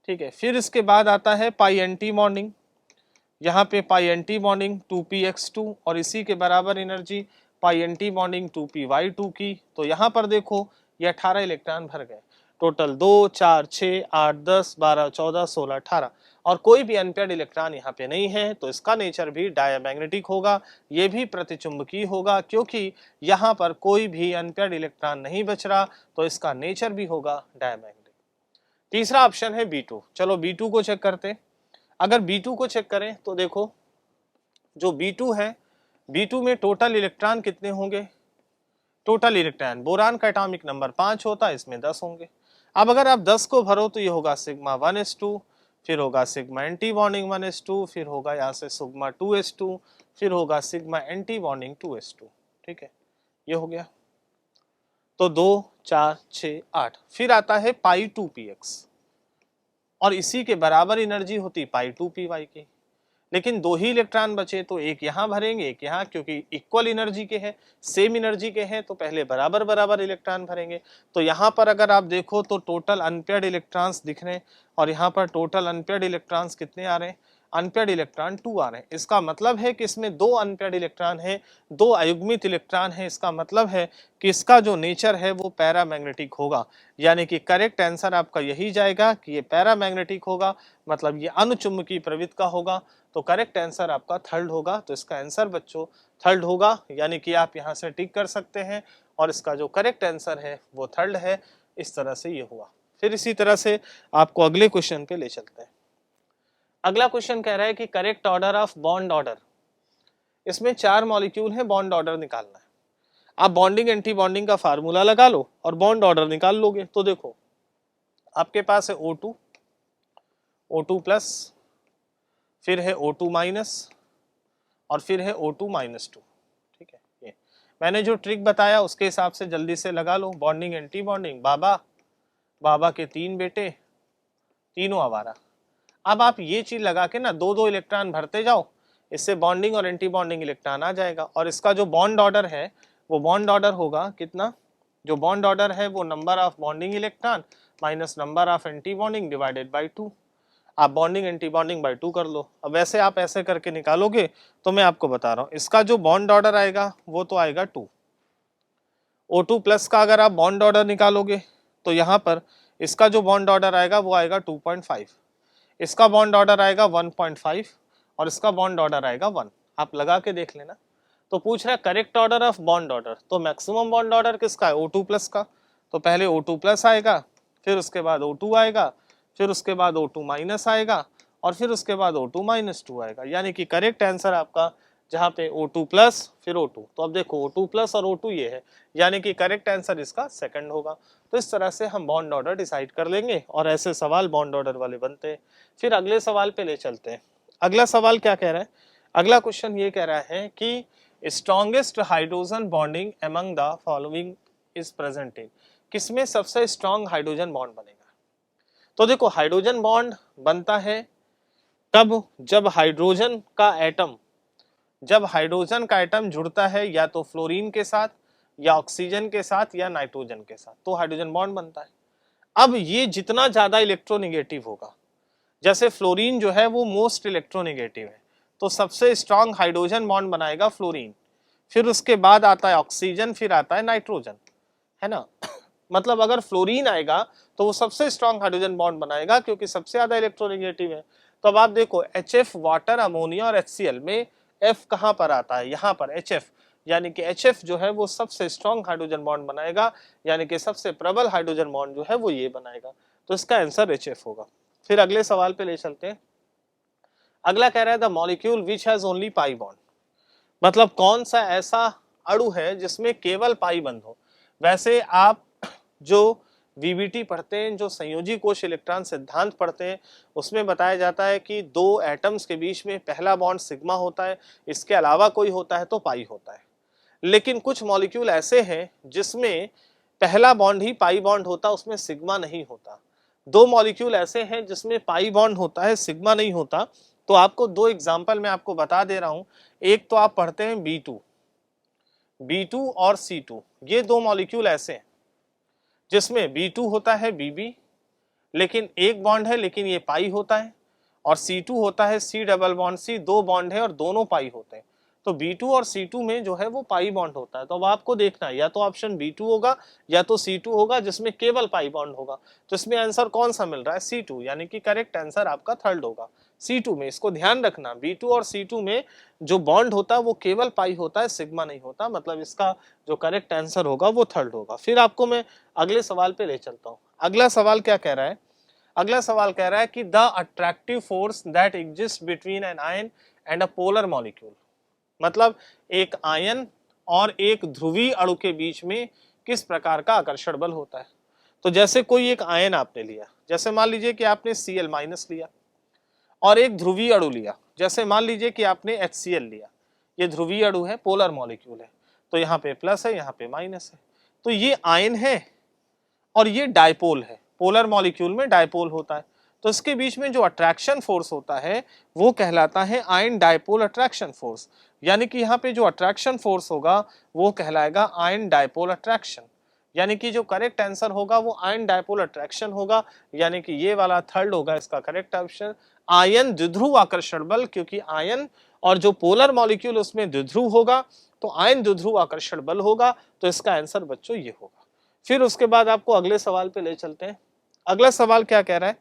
ठीक है। फिर इसके बाद आता है पाई एंटी बॉन्डिंग, यहाँ पे पाई एंटी बॉन्डिंग 2px2 और इसी के बराबर एनर्जी पाई एंटी बॉन्डिंग 2py2 की। तो यहाँ पर देखो ये 18 इलेक्ट्रॉन भर गए। टोटल 2 4 6 8 10 12 14 16 18, और कोई भी अनपेयर्ड इलेक्ट्रॉन यहाँ पे नहीं है। तो इसका नेचर भी डायामैग्नेटिक होगा, ये भी प्रतिचुंबकीय होगा, क्योंकि यहाँ पर कोई भी अनपेयर्ड इलेक्ट्रॉन नहीं बच रहा। तो इसका नेचर भी होगा डायामैग्नेटिक। तीसरा ऑप्शन है B2। चलो B2 को चेक करते हैं। अगर B2 को चेक करें तो देखो, जो B2 है, B2 में टोटल इलेक्ट्रॉन कितने होंगे? टोटल इलेक्ट्रॉन, बोरान का एटॉमिक नंबर 5 होता है, इसमें 10 होंगे। अब अगर आप 10 को भरो तो ये होगा सिग्मा 1s2, फिर होगा सिग्मा एंटी बॉन्डिंग 1s2, फिर होगा यहाँ से सिग्मा 2s2, फिर होगा सिग्मा एंटी बॉन्डिंग 2s2, ठीक है। ये हो गया। तो 2 4 6 8, फिर आता है पाई 2px और इसी के बराबर एनर्जी होती पाई 2py की। लेकिन 2 ही इलेक्ट्रॉन बचे, तो एक यहाँ भरेंगे एक यहाँ, क्योंकि इक्वल एनर्जी के हैं, सेम एनर्जी के हैं, तो पहले बराबर बराबर इलेक्ट्रॉन भरेंगे। तो यहाँ पर अगर आप देखो तो टोटल अनपेयर्ड इलेक्ट्रॉन्स दिख रहे हैं, और यहाँ पर टोटल अनपेयर्ड इलेक्ट्रॉन्स कितने आ रहे हैं? अनपेयर्ड इलेक्ट्रॉन 2 आ रहे हैं। इसका मतलब है कि इसमें 2 अनपेयर्ड इलेक्ट्रॉन है, 2 अयुग्मित इलेक्ट्रॉन है। इसका मतलब है कि इसका जो नेचर है वो पैरामैग्नेटिक होगा, यानी कि करेक्ट आंसर आपका यही जाएगा कि ये पैरामैग्नेटिक होगा, मतलब ये अनुचुंबकीय प्रवृत्ति का होगा। तो करेक्ट आंसर आपका थर्ड होगा। तो इसका आंसर बच्चों थर्ड होगा, यानी कि आप यहाँ से टिक कर सकते हैं और इसका जो करेक्ट आंसर है वो थर्ड है। इस तरह से ये हुआ। फिर इसी तरह से आपको अगले क्वेश्चन पे ले चलते हैं। अगला क्वेश्चन कह रहा है कि correct order of bond order. इसमें 4 मॉलिक्यूल है, बॉन्ड ऑर्डर निकालना है। आप बॉन्डिंग एंटी बॉन्डिंग का फार्मूला लगा लो और बॉन्ड ऑर्डर निकाल लोगे। तो देखो आपके पास है O2, O2 प्लस, फिर है O2 माइनस और फिर है O2 माइनस 2। ठीक है, ये मैंने जो ट्रिक बताया उसके हिसाब से जल्दी से लगा लो। बॉन्डिंग एंटी बॉन्डिंग, बाबा के 3 बेटे, तीनों आवारा। अब आप ये चीज लगा के ना 2-2 इलेक्ट्रॉन भरते जाओ, इससे बॉन्डिंग और एंटी बॉन्डिंग इलेक्ट्रॉन आ जाएगा। और इसका जो बॉन्ड ऑर्डर है वो बॉन्ड ऑर्डर होगा कितना, जो बॉन्ड ऑर्डर है वो number of bonding electron minus number of anti bonding divided by 2। आप बॉन्डिंग एंटी बॉन्डिंग बाई 2 कर लो। अब वैसे आप ऐसे करके निकालोगे तो मैं आपको बता रहा हूँ, इसका जो बॉन्ड ऑर्डर आएगा वो तो आएगा 2। O2 प्लस का अगर आप बॉन्ड ऑर्डर निकालोगे तो यहाँ पर इसका जो बॉन्ड ऑर्डर आएगा वो आएगा 2.5, इसका बॉन्ड ऑर्डर आएगा 1.5 और इसका बॉन्ड ऑर्डर आएगा 1। आप लगा के देख लेना। तो पूछ रहा है correct order of bond order, तो मैक्सिमम बॉन्ड ऑर्डर किसका है, O2 प्लस का। तो पहले O2 प्लस आएगा, फिर उसके बाद O2 आएगा, फिर उसके बाद O2 माइनस आएगा और फिर उसके बाद O2 माइनस 2 आएगा। यानी कि करेक्ट आंसर आपका जहाँ पे O2 प्लस फिर O2, तो अब देखो O2 प्लस और O2 ये है, यानी कि करेक्ट आंसर इसका सेकंड होगा। तो इस तरह से हम बॉन्ड ऑर्डर डिसाइड कर लेंगे और ऐसे सवाल बॉन्ड ऑर्डर वाले बनते हैं। फिर अगले सवाल पे ले चलते हैं। अगला सवाल क्या कह रहा है, अगला क्वेश्चन ये कह रहा है कि strongest hydrogen bonding among the following is present in, किसमें सबसे स्ट्रॉन्ग हाइड्रोजन बॉन्ड बनेगा। तो देखो हाइड्रोजन बॉन्ड बनता है कब, जब हाइड्रोजन का एटम जुड़ता है या तो फ्लोरीन के साथ या ऑक्सीजन के साथ या नाइट्रोजन के साथ, तो हाइड्रोजन बॉन्ड बनता है। अब ये जितना ज्यादा इलेक्ट्रोनेगेटिव होगा, जैसे फ्लोरीन जो है वो मोस्ट इलेक्ट्रोनेगेटिव है, तो सबसे स्ट्रॉन्ग हाइड्रोजन बॉन्ड बनाएगा फ्लोरीन, फिर उसके बाद आता है ऑक्सीजन, फिर आता है नाइट्रोजन, है ना। मतलब अगर फ्लोरीन आएगा तो वो सबसे स्ट्रॉन्ग हाइड्रोजन बॉन्ड बनाएगा क्योंकि सबसे ज्यादा इलेक्ट्रोनेगेटिव है। तो अब आप देखो HF वाटर, अमोनिया और HCl में F कहाँ पर आता है, यहाँ पर HF, यानी कि HF जो है वो सबसे स्ट्रॉन्ग हाइड्रोजन बॉन्ड बनाएगा, यानी कि सबसे प्रबल हाइड्रोजन बॉन्ड जो है वो ये बनाएगा। तो इसका आंसर HF होगा। फिर अगले सवाल पे ले चलते हैं। अगला कह रहा है the molecule which has only pi bond, मतलब कौन सा ऐसा अणु है जिसमें केवल पाई बंध हो। वैसे आप जो VBT पढ़ते हैं, जो संयोजी कोश इलेक्ट्रॉन सिद्धांत पढ़ते हैं, उसमें बताया जाता है कि 2 एटम्स के बीच में पहला बॉन्ड सिग्मा होता है, इसके अलावा कोई होता है तो पाई होता है। लेकिन कुछ मॉलिक्यूल ऐसे हैं जिसमें पहला बॉन्ड ही पाई बॉन्ड होता है, उसमें सिग्मा नहीं होता। 2 मॉलिक्यूल ऐसे हैं जिसमें पाई बॉन्ड होता है, सिग्मा नहीं होता। तो आपको 2 एग्जाम्पल मैं आपको बता दे रहा हूं। एक तो आप पढ़ते हैं B2 और C2, ये 2 मॉलिक्यूल ऐसे हैं जिसमें B2 होता है Bb, लेकिन एक बॉन्ड है लेकिन ये पाई होता है, और C2 होता है C double bond C, 2 bond है और दोनों पाई होते हैं। तो B2 और C2 में जो है वो पाई बॉन्ड होता है। तो अब आपको देखना है या तो ऑप्शन B2 होगा या तो C2 होगा जिसमें केवल पाई बॉन्ड होगा। तो इसमें आंसर कौन सा मिल रहा है, C2, यानी कि करेक्ट आंसर आपका थर्ड होगा C2 में। इसको ध्यान रखना, B2 और C2 में जो बॉन्ड होता है वो केवल पाई होता है, सिग्मा नहीं होता। मतलब इसका जो करेक्ट आंसर होगा वो थर्ड होगा। फिर आपको मैं अगले सवाल पे ले चलता हूँ। अगला सवाल क्या कह रहा है, अगला सवाल कह रहा है कि the attractive force that exist between an ion and a polar molecule, मतलब एक आयन और एक ध्रुवीय अणु के बीच में किस प्रकार का आकर्षण बल होता है। तो जैसे कोई एक आयन आपने लिया, जैसे मान लीजिए कि आपने Cl- लिया, और एक ध्रुवीय अणु लिया, जैसे मान लीजिए कि आपने HCl लिया, ये ध्रुवीय अणु है, पोलर मॉलिक्यूल है, तो यहाँ पे प्लस है, यहाँ पे माइनस है। तो ये आयन है और ये डायपोल है, पोलर मॉलिक्यूल में डायपोल होता है। तो इसके बीच में जो अट्रैक्शन फोर्स होता है वो कहलाता है आयन डायपोल अट्रैक्शन फोर्स, यानी कि यहाँ पे जो अट्रैक्शन फोर्स होगा वो कहलाएगा आयन डायपोल अट्रैक्शन, यानी कि जो करेक्ट आंसर होगा वो आयन डायपोल अट्रैक्शन होगा, यानी कि ये वाला थर्ड होगा इसका करेक्ट ऑप्शन, आयन द्विध्रुव आकर्षण बल, क्योंकि आयन और जो पोलर मॉलिक्यूल उसमें द्विध्रुव होगा तो आयन द्विध्रुव आकर्षण बल होगा, तो इसका आंसर बच्चों ये होगा। फिर उसके बाद आपको अगले सवाल पे ले चलते हैं। अगला सवाल क्या कह रहा है,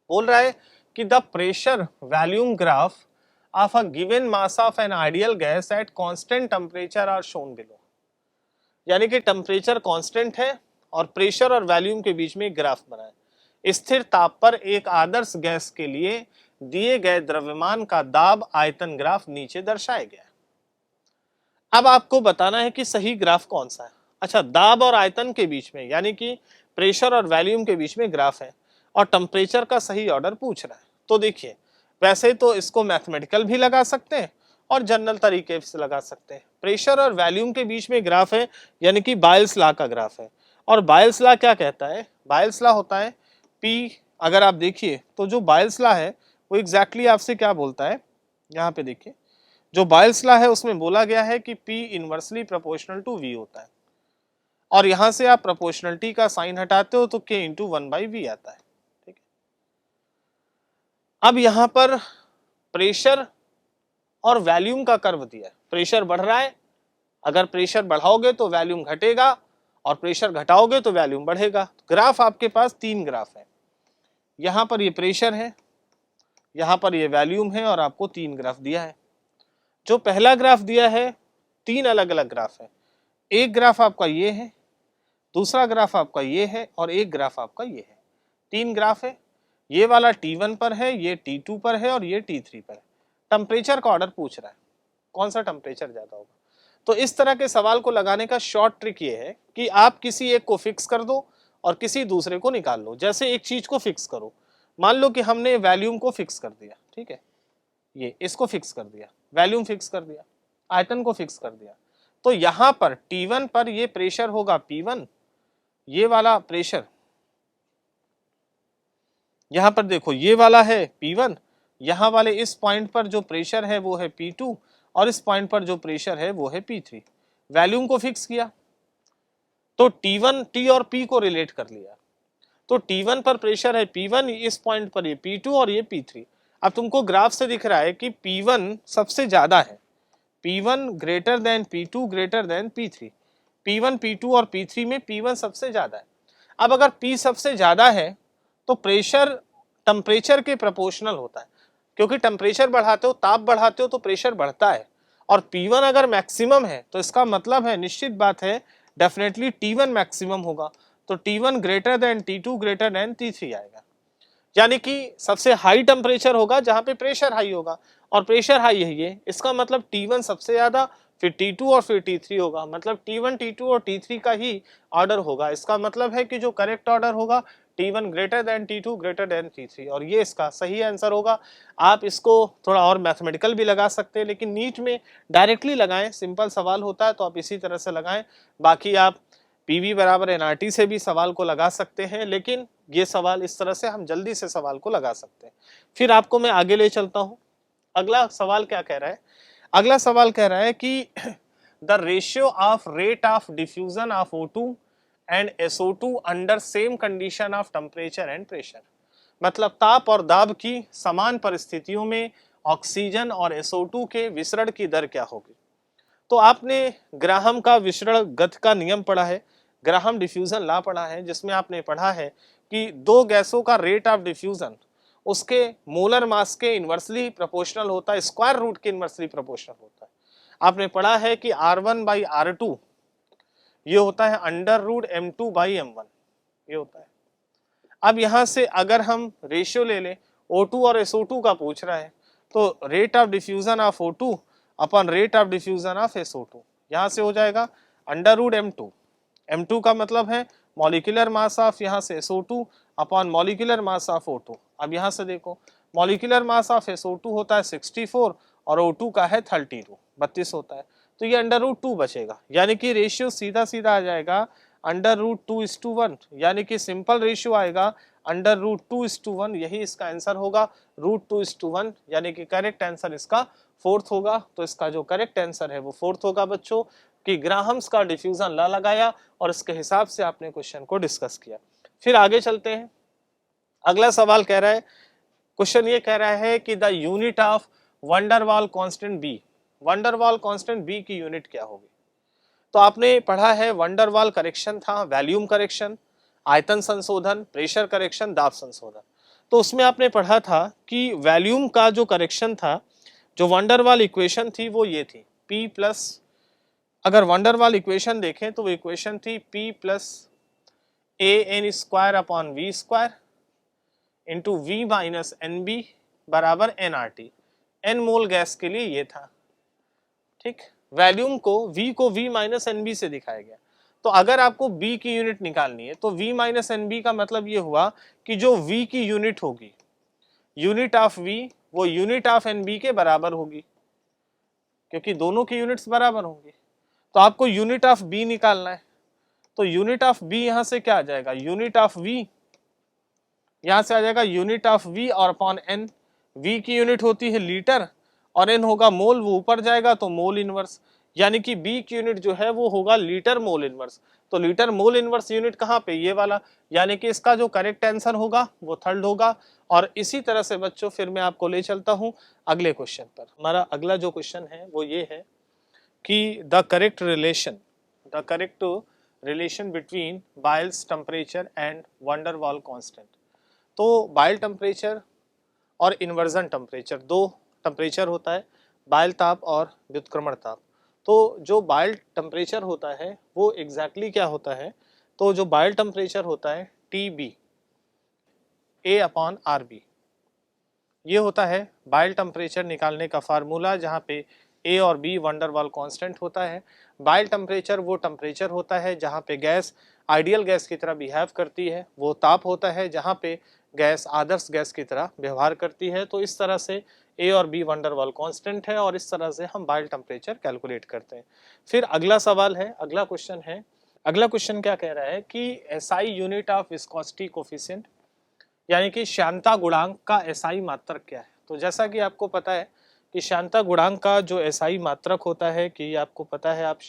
बोल रहा है कि the pressure volume graph of a given mass of an ideal gas at constant temperature are shown below. यानी कि टेम्परेचर कांस्टेंट है और प्रेशर और वॉल्यूम के बीच में ग्राफ बना है। स्थिर ताप पर एक आदर्श गैस के लिए दिए गए द्रव्यमान का दाब आयतन ग्राफ नीचे दर्शाया गया है। अब आपको बताना है कि सही ग्राफ कौन सा है। अच्छा, दाब और आयतन के बीच में यानी कि प्रेशर और वॉल्यूम के बीच में ग्राफ है और टेम्परेचर का सही ऑर्डर पूछ रहा है। तो देखिए, वैसे तो इसको मैथमेटिकल भी लगा सकते हैं और जनरल तरीके से लगा सकते हैं। प्रेशर और वॉल्यूम के बीच में ग्राफ है यानी कि बायल्स लॉ का ग्राफ है। और बायल्स लॉ क्या कहता है, बायल्स लॉ होता है P, अगर आप देखिए तो जो बायल्स लॉ है वो एग्जैक्टली आपसे क्या बोलता है, यहाँ पे देखिए जो बायल्स लॉ है उसमें बोला गया है कि P inversely proportional to V होता है और यहां से आप प्रोपोर्शनलिटी का साइन हटाते हो तो K इंटू 1/V आता है। ठीक है, अब यहां पर प्रेशर और वॉल्यूम का कर्व दिया है। प्रेशर बढ़ रहा है, अगर प्रेशर बढ़ाओगे तो वॉल्यूम घटेगा और प्रेशर घटाओगे तो वॉल्यूम बढ़ेगा। ग्राफ आपके पास 3 ग्राफ है, यहां पर ये प्रेशर है, यहां पर ये वॉल्यूम है और आपको 3 ग्राफ दिया है। जो पहला ग्राफ दिया है 3 अलग अलग ग्राफ है। एक ग्राफ आपका ये है, दूसरा ग्राफ आपका ये है और एक ग्राफ आपका ये है। 3 ग्राफ है, ये वाला T1 पर है, ये T2 पर है और ये T3 पर है। टेम्परेचर का ऑर्डर पूछ रहा है, कौन सा टेम्परेचर ज्यादा होगा। तो इस तरह के सवाल को लगाने का शॉर्ट ट्रिक ये है कि आप किसी एक को फिक्स कर दो और किसी दूसरे को निकाल लो। जैसे एक चीज को फिक्स करो, मान लो कि हमने वॉल्यूम को फिक्स कर दिया, ठीक है, ये इसको फिक्स कर दिया, वॉल्यूम फिक्स कर दिया, आयतन को फिक्स कर दिया, तो यहां पर T1 पर ये प्रेशर होगा P1, ये वाला प्रेशर यहां पर देखो ये वाला है P1, यहां वाले इस पॉइंट पर जो प्रेशर है वो है P2 और इस पॉइंट पर जो प्रेशर है वो है P3। वॉल्यूम को फिक्स किया तो T1 T और P को रिलेट कर लिया, तो T1 पर प्रेशर है P1, इस पॉइंट पर ये P2 और ये P3। अब तुमको ग्राफ से दिख रहा है कि P1 सबसे ज्यादा है, P1 greater than P2 greater than P3। P1 P2 और P3 में P1 सबसे ज्यादा है। अब अगर P सबसे ज्यादा है तो प्रेशर टेम्परेचर के प्रोपोर्शनल होता है, क्योंकि टेम्परेचर बढ़ाते हो, ताप बढ़ाते हो तो प्रेशर बढ़ता है। और P1 अगर मैक्सिमम है तो इसका मतलब है, निश्चित बात है, डेफिनेटली T1 मैक्सिमम होगा, तो T1 greater than T2 greater than T3 आएगा। यानी कि सबसे हाई टेम्परेचर होगा जहां पे प्रेशर हाई होगा और प्रेशर हाई है ये, इसका मतलब T1 सबसे ज्यादा, फिर T2 और फिर T3 होगा, मतलब T1 T2 और T3 का ही ऑर्डर होगा। इसका मतलब है कि जो करेक्ट ऑर्डर होगा T1 greater than T2 greater than T3 और ये इसका सही आंसर होगा। आप इसको थोड़ा और मैथमेटिकल भी लगा सकते हैं, लेकिन नीट में डायरेक्टली लगाएं, सिंपल सवाल होता है तो आप इसी तरह से लगाएं। बाकी आप PV बराबर NRT से भी सवाल को लगा सकते हैं, लेकिन ये सवाल इस तरह से हम जल्दी से सवाल को लगा सकते हैं। फिर आपको मैं आगे ले चलता हूं। अगला सवाल क्या कह रहा है, अगला सवाल कह रहा है कि the ratio of rate of diffusion of O2 and SO2 under same condition of temperature and pressure. मतलब ताप और दाब की समान परिस्थितियों में ऑक्सीजन और SO2 के विसरण की दर क्या होगी। तो आपने ग्राहम का विसरण गति का नियम पढ़ा है, ग्राहम डिफ्यूजन लॉ पढ़ा है, जिसमें आपने पढ़ा है कि दो गैसों का रेट ऑफ डिफ्यूजन उसके मोलर मास के इनवर्सली प्रोपोर्शनल होता है, स्क्वायर रूट के इनवर्सली प्रोपोर्शनल होता है। आपने पढ़ा है कि R1/R2 ये होता है √M2/M1, ये होता है। अब यहां से अगर हम रेशियो ले लें, O2 और SO2 का पूछ रहा है, तो rate of diffusion of O2 upon rate of diffusion of SO2, यहां से हो जाएगा √M2। M2 का मतलब है मॉलिक्यूलर मास ऑफ यहाँ से SO2 upon molecular mass of O2। अब यहाँ से देखो, मॉलिक्यूलर मास ऑफ SO2 होता है 64 और O2 का है 32 होता है, तो ये √2 बचेगा। यानी कि रेशियो सीधा सीधा आ जाएगा √2:1, यानी कि सिंपल रेशियो आएगा √2:1, यही इसका आंसर होगा √2:1, यानी कि करेक्ट आंसर इसका 4th होगा। तो इसका जो करेक्ट आंसर है वो 4th होगा बच्चों, कि ग्राहम्स का डिफ्यूजन लॉ लगाया और इसके हिसाब से आपने क्वेश्चन को डिस्कस किया। फिर आगे चलते हैं। अगला सवाल कह रहा है क्वेश्चन ये कह रहा है कि the unit of van der Waals constant B, van der Waals constant B की यूनिट क्या होगी। तो आपने पढ़ा है वंडरवाल करेक्शन था, वॉल्यूम करेक्शन, आयतन संशोधन, प्रेशर करेक्शन, दाब संशोधन। तो उसमें आपने पढ़ा था कि वॉल्यूम का जो करेक्शन था, जो वंडरवाल इक्वेशन थी वो ये थी P प्लस, अगर वंडरवाल इक्वेशन देखें तो वो इक्वेशन थी P plus A N square upon V square into V minus N B बराबर एन आर टी। एन मोल गैस के लिए ये था, ठीक। वॉल्यूम को V माइनस एन बी से दिखाया गया। तो अगर आपको B की यूनिट निकालनी है तो V माइनस एन बी का मतलब ये हुआ कि जो V की यूनिट होगी, यूनिट ऑफ V वो यूनिट ऑफ एन बी के बराबर होगी, क्योंकि दोनों की यूनिट्स बराबर होंगी। तो आपको यूनिट ऑफ B निकालना है, तो यूनिट ऑफ B यहां से क्या आ जाएगा, यूनिट ऑफ V यहां से आ जाएगा यूनिट ऑफ V और अपॉन N। V की यूनिट होती है लीटर और N होगा मोल, वो ऊपर जाएगा तो मोल इनवर्स, यानी कि B की यूनिट जो है वो होगा लीटर मोल इनवर्स। तो लीटर मोल इनवर्स यूनिट कहाँ पे, ये वाला, यानी कि इसका जो करेक्ट आंसर होगा वो थर्ड होगा। और इसी तरह से बच्चों फिर मैं आपको ले चलता हूं अगले क्वेश्चन पर। हमारा अगला जो क्वेश्चन है वो ये है कि the correct relation between बायल्स temperature and wonder वाल कांस्टेंट। तो बायल टेम्परेचर और इन्वर्जन टेम्परेचर, दो टेम्परेचर होता है, बायल ताप और व्युत्क्रमण ताप। तो जो बायल टेम्परेचर होता है वो एग्जैक्टली क्या होता है, तो जो बायल टेम्परेचर होता है TB A अपॉन RB, ये होता है बायल टेम्परेचर निकालने का फार्मूला, जहाँ पे A और B वंडर वाल कांस्टेंट होता है। बायल टेम्परेचर वो टेम्परेचर होता है जहाँ पे गैस आइडियल गैस की तरह बिहेव करती है, वो ताप होता है जहाँ पे गैस आदर्श गैस की तरह व्यवहार करती है। तो इस तरह से A और B वंडर वाल कांस्टेंट है और इस तरह से हम बायल टेम्परेचर कैलकुलेट करते हैं। फिर अगला सवाल है, अगला क्वेश्चन है, अगला क्वेश्चन क्या कह रहा है कि SI unit of viscosity coefficient, यानी कि श्यानता गुणांक का SI मात्रक क्या है। तो जैसा कि आपको पता है कि श्यानता गुणांक का जो SI मात्रक होता है, कि आपको पता है, आप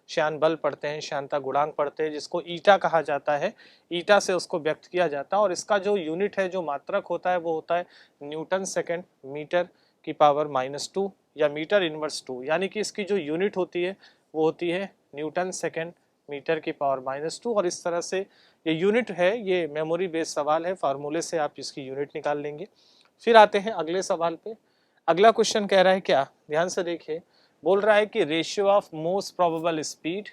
श्यान बल पढ़ते हैं, श्यानता गुणांक पढ़ते हैं, जिसको ईटा कहा जाता है, ईटा से उसको व्यक्त किया जाता है। और इसका जो यूनिट है, जो मात्रक होता है, वो होता है न्यूटन सेकेंड मीटर की पावर -2 या मीटर इनवर्स 2, यानी कि इसकी जो यूनिट होती है वो होती है न्यूटन सेकेंड मीटर की पावर -2। और इस तरह से ये यूनिट है, ये मेमोरी बेस्ड सवाल है, फार्मूले से आप इसकी यूनिट निकाल लेंगे। फिर आते हैं अगले सवाल पे। अगला क्वेश्चन कह रहा है क्या, ध्यान से देखिए, बोल रहा है कि ratio of most probable speed,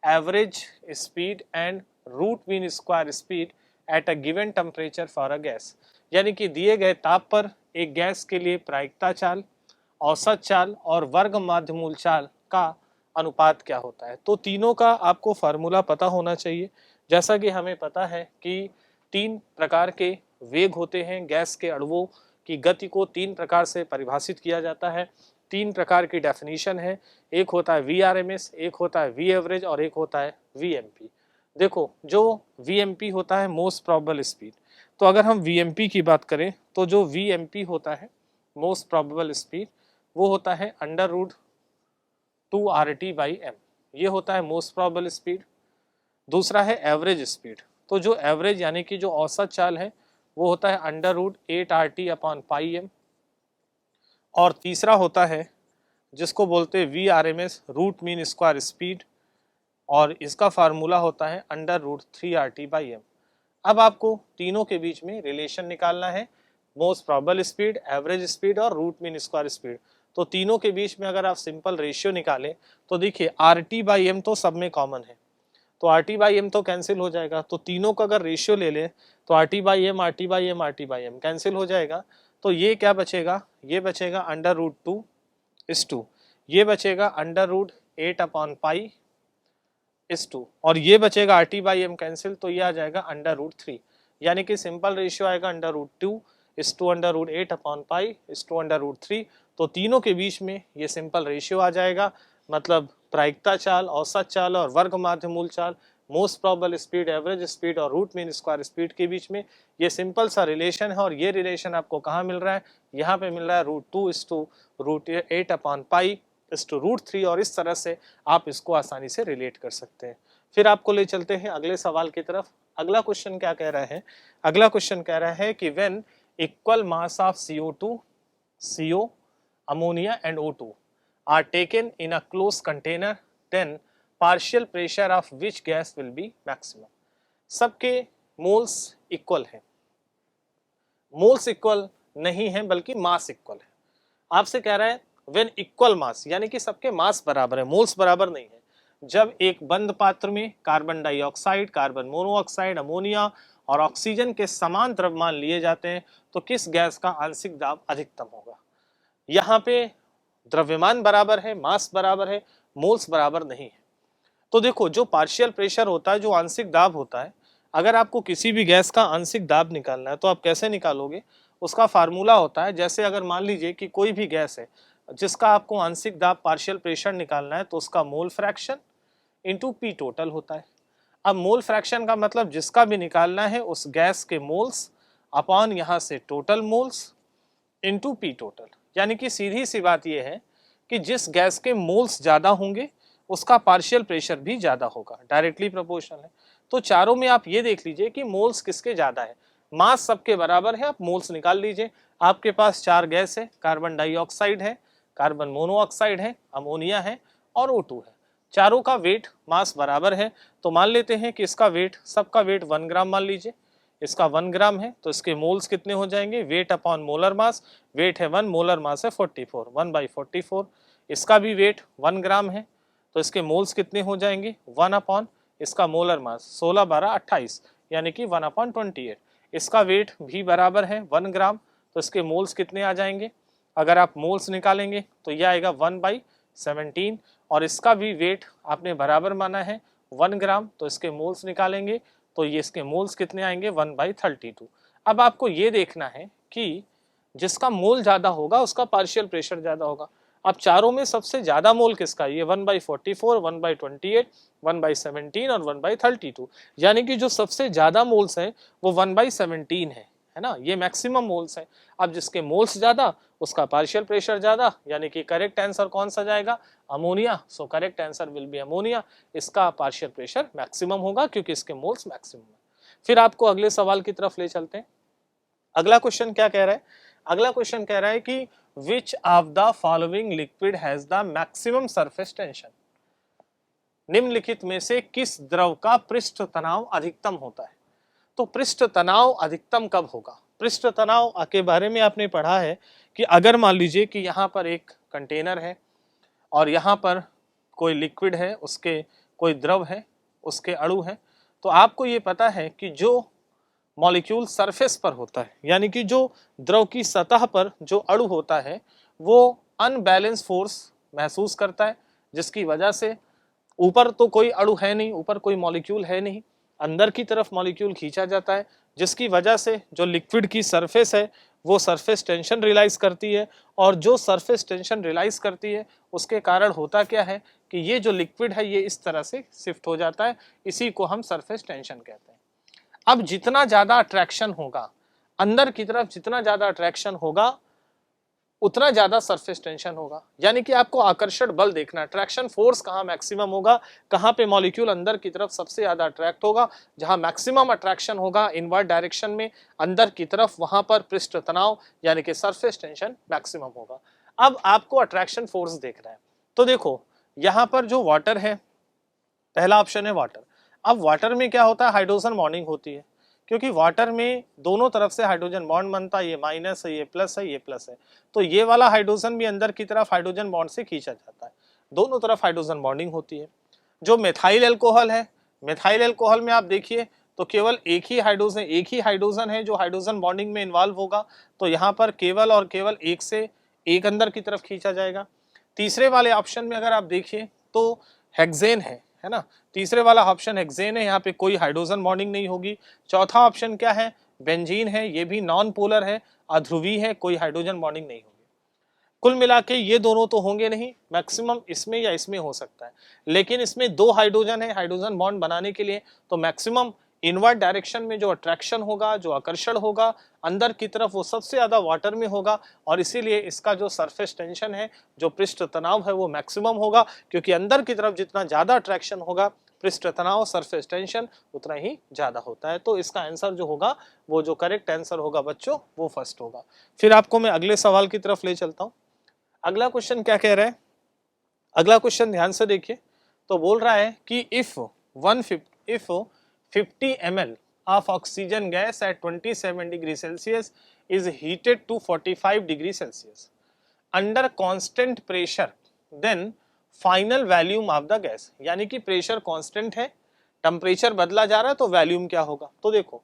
average speed and root mean square speed at a given temperature for a gas, यानी कि दिए गए ताप पर एक गैस के लिए प्रायिकता चाल, औसत चाल और वर्ग माध्य मूल चाल का अनुपात क्या होता है। तो तीनों का आपको फार्मूला पता होना चाहिए। जैसा कि हमें पता है कि 3 प्रकार के वेग होते हैं, गैस के अणुओं की गति को 3 प्रकार से परिभाषित किया जाता है। 3 प्रकार की डेफिनेशन है, एक होता है VRMS, एक होता है V एवरेज और एक होता है VMP। देखो, जो VMP होता है मोस्ट प्रोबेबल स्पीड, तो अगर हम VMP की बात करें तो जो VMP होता है मोस्ट प्रोबेबल स्पीड, वो होता है √2RT/m, ये होता है मोस्ट प्रोबेबल स्पीड। दूसरा है एवरेज स्पीड, तो जो एवरेज यानी कि जो औसत चाल है वो होता है √8RT/m। और तीसरा होता है जिसको बोलते हैं VRMS, root mean square speed, और इसका फार्मूला होता है √3RT/m। अब आपको तीनों के बीच में रिलेशन निकालना है, most probable speed, average speed और रूट मीन स्क्वायर स्पीड। तो तीनों के बीच में अगर आप सिंपल रेशियो निकालें तो देखिए RT/m तो सब में कॉमन है, तो RT/m तो कैंसिल हो जाएगा। तो तीनों का अगर रेशियो ले ले तो RT/m RT/m RT/m कैंसिल हो जाएगा। तो ये क्या बचेगा, ये बचेगा √2/2, ये बचेगा √8/π/2, और ये बचेगा RT/m कैंसिल, तो ये आ जाएगा √3, यानी कि सिंपल रेशियो आएगा √2/8/π/√3। तो तीनों के बीच में ये सिंपल रेशियो आ जाएगा, मतलब प्रायिकता चाल, औसत चाल और वर्ग माध्य मूल चाल, most probable speed, average speed और रूट मीन स्क्वायर स्पीड के बीच में ये सिंपल सा रिलेशन है। और ये रिलेशन आपको कहाँ मिल रहा है, यहाँ पे मिल रहा है √2/8/π/√3, और इस तरह से आप इसको आसानी से रिलेट कर सकते हैं। फिर आपको ले चलते हैं अगले सवाल की तरफ। अगला क्वेश्चन क्या कह रहा है, अगला क्वेश्चन कह रहा है कि when equal mass of CO2, CO, ammonia and O2 are taken in a closed container, then partial pressure of which gas will be maximum? सबके मोल्स इक्वल है, मोल्स इक्वल नहीं है बल्कि मास इक्वल है। आपसे कह रहा है व्हेन इक्वल मास, यानी कि सबके मास बराबर है, मोल्स बराबर नहीं है। जब एक बंद पात्र में carbon dioxide, carbon monoxide, ammonia और ऑक्सीजन के समान द्रव्यमान लिए जाते हैं तो किस गैस का आंशिक दाब अधिकतम होगा? यहाँ पे द्रव्यमान बराबर है, मास बराबर है, मोल्स बराबर नहीं है। तो देखो जो पार्शियल प्रेशर होता है, जो आंशिक दाब होता है, अगर आपको किसी भी गैस का आंशिक दाब निकालना है तो आप कैसे निकालोगे? उसका फार्मूला होता है, जैसे अगर मान लीजिए कि कोई भी गैस है जिसका आपको आंशिक दाब पार्शियल प्रेशर निकालना है तो उसका mole fraction into P total होता है। अब मोल फ्रैक्शन का मतलब जिसका भी निकालना है उस गैस के मोल्स अपॉन यहाँ से total moles into P total, यानी कि सीधी सी बात यह है कि जिस गैस के मोल्स ज़्यादा होंगे उसका पार्शियल प्रेशर भी ज़्यादा होगा, डायरेक्टली प्रोपोर्शनल है। तो चारों में आप ये देख लीजिए कि मोल्स किसके ज़्यादा है, मास सबके बराबर है, आप मोल्स निकाल लीजिए। आपके पास चार गैस है, कार्बन डाइऑक्साइड है, कार्बन मोनोऑक्साइड है, अमोनिया है और O2 है। चारों का वेट मास बराबर है, तो मान लेते हैं कि इसका वेट, सबका वेट 1 ग्राम मान लीजिए, इसका 1 ग्राम है तो इसके मोल्स कितने हो जाएंगे? Weight upon molar mass, weight है 1, मोलर मास है 44, 1/44। इसका भी वेट 1 ग्राम है तो इसके मोल्स कितने हो जाएंगे? 1 अपॉन इसका मोलर मास 16, 12, 28, यानी कि 1/28। इसका वेट भी बराबर है 1 ग्राम तो इसके मोल्स कितने आ जाएंगे? अगर आप मोल्स निकालेंगे तो यह आएगा 1/17, और इसका भी वेट आपने बराबर माना है 1 ग्राम तो इसके मोल्स निकालेंगे तो ये इसके मोल्स कितने आएंगे? 1/32। अब आपको ये देखना है कि जिसका मोल ज़्यादा होगा उसका पार्शियल प्रेशर ज़्यादा होगा। अब चारों में सबसे ज़्यादा मोल किसका? ये 1/44, 1/28, 1/17 और 1/32, यानी कि जो सबसे ज़्यादा मोल्स हैं वो 1/17 है ना, ये मैक्सिमम मोल्स हैं। अब जिसके मोल्स ज़्यादा उसका पार्शियल प्रेशर ज़्यादा, यानी कि करेक्ट आंसर कौन सा जाएगा? Ammonia. So correct answer will be ammonia. इसका पार्शियल प्रेशर मैक्सिमम होगा क्योंकि इसके मोल्स मैक्सिमम है। फिर आपको अगले सवाल की तरफ ले चलते हैं। अगला क्वेश्चन क्या कह रहा है? अगला क्वेश्चन कह रहा है कि which of the following liquid has the maximum surface tension? निम्नलिखित में से किस द्रव का पृष्ठ तनाव अधिकतम होता है? तो पृष्ठ तनाव अधिकतम कब होगा? पृष्ठ तनाव के बारे में आपने पढ़ा है कि अगर मान लीजिए कि यहाँ पर एक कंटेनर है और यहाँ पर कोई लिक्विड है, उसके कोई द्रव है, उसके अणु है, तो आपको ये पता है कि जो मॉलिक्यूल सरफेस पर होता है, यानी कि जो द्रव की सतह पर जो अणु होता है वो अनबैलेंस फोर्स महसूस करता है, जिसकी वजह से ऊपर तो कोई अणु है नहीं, ऊपर कोई मॉलिक्यूल है नहीं, अंदर की तरफ मॉलिक्यूल खींचा जाता है, जिसकी वजह से जो लिक्विड की सरफेस है वो सरफेस टेंशन रियलाइज करती है, और जो सरफेस टेंशन रियलाइज करती है उसके कारण होता क्या है कि ये जो लिक्विड है ये इस तरह से शिफ्ट हो जाता है, इसी को हम सरफेस टेंशन कहते हैं। अब जितना ज्यादा अट्रैक्शन होगा अंदर की तरफ, जितना ज्यादा अट्रैक्शन होगा उतना ज्यादा सरफेस टेंशन होगा, यानी कि आपको आकर्षण बल देखना है, अट्रैक्शन फोर्स कहाँ मैक्सिमम होगा, कहाँ पे मॉलिक्यूल अंदर की तरफ सबसे ज्यादा अट्रैक्ट होगा, जहाँ मैक्सिमम अट्रैक्शन होगा इनवर्ट डायरेक्शन में अंदर की तरफ, वहां पर पृष्ठ तनाव यानी कि सरफेस टेंशन मैक्सिमम होगा। अब आपको अट्रैक्शन फोर्स देखना है, तो देखो यहाँ पर जो वाटर है, पहला ऑप्शन है वाटर। अब वाटर में क्या होता है? हाइड्रोजन बॉन्डिंग होती है, क्योंकि वाटर में दोनों तरफ से हाइड्रोजन बॉन्ड बनता है, ये माइनस है, ये प्लस है, ये प्लस है, तो ये वाला हाइड्रोजन भी अंदर की तरफ हाइड्रोजन बॉन्ड से खींचा जाता है, दोनों तरफ हाइड्रोजन बॉन्डिंग होती है। जो मेथाइल एल्कोहल है, मेथाइल एल्कोहल में आप देखिए तो केवल एक ही हाइड्रोजन है जो हाइड्रोजन बॉन्डिंग में इन्वॉल्व होगा, तो यहाँ पर केवल और केवल एक से एक अंदर की तरफ खींचा जाएगा। तीसरे वाले ऑप्शन में अगर आप देखिए तो हेक्सेन है ना, तीसरे वाला ऑप्शन हेक्सेन है, यहाँ पे कोई हाइड्रोजन बॉन्डिंग नहीं होगी। चौथा ऑप्शन क्या है? बेंजीन है, ये भी नॉन पोलर है, अध्रुवीय है, कोई हाइड्रोजन बॉन्डिंग नहीं होगी। कुल मिला के ये दोनों तो होंगे नहीं, मैक्सिमम इसमें या इसमें हो सकता है, लेकिन इसमें दो हाइड्रोजन है हाइड्रोजन बॉन्ड बनाने के लिए, तो मैक्सिमम इनवर्ट डायरेक्शन में जो अट्रैक्शन होगा, जो आकर्षण होगा अंदर की तरफ, वो सबसे ज्यादा वाटर में होगा, और इसीलिए इसका जो सरफेस टेंशन है, जो पृष्ठ तनाव है, वो मैक्सिमम होगा, क्योंकि अंदर की तरफ जितना ज्यादा अट्रैक्शन होगा पृष्ठ तनाव सरफेस टेंशन उतना ही ज़्यादा होता है। तो इसका आंसर जो होगा, वो जो करेक्ट आंसर होगा बच्चों, वो फर्स्ट होगा। फिर आपको मैं अगले सवाल की तरफ ले चलता हूँ। अगला क्वेश्चन क्या कह रहा है, अगला क्वेश्चन ध्यान से देखिए। तो बोल रहा है कि if 50 ml of oxygen gas at 27 degree Celsius is heated to 45 degree Celsius under constant pressure, then final volume of the gas। यानी कि प्रेशर कांस्टेंट है, टेम्परेचर बदला जा रहा है, तो वॉल्यूम क्या होगा। तो देखो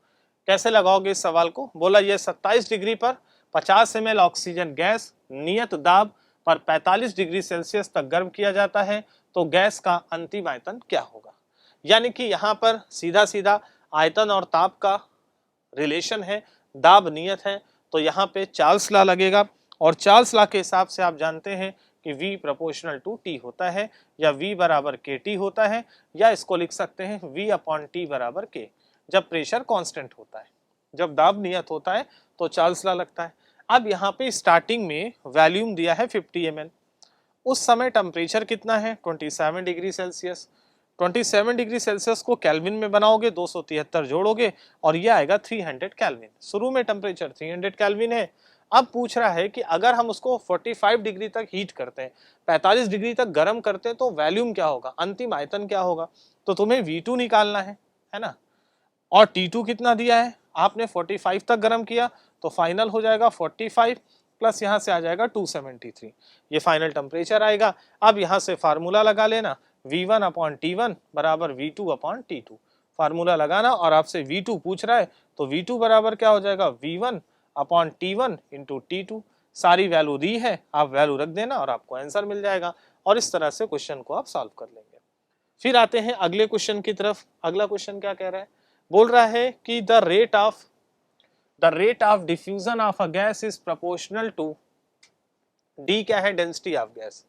कैसे लगाओगे इस सवाल को। बोला ये 27 डिग्री पर 50 ml ऑक्सीजन गैस नियत दाब पर 45 डिग्री सेल्सियस तक गर्म किया जाता है, तो गैस का अंतिम आयतन क्या होगा। यानी कि यहाँ पर सीधा सीधा आयतन और ताप का रिलेशन है, दाब नियत है, तो यहाँ पे चार्ल्स लॉ लगेगा। और चार्ल्स लॉ के हिसाब से आप जानते हैं कि V प्रोपोर्शनल टू T होता है, या V बराबर KT होता है, या इसको लिख सकते हैं V अपॉन T बराबर K। जब प्रेशर कांस्टेंट होता है, जब दाब नियत होता है, तो चार्ल्स लॉ लगता है। अब यहाँ पे स्टार्टिंग में वॉल्यूम दिया है 50 ml, उस समय टेम्परेचर कितना है 27 डिग्री सेल्सियस। 27 डिग्री सेल्सियस को केल्विन में बनाओगे, 273 जोड़ोगे और ये आएगा 300 केल्विन। शुरू में टेम्परेचर 300 केल्विन है। अब पूछ रहा है कि अगर हम उसको 45 डिग्री तक हीट करते हैं, 45 डिग्री तक गर्म करते हैं, तो वॉल्यूम क्या होगा, अंतिम आयतन क्या होगा। तो तुम्हें V2 निकालना है ना, और T2 कितना दिया है, आपने 45 तक गर्म किया, तो फाइनल हो जाएगा 45 प्लस यहाँ से आ जाएगा 273, ये फाइनल टेम्परेचर आएगा। अब यहाँ से फार्मूला लगा लेना, V1 अपॉन T1 बराबर V2 अपॉन T2, फार्मूला लगाना। और आपसे V2 पूछ रहा है, तो V2 बराबर क्या हो जाएगा, V1 upon T1 into T2। सारी वैल्यू दी है, आप वैल्यू रख देना और आपको आंसर मिल जाएगा। और इस तरह से क्वेश्चन को आप सॉल्व कर लेंगे। फिर आते हैं अगले क्वेश्चन की तरफ। अगला क्वेश्चन क्या कह रहा है, बोल रहा है कि the rate of diffusion of a gas is proportional to D, क्या है, डेंसिटी ऑफ गैस।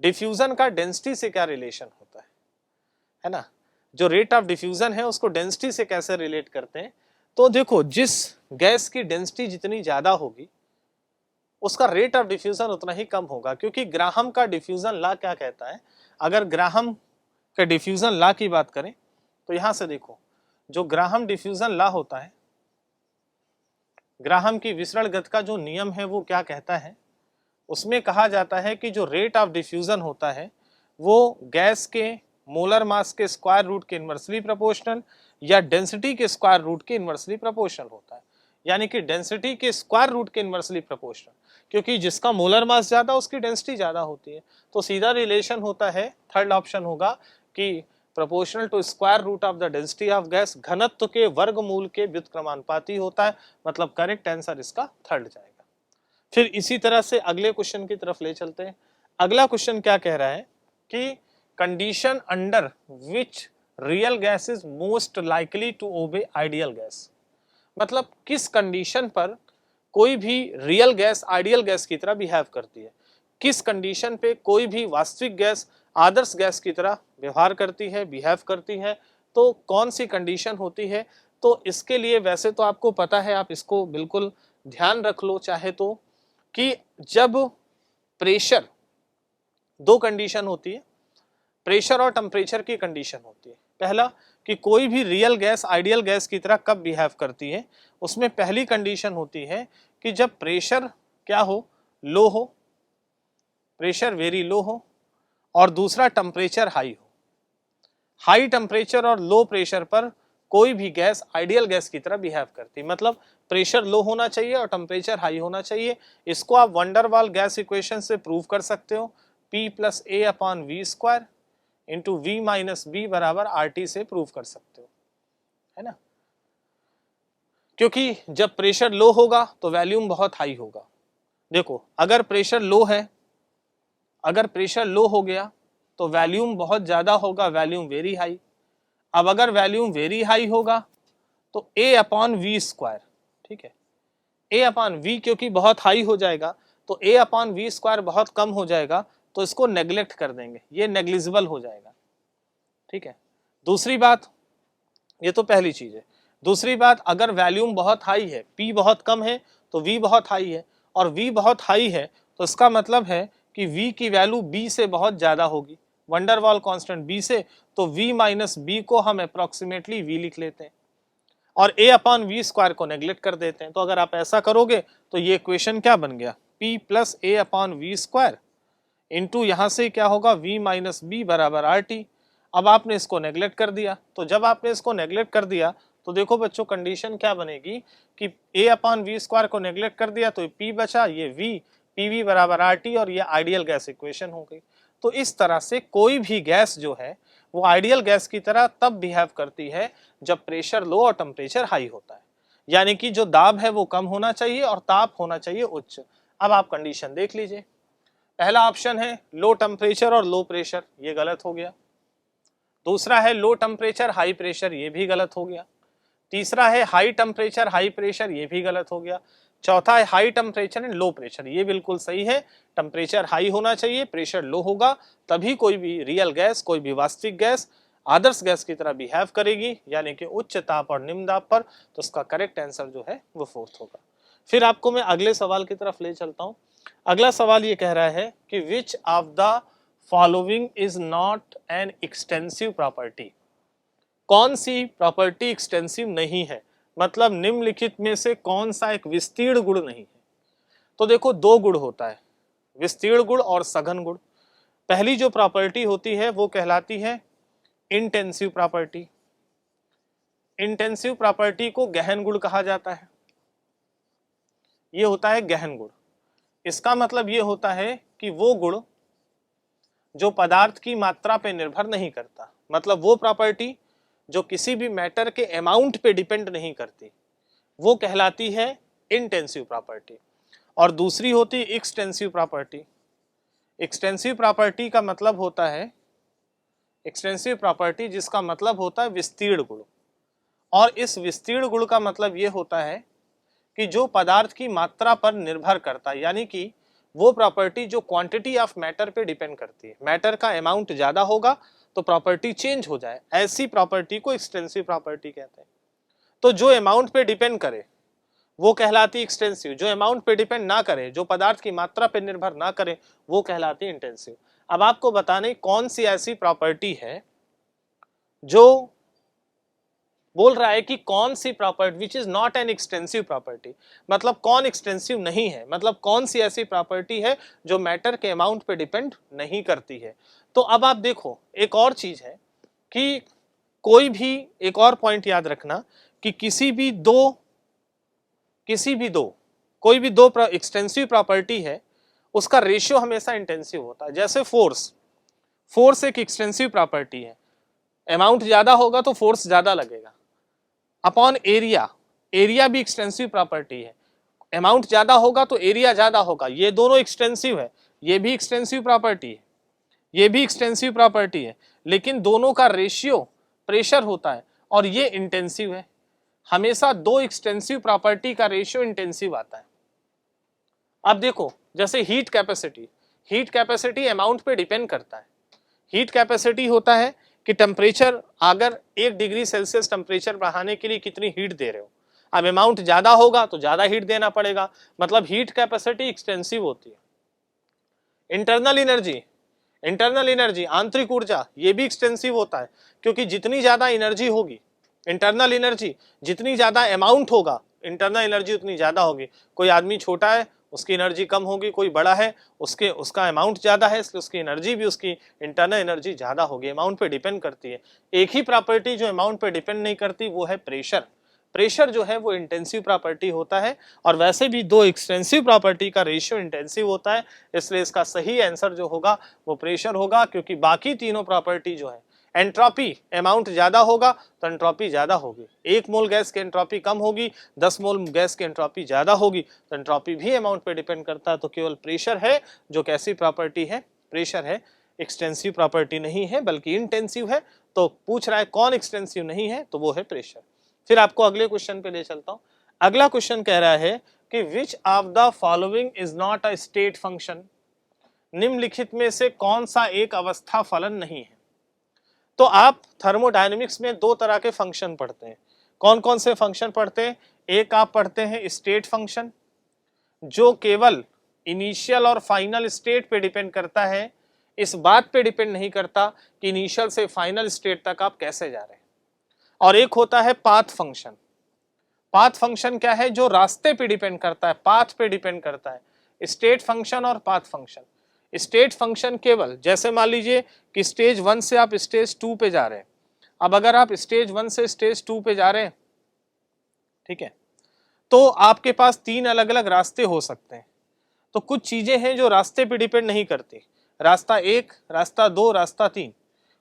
डिफ्यूजन का डेंसिटी से क्या रिलेशन होता है ना। जो रेट ऑफ डिफ्यूजन है उसको डेंसिटी से कैसे रिलेट करते हैं। तो देखो, जिस गैस की डेंसिटी जितनी ज्यादा होगी उसका रेट ऑफ डिफ्यूजन उतना ही कम होगा, क्योंकि ग्राहम का डिफ्यूजन लॉ क्या कहता है। अगर ग्राहम के डिफ्यूजन लॉ की बात करें, तो यहां से देखो, जो ग्राहम डिफ्यूजन लॉ होता है, ग्राहम की विसरण गति का जो नियम है, वो क्या कहता है, उसमें कहा जाता है कि जो रेट ऑफ डिफ्यूजन होता है वो गैस के मोलर मास के स्क्वायर रूट के इनवर्सली प्रोपोर्शनल या डेंसिटी के स्क्वायर रूट के इनवर्सली प्रोपोर्शनल होता है। यानी कि डेंसिटी के स्क्वायर रूट के इनवर्सली प्रोपोर्शनल, क्योंकि जिसका मोलर मास ज्यादा उसकी डेंसिटी ज्यादा होती है। तो सीधा रिलेशन होता है, थर्ड ऑप्शन होगा कि proportional to square root of the density of gas, घनत्व के वर्गमूल के व्युत्क्रमानुपाती होता है। मतलब करेक्ट आंसर इसका थर्ड जाएगा। फिर इसी तरह से अगले क्वेश्चन की तरफ ले चलते हैं। अगला क्वेश्चन क्या कह रहा है कि condition under which real gas is most likely to obey ideal gas. मतलब किस कंडीशन पर कोई भी रियल गैस आइडियल गैस की तरह बिहेव करती है, किस कंडीशन पे कोई भी वास्तविक गैस आदर्श गैस की तरह व्यवहार करती है, बिहेव करती है, तो कौन सी कंडीशन होती है। तो इसके लिए वैसे तो आपको पता है, आप इसको बिल्कुल ध्यान रख लो चाहे तो, कि जब प्रेशर, दो कंडीशन होती है, प्रेशर और टेम्परेचर की कंडीशन होती है। पहला कि कोई भी रियल गैस आइडियल गैस की तरह कब बिहेव करती है, उसमें पहली कंडीशन होती है कि जब प्रेशर क्या हो, लो हो, प्रेशर वेरी लो हो, और दूसरा टेम्परेचर हाई हो। हाई टेम्परेचर और लो प्रेशर पर कोई भी गैस आइडियल गैस की तरह बिहेव करती है। मतलब प्रेशर लो होना चाहिए और टेम्परेचर हाई होना चाहिए। इसको आप वंडरवाल गैस इक्वेशन से प्रूव कर सकते हो, P plus A upon V square into V minus B बराबर RT से प्रूव कर सकते हो, है ना। क्योंकि जब प्रेशर लो होगा तो वॉल्यूम बहुत हाई होगा। देखो, अगर प्रेशर लो है, अगर प्रेशर लो हो गया तो वॉल्यूम बहुत ज्यादा होगा, वॉल्यूम वेरी हाई। अब अगर वॉल्यूम वेरी हाई होगा तो A अपॉन वी स्क्वायर, ठीक है, A अपॉन वी क्योंकि बहुत हाई हो जाएगा तो A अपॉन वी स्क्वायर बहुत कम हो जाएगा, तो इसको नेग्लेक्ट कर देंगे, ये नेग्लिजिबल हो जाएगा, ठीक है। दूसरी बात, ये तो पहली चीज है। दूसरी बात, अगर वॉल्यूम बहुत हाई है, P बहुत कम है तो V बहुत हाई है, और V बहुत हाई है तो इसका मतलब है कि V की वैल्यू B से बहुत ज्यादा होगी। वंडरवॉल कांस्टेंट b से, तो v माइनस बी को हम अप्रोक्सीमेटली v लिख लेते हैं और a अपॉन वी स्क्वायर को नेग्लेक्ट कर देते हैं। तो अगर आप ऐसा करोगे तो ये इक्वेशन क्या बन गया, p plus A upon V square into यहाँ से क्या होगा v माइनस बी बराबर आर टी। अब आपने इसको नेग्लेक्ट कर दिया, तो जब आपने इसको नेग्लेक्ट कर दिया तो देखो बच्चों कंडीशन क्या बनेगी कि a अपॉन वी स्क्वायर को नेग्लेक्ट कर दिया तो p बचा, ये v, pv बराबर आर टी और ये आइडियल गैस इक्वेशन हो गई। तो इस तरह से कोई भी गैस जो है वो आइडियल गैस की तरह तब बिहेव करती है जब प्रेशर लो और टेम्परेचर हाई होता है, यानी कि जो दाब है वो कम होना चाहिए और ताप होना चाहिए उच्च। अब आप कंडीशन देख लीजिए, पहला ऑप्शन है लो टेम्परेचर और लो प्रेशर, ये गलत हो गया। दूसरा है लो टेम्परेचर हाई प्रेशर, ये भी गलत हो गया। तीसरा है हाई टेम्परेचर हाई प्रेशर, ये भी गलत हो गया। चौथा है high temperature and low pressure, ये बिल्कुल सही है। टेम्परेचर हाई होना चाहिए, प्रेशर लो होगा, तभी कोई भी रियल गैस, कोई भी वास्तविक गैस आदर्श गैस की तरह बिहेव करेगी, यानी कि उच्च ताप और निम्न दाब पर। तो उसका करेक्ट आंसर जो है वो फोर्थ होगा। फिर आपको मैं अगले सवाल की तरफ ले चलता हूं। अगला सवाल ये कह रहा है कि which of the following is not an extensive property, कौन सी प्रॉपर्टी एक्सटेंसिव नहीं है, मतलब निम्नलिखित में से कौन सा एक विस्तीर्ण गुण नहीं है। तो देखो दो गुण होता है, विस्तीर्ण गुण और सघन गुण। पहली जो प्रॉपर्टी होती है वो कहलाती है इंटेंसिव प्रॉपर्टी। इंटेंसिव प्रॉपर्टी को गहन गुण कहा जाता है, ये होता है गहन गुण। इसका मतलब ये होता है कि वो गुण जो पदार्थ की मात्रा पे निर्भर नहीं करता, मतलब वो प्रॉपर्टी जो किसी भी मैटर के अमाउंट पे डिपेंड नहीं करती, वो कहलाती है इंटेंसिव प्रॉपर्टी। और दूसरी होती एक्सटेंसिव प्रॉपर्टी। एक्सटेंसिव प्रॉपर्टी का मतलब होता है, एक्सटेंसिव प्रॉपर्टी जिसका मतलब होता है विस्तीर्ण गुण। और इस विस्तीर्ण गुण का मतलब ये होता है कि जो पदार्थ की मात्रा पर निर्भर करता है, यानी कि वो प्रॉपर्टी जो क्वांटिटी ऑफ मैटर पे डिपेंड करती है। मैटर का अमाउंट ज्यादा होगा तो प्रॉपर्टी चेंज हो जाए, ऐसी प्रॉपर्टी को एक्सटेंसिव प्रॉपर्टी कहते हैं। तो जो अमाउंट पे डिपेंड करे वो कहलाती एक्सटेंसिव, जो अमाउंट पे डिपेंड ना करे, जो पदार्थ की मात्रा पे निर्भर ना करे, वो कहलाती इंटेंसिव। अब आपको बताने कौन सी ऐसी प्रॉपर्टी है जो बोल रहा है कि कौन सी property which is not an extensive property, मतलब कौन एक्सटेंसिव नहीं है, मतलब कौन सी ऐसी प्रॉपर्टी है जो मैटर के अमाउंट पे डिपेंड नहीं करती है। तो अब आप देखो एक और चीज है कि कोई भी, एक और पॉइंट याद रखना कि किसी भी दो कोई भी दो एक्सटेंसिव प्रॉपर्टी है उसका रेशियो हमेशा इंटेंसिव होता है। जैसे फोर्स एक एक्सटेंसिव प्रॉपर्टी है, अमाउंट ज्यादा होगा तो फोर्स ज्यादा लगेगा। अपॉन एरिया भी एक्सटेंसिव प्रॉपर्टी है, अमाउंट ज्यादा होगा तो एरिया ज्यादा होगा। ये दोनों एक्सटेंसिव है, ये भी एक्सटेंसिव प्रॉपर्टी है, ये भी एक्सटेंसिव प्रॉपर्टी है, लेकिन दोनों का रेशियो प्रेशर होता है और ये इंटेंसिव है। हमेशा दो एक्सटेंसिव प्रॉपर्टी का रेशियो इंटेंसिव आता है। अब देखो जैसे हीट कैपेसिटी अमाउंट पे डिपेंड करता है। हीट कैपेसिटी होता है कि टेम्परेचर, अगर 1 डिग्री सेल्सियस टेम्परेचर बढ़ाने के लिए कितनी हीट दे रहे हो। अब अमाउंट ज्यादा होगा तो ज्यादा हीट देना पड़ेगा, मतलब हीट कैपेसिटी एक्सटेंसिव होती है। इंटरनल एनर्जी आंतरिक ऊर्जा, ये भी एक्सटेंसिव होता है, क्योंकि जितनी ज्यादा एनर्जी होगी इंटरनल एनर्जी, जितनी ज्यादा अमाउंट होगा इंटरनल एनर्जी उतनी ज्यादा होगी। कोई आदमी छोटा है उसकी एनर्जी कम होगी, कोई बड़ा है उसका अमाउंट ज्यादा है इसलिए उसकी एनर्जी भी, उसकी इंटरनल एनर्जी ज्यादा होगी। अमाउंट पे डिपेंड करती है। एक ही प्रॉपर्टी जो अमाउंट पे डिपेंड नहीं करती वो है प्रेशर जो है वो इंटेंसिव प्रॉपर्टी होता है। और वैसे भी दो एक्सटेंसिव प्रॉपर्टी का रेशियो इंटेंसिव होता है, इसलिए इसका सही आंसर जो होगा वो प्रेशर होगा। क्योंकि बाकी तीनों प्रॉपर्टी जो है, एंट्रोपी अमाउंट ज्यादा होगा तो एंट्रोपी ज्यादा होगी, 1 मोल गैस की एंट्रोपी कम होगी, 10 मोल गैस की एंट्रोपी ज्यादा होगी, तो एंट्रोपी भी अमाउंट पे डिपेंड करता है। तो केवल प्रेशर है जो कैसी प्रॉपर्टी है, प्रेशर है, एक्सटेंसिव प्रॉपर्टी नहीं है बल्कि इंटेंसिव है। तो पूछ रहा है कौन एक्सटेंसिव नहीं है, तो वो है प्रेशर। फिर आपको अगले क्वेश्चन पे ले चलता हूं। अगला क्वेश्चन कह रहा है कि which of the following is not a state function, निम्नलिखित में से कौन सा एक अवस्था फलन नहीं है। तो आप थर्मोडायनेमिक्स में दो तरह के फंक्शन पढ़ते हैं। कौन कौन से फंक्शन पढ़ते हैं? एक आप पढ़ते हैं स्टेट फंक्शन, जो केवल इनिशियल और फाइनल स्टेट पे डिपेंड करता है। इस बात पे डिपेंड नहीं करता कि इनिशियल से फाइनल स्टेट तक आप कैसे जा रहे हैं। और एक होता है पाथ फंक्शन। पाथ फंक्शन क्या है? जो रास्ते पे डिपेंड करता है, पाथ पे डिपेंड करता है। स्टेट फंक्शन और पाथ फंक्शन। स्टेट फंक्शन केवल जैसे मान लीजिए कि स्टेज 1 से आप स्टेज 2 पे जा रहे हैं। अब अगर आप स्टेज 1 से स्टेज 2 पे जा रहे हैं, ठीक है, तो आपके पास 3 अलग अलग रास्ते हो सकते हैं। तो कुछ चीजें हैं जो रास्ते पे डिपेंड नहीं करती, रास्ता 1, रास्ता 2, रास्ता 3।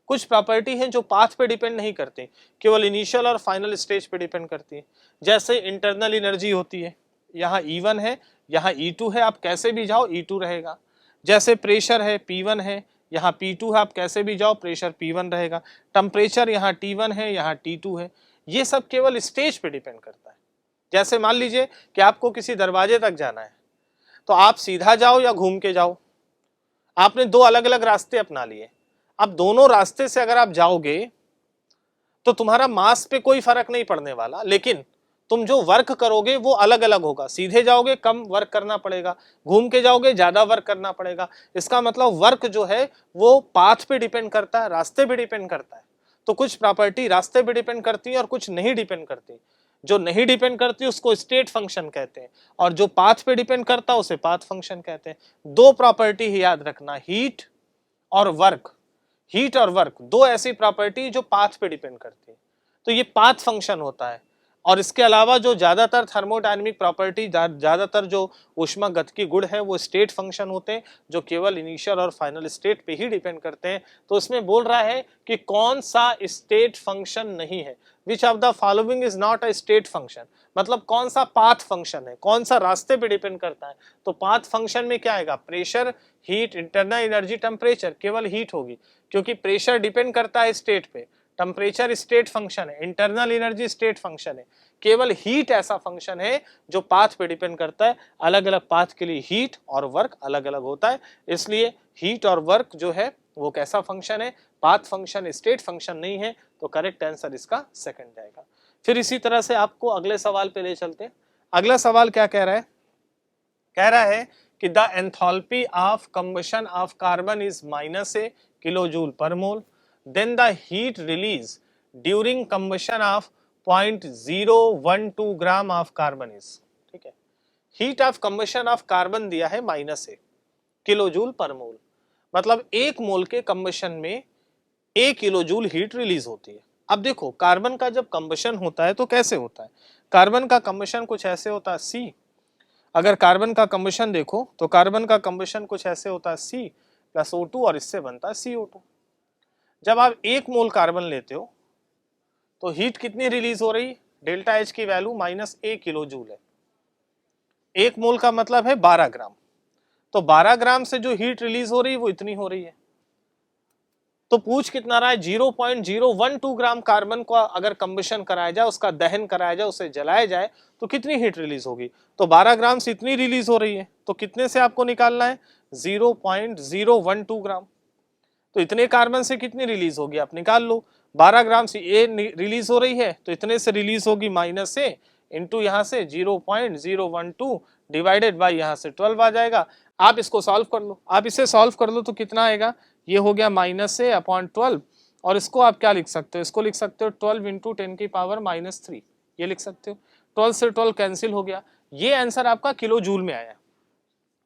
कुछ प्रॉपर्टी हैं जो पाथ पे डिपेंड नहीं करती, केवल इनिशियल और फाइनल स्टेज पे डिपेंड करती है। जैसे इंटरनल एनर्जी होती है, यहाँ E1 है, यहाँ E2 है, आप कैसे भी जाओ E2 रहेगा। जैसे प्रेशर है, P1 है, यहाँ P2 है, आप कैसे भी जाओ प्रेशर P1 रहेगा। टेम्परेचर यहाँ T1 है, यहाँ T2 है। ये सब केवल स्टेज पे डिपेंड करता है। जैसे मान लीजिए कि आपको किसी दरवाजे तक जाना है, तो आप सीधा जाओ या घूम के जाओ। आपने 2 अलग अलग रास्ते अपना लिए। अब दोनों रास्ते से अगर आप जाओगे तो तुम्हारा मास पे कोई फर्क नहीं पड़ने वाला, लेकिन तुम जो वर्क करोगे वो अलग अलग होगा। सीधे जाओगे कम वर्क करना पड़ेगा, घूम के जाओगे ज्यादा वर्क करना पड़ेगा। इसका मतलब वर्क जो है वो पाथ पे डिपेंड करता है, रास्ते पे डिपेंड करता है। तो कुछ प्रॉपर्टी रास्ते पे डिपेंड करती है और कुछ नहीं डिपेंड करती। जो नहीं डिपेंड करती उसको स्टेट फंक्शन कहते हैं, और जो पाथ पे डिपेंड करता है उसे पाथ फंक्शन कहते हैं। 2 प्रॉपर्टी ही याद रखना, हीट और वर्क। हीट और वर्क 2 ऐसी प्रॉपर्टी जो पाथ पे डिपेंड करती है, तो ये पाथ फंक्शन होता है। और इसके अलावा जो ज्यादातर थर्मोडायनेमिक प्रॉपर्टी, ज्यादातर जो ऊष्मागतिकी गुण है वो स्टेट फंक्शन होते हैं, जो केवल इनिशियल और फाइनल स्टेट पे ही डिपेंड करते हैं। तो इसमें बोल रहा है कि कौन सा स्टेट फंक्शन नहीं है, विच of the following is not a state function, मतलब कौन सा पाथ फंक्शन है, कौन सा रास्ते पे डिपेंड करता है। तो पाथ फंक्शन में क्या आएगा? Pressure, heat, internal energy, temperature. केवल हीट होगी, क्योंकि प्रेशर डिपेंड करता है स्टेट पे, टेम्परेचर स्टेट फंक्शन है, इंटरनल एनर्जी स्टेट फंक्शन है। केवल हीट ऐसा फंक्शन है जो पाथ पे डिपेंड करता है। अलग अलग पाथ के लिए हीट और वर्क अलग अलग होता है, इसलिए हीट और वर्क जो है वो कैसा फंक्शन है? पाथ फंक्शन, स्टेट फंक्शन नहीं है। तो करेक्ट आंसर इसका सेकंड जाएगा। फिर इसी तरह से आपको अगले सवाल पे ले चलते हैं। अगला सवाल क्या कह रहा है? कह रहा है कि the enthalpy of combustion of carbon is -a kilojoule per mole, then the heat release during combustion of 0.012 gram of carbon is. ठीक है, heat of combustion of carbon दिया है -a किलोजूल पर मोल, मतलब 1 मोल के कंबशन में 1 kilojoule heat release होती है। अब देखो कार्बन का जब कंबशन होता है तो कैसे होता है? कार्बन का कंबशन कुछ ऐसे होता है, C। अगर कार्बन का कंबशन देखो तो कार्बन का कंबशन कुछ ऐसे होता है, C + O2 और इससे बनता है CO2। जब आप 1 मोल कार्बन लेते हो तो हीट कितनी रिलीज हो रही? डेल्टा H की वैल्यू -a किलोजूल है। 1 मोल का मतलब है 12 ग्राम, तो 12 ग्राम से जो हीट रिलीज हो रही है वो इतनी हो रही है। तो पूछ कितना रहा है? 0.012 ग्राम कार्बन को अगर कंबशन कराया जाए, उसका दहन कराया जाए, उसे जलाया जाए तो कितनी हीट रिलीज होगी? तो 12 ग्राम से इतनी रिलीज हो रही है, तो कितने से आपको निकालना है? 0.012 ग्राम। तो इतने कार्बन से कितनी रिलीज होगी आप निकाल लो। 12 ग्राम से ए रिलीज हो रही है तो इतने से रिलीज होगी -a इंटू यहाँ से 0.012 डिवाइडेड बाई यहाँ से 12 आ जाएगा। आप इसको सॉल्व कर लो, आप इसे सॉल्व कर लो तो कितना आएगा? ये हो गया -a/12, और इसको आप क्या लिख सकते हो? इसको लिख सकते हो 12 इंटू 10⁻³ ये लिख सकते हो। 12 से 12 कैंसिल हो गया। ये आंसर आपका किलो जूल में आया।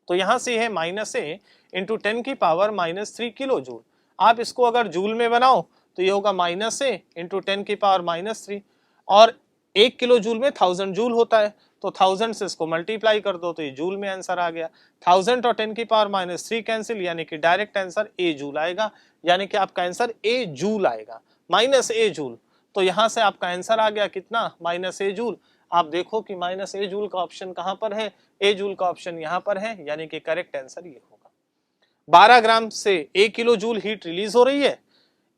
तो यहाँ से है -a इंटू 10⁻³ किलो जूल। आप इसको अगर जूल में बनाओ तो ये होगा -a इंटू 10⁻³ और 1 किलो जूल में 1000 जूल होता है, तो 1000 से इसको मल्टीप्लाई कर दो तो ये जूल में आंसर आ गया। 1000 और 10⁻³ कैंसिल, यानी कि डायरेक्ट आंसर a जूल आएगा, यानी कि आपका आंसर a जूल आएगा, -a जूल। तो यहाँ से आपका आंसर आ गया कितना? -a joule. आप देखो कि -a जूल का ऑप्शन कहाँ पर है? a जूल का ऑप्शन यहाँ पर है, यानी कि करेक्ट आंसर ये होगा। 12 ग्राम से 1 किलो जूल हीट रिलीज हो रही है,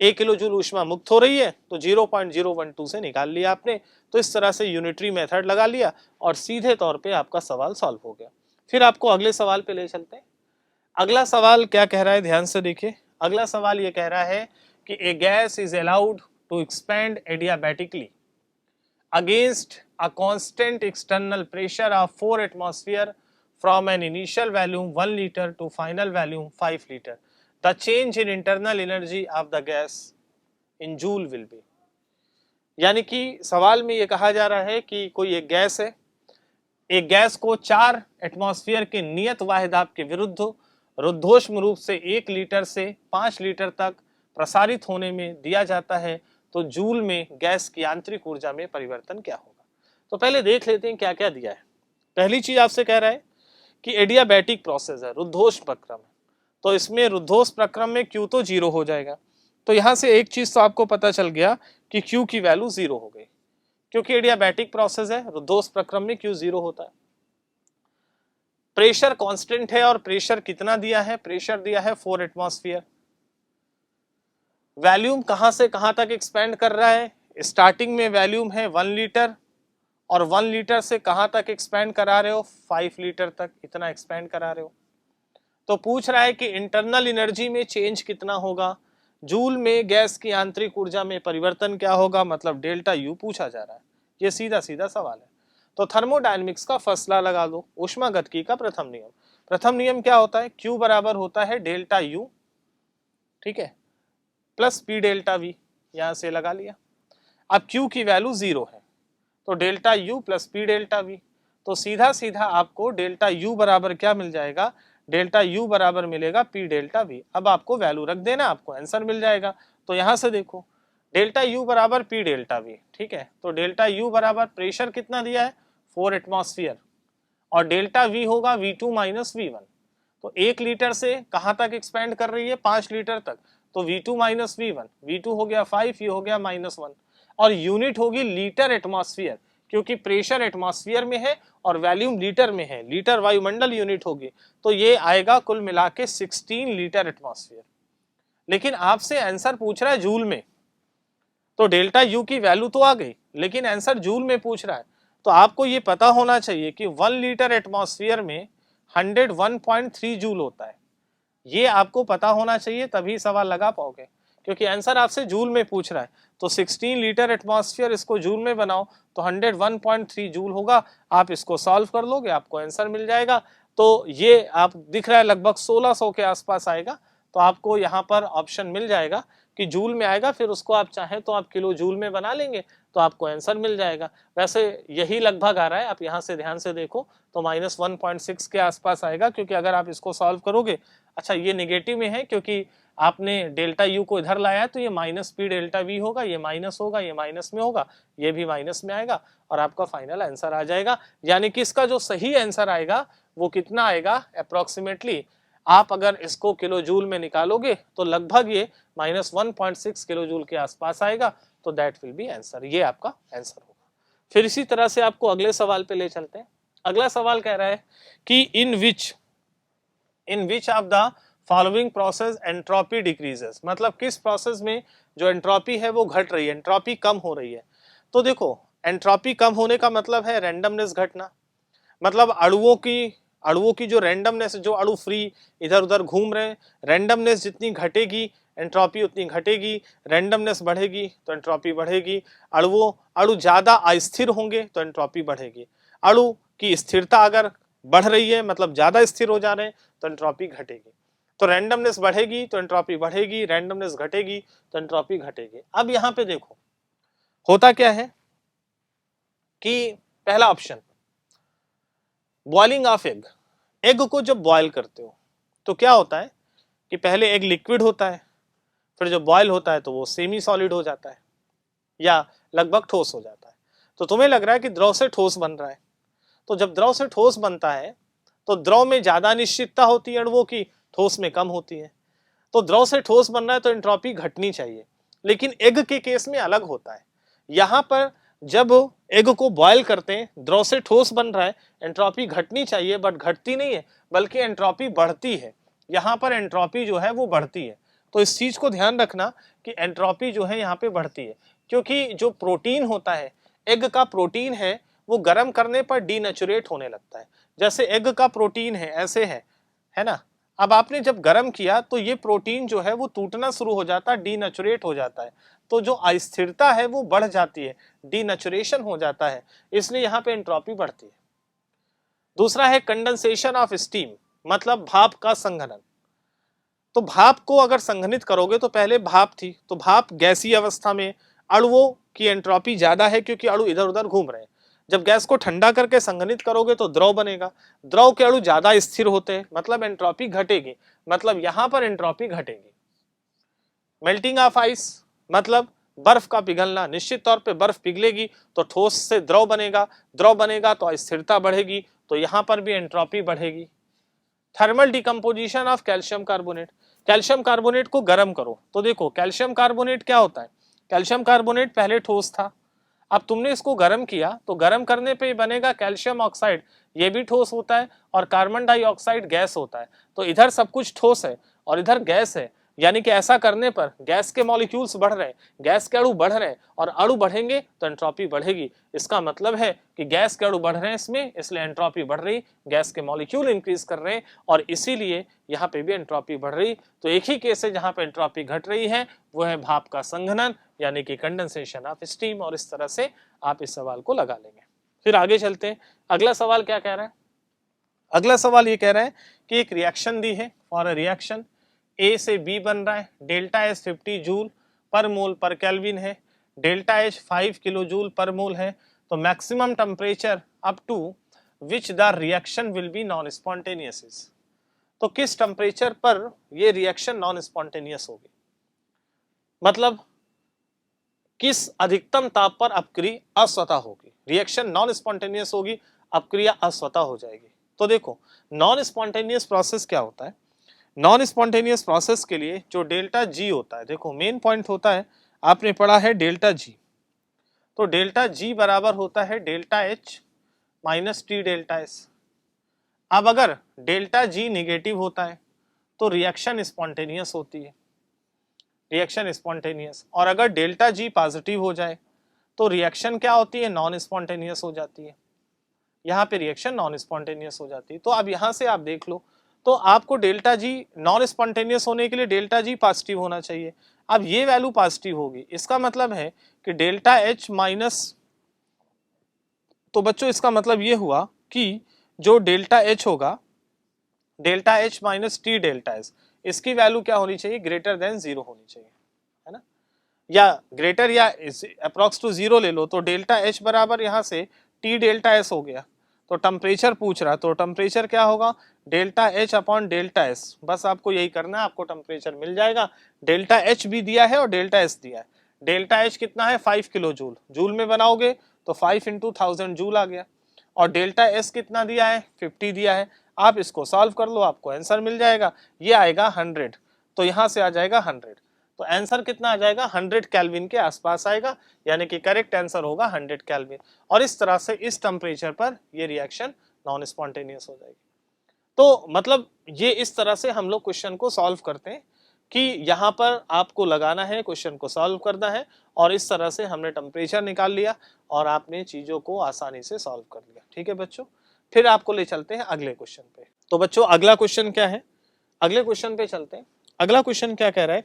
1 किलो जूल ऊष्मा मुक्त हो रही है, तो 0.012 से निकाल लिया आपने। तो इस तरह से यूनिटरी मेथड लगा लिया और सीधे तौर पे आपका सवाल सॉल्व हो गया। फिर आपको अगले सवाल पे ले चलते हैं। अगला सवाल क्या कह रहा है, ध्यान से देखिए। अगला सवाल ये कह रहा है कि a gas is allowed to expand adiabatically against a constant external pressure of 4 atmosphere from an initial volume 1 liter to final volume 5 liter. The change in internal energy of the gas in joule will be. यानी कि सवाल में ये कहा जा रहा है कि कोई एक गैस है, एक गैस को 4 एटमॉस्फेयर के नियत वाहिदाब के विरुद्ध रुद्धोष्म रूप से 1 लीटर से 5 लीटर तक प्रसारित होने में दिया जाता है, तो जूल में गैस की आंतरिक ऊर्जा में परिवर्तन क्या होगा। तो पहले देख लेते हैं क्या क्या दिया है। पहली चीज आपसे कह रहा है कि एडियाबैटिक प्रोसेस है, रुद्धोष्म प्रक्रम है, तो इसमें रुद्धोष्म प्रक्रम में Q तो 0 हो जाएगा। तो यहां से एक चीज तो आपको पता चल गया कि Q की वैल्यू 0 हो गई, क्योंकि एडियाबैटिक प्रोसेस है, रुद्धोष्म प्रक्रम में Q 0 होता है। प्रेशर कांस्टेंट है, और प्रेशर कितना दिया है, प्रेशर दिया है 4 एटमॉस्फेयर। वॉल्यूम कहां से कहां तक एक्सपेंड कर रहा है, स्टार्टिंग में वॉल्यूम है 1 लीटर, और 1 लीटर से कहां तक एक्सपेंड करा रहे हो, 5 लीटर तक, इतना एक्सपेंड करा रहे हो। तो पूछ रहा है कि इंटरनल एनर्जी में चेंज कितना होगा, जूल में गैस की आंतरिक ऊर्जा में परिवर्तन क्या होगा, मतलब डेल्टा यू पूछा जा रहा है। ये सीधा सीधा सवाल है। तो थर्मोडायनेमिक्स का फर्स्ट लॉ लगा दो, ऊष्मागतिकी का प्रथम नियम। प्रथम नियम क्या होता है, Q बराबर होता है डेल्टा यू, ठीक है, प्लस पी डेल्टा वी, यहां से लगा लिया। अब Q की वैल्यू 0 है, तो delta U plus P delta we, तो सीधा सीधा आपको डेल्टा यू बराबर क्या मिल जाएगा, डेल्टा यू बराबर मिलेगा पी डेल्टा वी। अब आपको वैल्यू रख देना, आपको आंसर मिल जाएगा। तो यहां से देखो डेल्टा यू बराबर पी डेल्टा वी, ठीक है, तो डेल्टा यू बराबर प्रेशर कितना दिया है 4 एटमॉस्फेयर, और डेल्टा वी होगा V2 माइनस V1। तो 1 लीटर से कहां तक एक्सपेंड कर रही है, 5 लीटर तक, तो V2 माइनस V1, V2 हो गया 5, ये हो गया -1, और यूनिट होगी लीटर एटमॉस्फेयर, क्योंकि प्रेशर एटमॉस्फेयर में है और वॉल्यूम लीटर में है, लीटर वायुमंडल यूनिट होगी, तो ये आएगा कुल मिला के 16 लीटर एटमॉस्फेयर। लेकिन आपसे आंसर पूछ रहा है जूल में, तो डेल्टा यू की वैल्यू तो आ गई, लेकिन आंसर जूल में पूछ रहा है। तो आपको ये पता होना चाहिए कि 1 लीटर एटमॉस्फेयर में 101.3 जूल होता है, ये आपको पता होना चाहिए, तभी सवाल लगा पाओगे, क्योंकि आंसर आपसे जूल में पूछ रहा है। तो 16 लीटर एटमॉस्फेयर, इसको जूल में बनाओ तो 101.3 जूल होगा। आप इसको सॉल्व कर लोगे, आपको आंसर मिल जाएगा। तो ये आप दिख रहा है लगभग 1600 के आसपास आएगा। तो आपको यहाँ पर ऑप्शन मिल जाएगा कि जूल में आएगा, फिर उसको आप चाहें तो आप किलो जूल में बना लेंगे, तो आपको आंसर मिल जाएगा। वैसे यही लगभग आ रहा है, आप यहाँ से ध्यान से देखो तो -1.6 के आसपास आएगा, क्योंकि अगर आप इसको सॉल्व करोगे, अच्छा ये नेगेटिव में है क्योंकि आपने डेल्टा यू को इधर लाया है, तो ये माइनस पी डेल्टा वी होगा, ये माइनस होगा, ये माइनस में होगा, ये भी माइनस में आएगा, और आपका फाइनल आंसर आ जाएगा। यानी कि इसका जो सही आंसर आएगा वो कितना आएगा, अप्रोक्सीमेटली आप अगर इसको किलो जूल में निकालोगे तो लगभग ये -1.6 किलो जूल के आसपास आएगा। तो दैट विल बी आंसर, ये आपका आंसर होगा। फिर इसी तरह से आपको अगले सवाल पे ले चलते हैं। अगला सवाल कह रहा है कि in which of the following process entropy decreases, मतलब किस प्रोसेस में जो एंट्रोपी है वो घट रही है, एंट्रोपी कम हो रही है। तो देखो एंट्रोपी कम होने का मतलब है रैंडमनेस घटना, मतलब अणुओं की जो रैंडमनेस, जो अणु फ्री इधर उधर घूम रहे हैं, रैंडमनेस जितनी घटेगी एंट्रोपी उतनी घटेगी, रैंडमनेस बढ़ेगी तो एंट्रोपी बढ़ेगी। अणु ज्यादा अस्थिर होंगे तो एंट्रोपी बढ़ेगी। अणु की स्थिरता अगर बढ़ रही है, मतलब ज्यादा स्थिर हो जा रहे हैं, तो एंट्रोपी घटेगी। तो रैंडमनेस बढ़ेगी तो एंट्रोपी बढ़ेगी, रैंडमनेस घटेगी तो एंट्रोपी घटेगी। अब यहाँ पे देखो होता क्या है कि पहला option, boiling of egg, egg को जब बॉयल करते हो तो क्या होता है कि पहले एग लिक्विड होता है, फिर जब बॉयल होता है तो वो सेमी सॉलिड हो जाता है या लगभग ठोस हो जाता है। तो तुम्हें लग रहा है कि द्रव से ठोस बन रहा है, तो जब द्रव से ठोस बनता है तो द्रव में ज्यादा अनिश्चितता होती है अणुओं की, ठोस में कम होती है। तो द्रव से ठोस बन रहा है तो एंट्रोपी घटनी चाहिए, लेकिन एग के केस में अलग होता है। यहाँ पर जब एग को बॉयल करते हैं, द्रव से ठोस बन रहा है, एंट्रोपी घटनी चाहिए बट घटती नहीं है, बल्कि एंट्रोपी बढ़ती है। यहाँ पर एंट्रोपी जो है वो बढ़ती है। तो इस चीज को ध्यान रखना कि एंट्रोपी जो है यहाँ पे बढ़ती है, क्योंकि जो प्रोटीन होता है, एग का प्रोटीन है, वो गर्म करने पर डीनेचुरेट होने लगता है। जैसे एग का प्रोटीन है ऐसे है ना। अब आपने जब गर्म किया तो ये प्रोटीन जो है वो टूटना शुरू हो जाता है, डीनेचुरेट हो जाता है, तो जो अस्थिरता है वो बढ़ जाती है, डीनेचुरेशन हो जाता है, इसलिए यहाँ पे एंट्रोपी बढ़ती है। दूसरा है कंडेंसेशन ऑफ स्टीम, मतलब भाप का संघनन। तो भाप को अगर संघनित करोगे तो पहले भाप थी, तो भाप गैसीय अवस्था में अणुओं की एंट्रोपी ज्यादा है क्योंकि अणु इधर उधर घूम रहे हैं। जब गैस को ठंडा करके संघनित करोगे तो द्रव बनेगा, द्रव के अणु ज्यादा स्थिर होते हैं, मतलब एंट्रोपी घटेगी, मतलब यहां पर एंट्रोपी घटेगी। मेल्टिंग ऑफ आइस मतलब बर्फ का पिघलना, निश्चित तौर पे बर्फ पिघलेगी तो ठोस से द्रव बनेगा, द्रव बनेगा तो अस्थिरता बढ़ेगी, तो यहां पर भी एंट्रोपी बढ़ेगी। Thermal decomposition of calcium carbonate, calcium carbonate को गर्म करो तो देखो कैल्शियम कार्बोनेट क्या होता है, कैल्शियम कार्बोनेट पहले ठोस था, अब तुमने इसको गर्म किया तो गर्म करने पे बनेगा कैल्शियम ऑक्साइड, ये भी ठोस होता है, और कार्बन डाइऑक्साइड गैस होता है। तो इधर सब कुछ ठोस है और इधर गैस है, यानी कि ऐसा करने पर गैस के मॉलिक्यूल्स बढ़ रहे हैं, गैस के अणु बढ़ रहे हैं, और अणु बढ़ेंगे तो एंट्रोपी बढ़ेगी। इसका मतलब है कि गैस के अणु बढ़ रहे हैं इसमें, इसलिए एंट्रोपी बढ़ रही, गैस के मॉलिक्यूल इंक्रीज कर रहे हैं और इसीलिए यहाँ पे भी एंट्रोपी बढ़ रही। तो एक ही केस है जहाँ पे एंट्रोपी घट रही है, वो है भाप का संघनन यानी कि कंडेंसेशन ऑफ स्टीम, और इस तरह से आप इस सवाल को लगा लेंगे। फिर आगे चलते हैं, अगला सवाल क्या कह रहा है, अगला सवाल ये कह रहा है कि एक रिएक्शन दी है, फॉर अ रिएक्शन ए से बी बन रहा है, डेल्टा एच 50 जूल पर मोल पर केल्विन है, डेल्टा एच 5 किलो जूल पर मोल है, तो maximum temperature up to which the reaction will be non spontaneous. तो किस टेम्परेचर पर ये रिएक्शन नॉन स्पॉन्टेनियस होगी, मतलब किस अधिकतम ताप पर अपक्रिया अस्वतः होगी, रिएक्शन नॉन स्पॉन्टेनियस होगी, अपक्रिया अस्वतः हो जाएगी। तो देखो नॉन स्पॉन्टेनियस प्रोसेस क्या होता है, नॉन स्पॉन्टेनियस प्रोसेस के लिए जो डेल्टा जी होता है, देखो मेन पॉइंट होता है, आपने पढ़ा है डेल्टा जी, तो डेल्टा जी बराबर होता है delta H minus T delta S. अब अगर डेल्टा जी निगेटिव होता है तो रिएक्शन स्पॉन्टेनियस होती है, रिएक्शन स्पॉन्टेनियस, और अगर डेल्टा जी पॉजिटिव हो जाए तो रिएक्शन क्या होती है, नॉन स्पॉन्टेनियस हो जाती है, यहाँ पे रिएक्शन नॉन स्पॉन्टेनियस हो जाती है। तो अब यहाँ से आप देख लो, तो आपको डेल्टा जी नॉन स्पॉन्टेनियस होने के लिए डेल्टा जी पॉजिटिव होना चाहिए, अब ये वैल्यू पॉजिटिव होगी, इसका मतलब है कि डेल्टा एच माइनस, तो बच्चों इसका मतलब ये हुआ कि जो डेल्टा एच होगा, delta H minus T delta S, इसकी वैल्यू क्या होनी चाहिए, ग्रेटर देन 0 होनी चाहिए, है ना, या ग्रेटर या अप्रॉक्स टू 0 ले लो, तो डेल्टा एच बराबर यहाँ से टी डेल्टा एस हो गया। तो टेम्परेचर पूछ रहा, तो टेम्परेचर क्या होगा, delta H upon delta S, बस आपको यही करना है, आपको टेम्परेचर मिल जाएगा, डेल्टा एच भी दिया है और डेल्टा एस दिया है। डेल्टा एच कितना है 5 किलो जूल, जूल में बनाओगे तो 5 इंटू 1000 जूल आ गया, और डेल्टा एस कितना दिया है 50 दिया है, आप इसको सॉल्व कर लो आपको आंसर मिल जाएगा, ये आएगा 100, तो यहाँ से आ जाएगा 100, तो आंसर कितना आ जाएगा 100 केल्विन के आसपास आएगा, यानी कि करेक्ट आंसर होगा 100 केल्विन, और इस तरह से इस टेम्परेचर पर ये रिएक्शन नॉन स्पॉन्टेनियस हो जाएगी। तो मतलब ये इस तरह से हम लोग क्वेश्चन को सॉल्व करते हैं कि यहाँ पर आपको लगाना है, क्वेश्चन को सॉल्व करना है, और इस तरह से हमने टेम्परेचर निकाल लिया और आपने चीजों को आसानी से सॉल्व कर लिया। ठीक है बच्चों, फिर आपको ले चलते हैं अगले क्वेश्चन पे। तो बच्चों अगला क्वेश्चन क्या है, अगले क्वेश्चन पे चलते हैं। अगला क्वेश्चन क्या कह रहा है,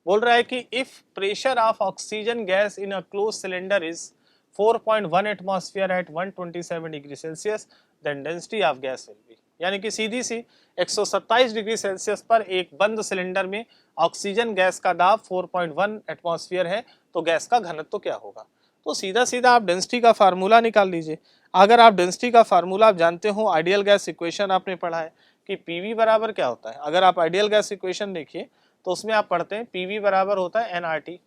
बोल रहा है कि if pressure of oxygen gas in a close cylinder is 4.1 atmosphere at 127 degree Celsius then density of gas will be, यानी कि सीधी सी 127 डिग्री सेल्सियस पर एक बंद सिलेंडर में ऑक्सीजन गैस का दाब 4.1 एटमॉस्फेयर है, तो गैस का घनत्व तो क्या होगा। तो सीधा सीधा आप डेंसिटी का फार्मूला निकाल लीजिए। अगर आप डेंसिटी का फार्मूला आप जानते हो, आइडियल गैस इक्वेशन आपने पढ़ा है कि पीवी बराबर क्या होता है, अगर आप आइडियल गैस इक्वेशन देखिए तो उसमें आप पढ़ते हैं पीवी बराबर होता है एनआरटी,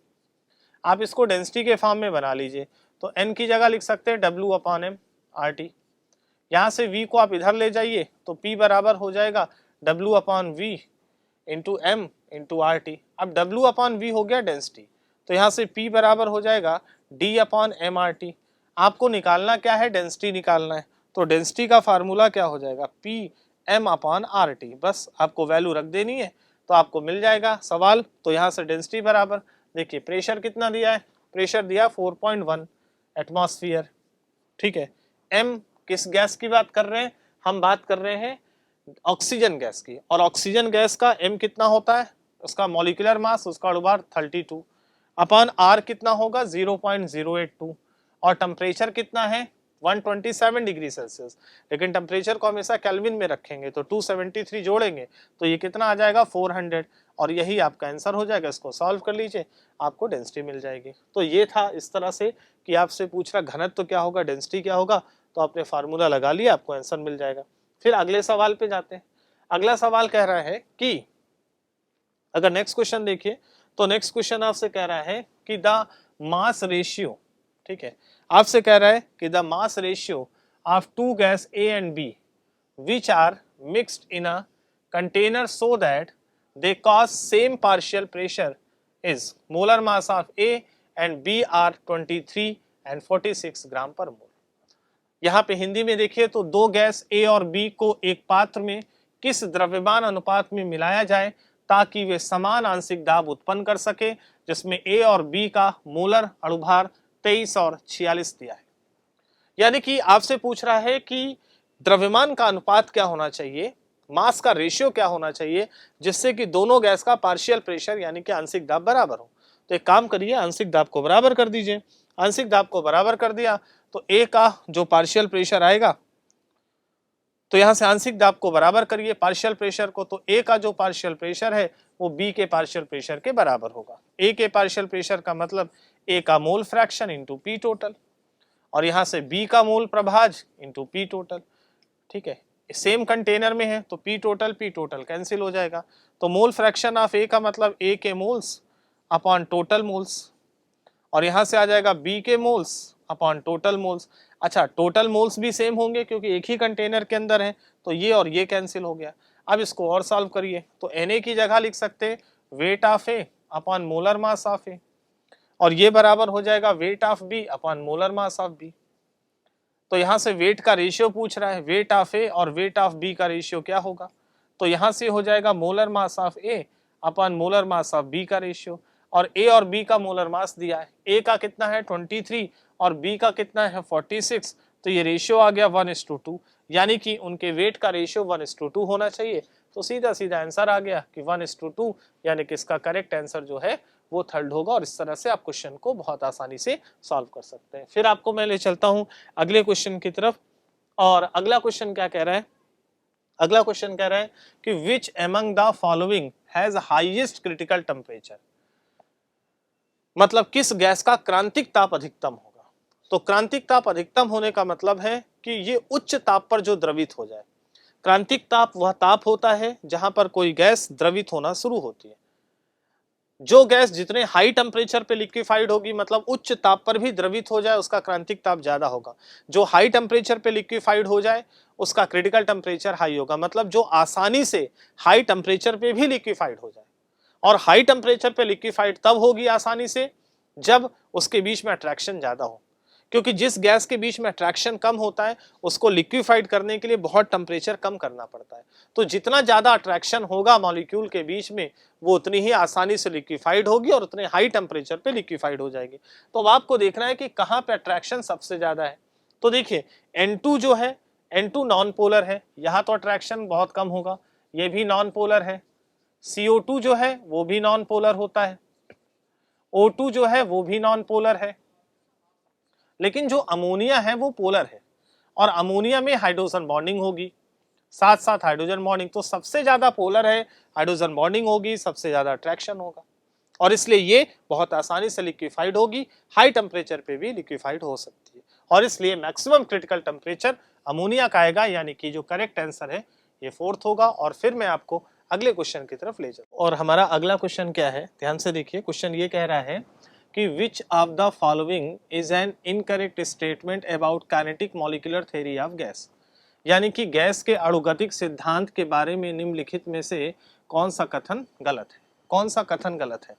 आप इसको डेंसिटी के फॉर्म में बना लीजिए, तो एन की जगह लिख सकते हैं W upon M R T, यहाँ से v को आप इधर ले जाइए तो p बराबर हो जाएगा w upon V into M into R T. अब w अपॉन वी हो गया डेंसिटी, तो यहाँ से p बराबर हो जाएगा d upon M R T. आपको निकालना क्या है, डेंसिटी निकालना है, तो डेंसिटी का फार्मूला क्या हो जाएगा p m upon R T, बस आपको वैल्यू रख देनी है तो आपको मिल जाएगा सवाल। तो यहाँ से डेंसिटी बराबर, देखिए प्रेशर कितना दिया है, प्रेशर दिया 4.1 एटमॉस्फेयर, ठीक है, m किस गैस की बात कर रहे हैं, हम बात कर रहे हैं ऑक्सीजन गैस की, और ऑक्सीजन गैस का m कितना होता है, उसका मॉलिक्यूलर मास, उसका अणुभार 32 अपॉन r कितना होगा 0.082, और टेम्परेचर कितना है 127 डिग्री सेल्सियस, लेकिन टेम्परेचर को हमेशा केल्विन में रखेंगे तो 273 जोड़ेंगे तो ये कितना आ जाएगा 400, और यही आपका आंसर हो जाएगा। इसको सॉल्व कर लीजिए, आपको डेंसिटी मिल जाएगी। तो ये था इस तरह से कि आपसे पूछ रहा घनत्व क्या होगा, डेंसिटी क्या होगा, तो आपने फार्मूला लगा लिया, आपको आंसर मिल जाएगा। फिर अगले सवाल पे जाते हैं। अगला सवाल कह रहा है कि अगर नेक्स्ट क्वेश्चन देखिए तो नेक्स्ट क्वेश्चन आपसे कह रहा है कि द मास रेशियो, ठीक है, आपसे कह रहा है कि the mass ratio of two gas A and B which are mixed in a container so that they cause same partial pressure is molar mass of A and B are 23 and 46 ग्राम पर मोल। यहाँ पे हिंदी में देखिए तो दो gas A और B को एक पात्र में किस द्रव्यमान अनुपात में मिलाया जाए ताकि वे समान आंशिक दाब उत्पन्न कर सके, जिसमें A और B का मोलर अणुभार 23 और 46 दिया है। यानी कि आपसे पूछ रहा है कि द्रव्यमान का अनुपात क्या होना चाहिए, मास का रेशियो क्या होना चाहिए, जिससे कि दोनों गैस का पार्शियल प्रेशर यानी कि आंशिक दाब बराबर हो। तो एक काम करिए, आंशिक दाब को बराबर कर दीजिए। आंशिक दाब को बराबर कर दिया तो A का जो पार्शियल प्रेशर आएगा, तो यहां से आंशिक दाब को बराबर करिए पार्शियल प्रेशर को, तो A का जो पार्शियल प्रेशर है वो B के पार्शियल प्रेशर के बराबर होगा। A के पार्शियल प्रेशर का मतलब A का mole fraction into P total, और यहां से B का मोल प्रभाज इंटू P टोटल, ठीक है, सेम कंटेनर में है तो P टोटल कैंसिल हो जाएगा। तो मोल फ्रैक्शन ऑफ A का मतलब A के मोल्स अपॉन टोटल मोल्स, और यहां से आ जाएगा B के मोल्स अपॉन टोटल मोल्स। अच्छा, टोटल मोल्स भी सेम होंगे क्योंकि एक ही कंटेनर के अंदर है, तो ये और ये कैंसिल हो गया। अब इसको और सॉल्व करिए तो Na की जगह लिख सकते हैं weight of A upon molar mass of A, और ये बराबर हो जाएगा weight of B upon molar mass of B। तो यहां से वेट का रेशियो पूछ रहा है, वेट ऑफ A और वेट ऑफ B का रेशियो क्या होगा, तो यहां से हो जाएगा molar mass of A upon molar mass of B का रेशियो, और A और B का मोलर मास दिया है, A का कितना है 23 और B का कितना है 46, तो ये रेशियो आ गया 1:2, यानी कि उनके वेट का रेशियो 1:2 होना चाहिए। तो सीधा सीधा आंसर आ गया कि 1:2, यानी कि इसका करेक्ट आंसर जो है वो थर्ड होगा, और इस तरह से आप क्वेश्चन को बहुत आसानी से सॉल्व कर सकते हैं। फिर आपको मैं ले चलता हूं अगले क्वेश्चन की तरफ, और अगला क्वेश्चन क्या कह रहा है, अगला क्वेश्चन कह रहा है कि which among the following has highest critical temperature, मतलब किस गैस का क्रांतिक ताप अधिकतम होगा। तो क्रांतिक ताप अधिकतम होने का मतलब है कि ये उच्च ताप पर जो द्रवित हो जाए। क्रांतिक ताप वह ताप होता है जहां पर कोई गैस द्रवित होना शुरू होती है। जो गैस जितने हाई टेम्परेचर पे लिक्विफाइड होगी, मतलब उच्च ताप पर भी द्रवित हो जाए, उसका क्रांतिक ताप ज्यादा होगा। जो हाई टेम्परेचर पे लिक्विफाइड हो जाए उसका क्रिटिकल टेम्परेचर हाई होगा, मतलब जो आसानी से हाई टेम्परेचर पे भी लिक्विफाइड हो जाए। और हाई टेम्परेचर पे लिक्विफाइड तब होगी आसानी से जब उसके बीच में अट्रैक्शन ज्यादा हो, क्योंकि जिस गैस के बीच में अट्रैक्शन कम होता है उसको लिक्विफाइड करने के लिए बहुत टेम्परेचर कम करना पड़ता है। तो जितना ज्यादा अट्रैक्शन होगा मॉलिक्यूल के बीच में, वो उतनी ही आसानी से लिक्विफाइड होगी और उतने हाई टेम्परेचर पे लिक्विफाइड हो जाएगी। तो अब आपको देखना है कि कहाँ पे अट्रैक्शन सबसे ज्यादा है। तो देखिए N2 जो है, N2 नॉन पोलर है, यहाँ तो अट्रैक्शन बहुत कम होगा, ये भी नॉन पोलर है। CO2 जो है वो भी नॉन पोलर होता है, O2 जो है वो भी नॉन पोलर है, लेकिन जो अमोनिया है वो पोलर है, और अमोनिया में हाइड्रोजन बॉन्डिंग होगी, साथ साथ हाइड्रोजन बॉन्डिंग, तो सबसे ज्यादा पोलर है, हाइड्रोजन बॉन्डिंग होगी, सबसे ज्यादा अट्रैक्शन होगा, और इसलिए ये बहुत आसानी से लिक्विफाइड होगी, हाई टेम्परेचर पे भी लिक्विफाइड हो सकती है, और इसलिए मैक्सिमम क्रिटिकल टेम्परेचर अमोनिया का आएगा, यानी कि जो करेक्ट आंसर है ये फोर्थ होगा। और फिर मैं आपको अगले क्वेश्चन की तरफ ले जाऊँ, और हमारा अगला क्वेश्चन क्या है, ध्यान से देखिए। क्वेश्चन ये कह रहा है कि which of the following is an incorrect statement about kinetic molecular theory of gas, यानी कि गैस के अणुगतिक सिद्धांत के बारे में निम्नलिखित में से कौन सा कथन गलत है, कौन सा कथन गलत है।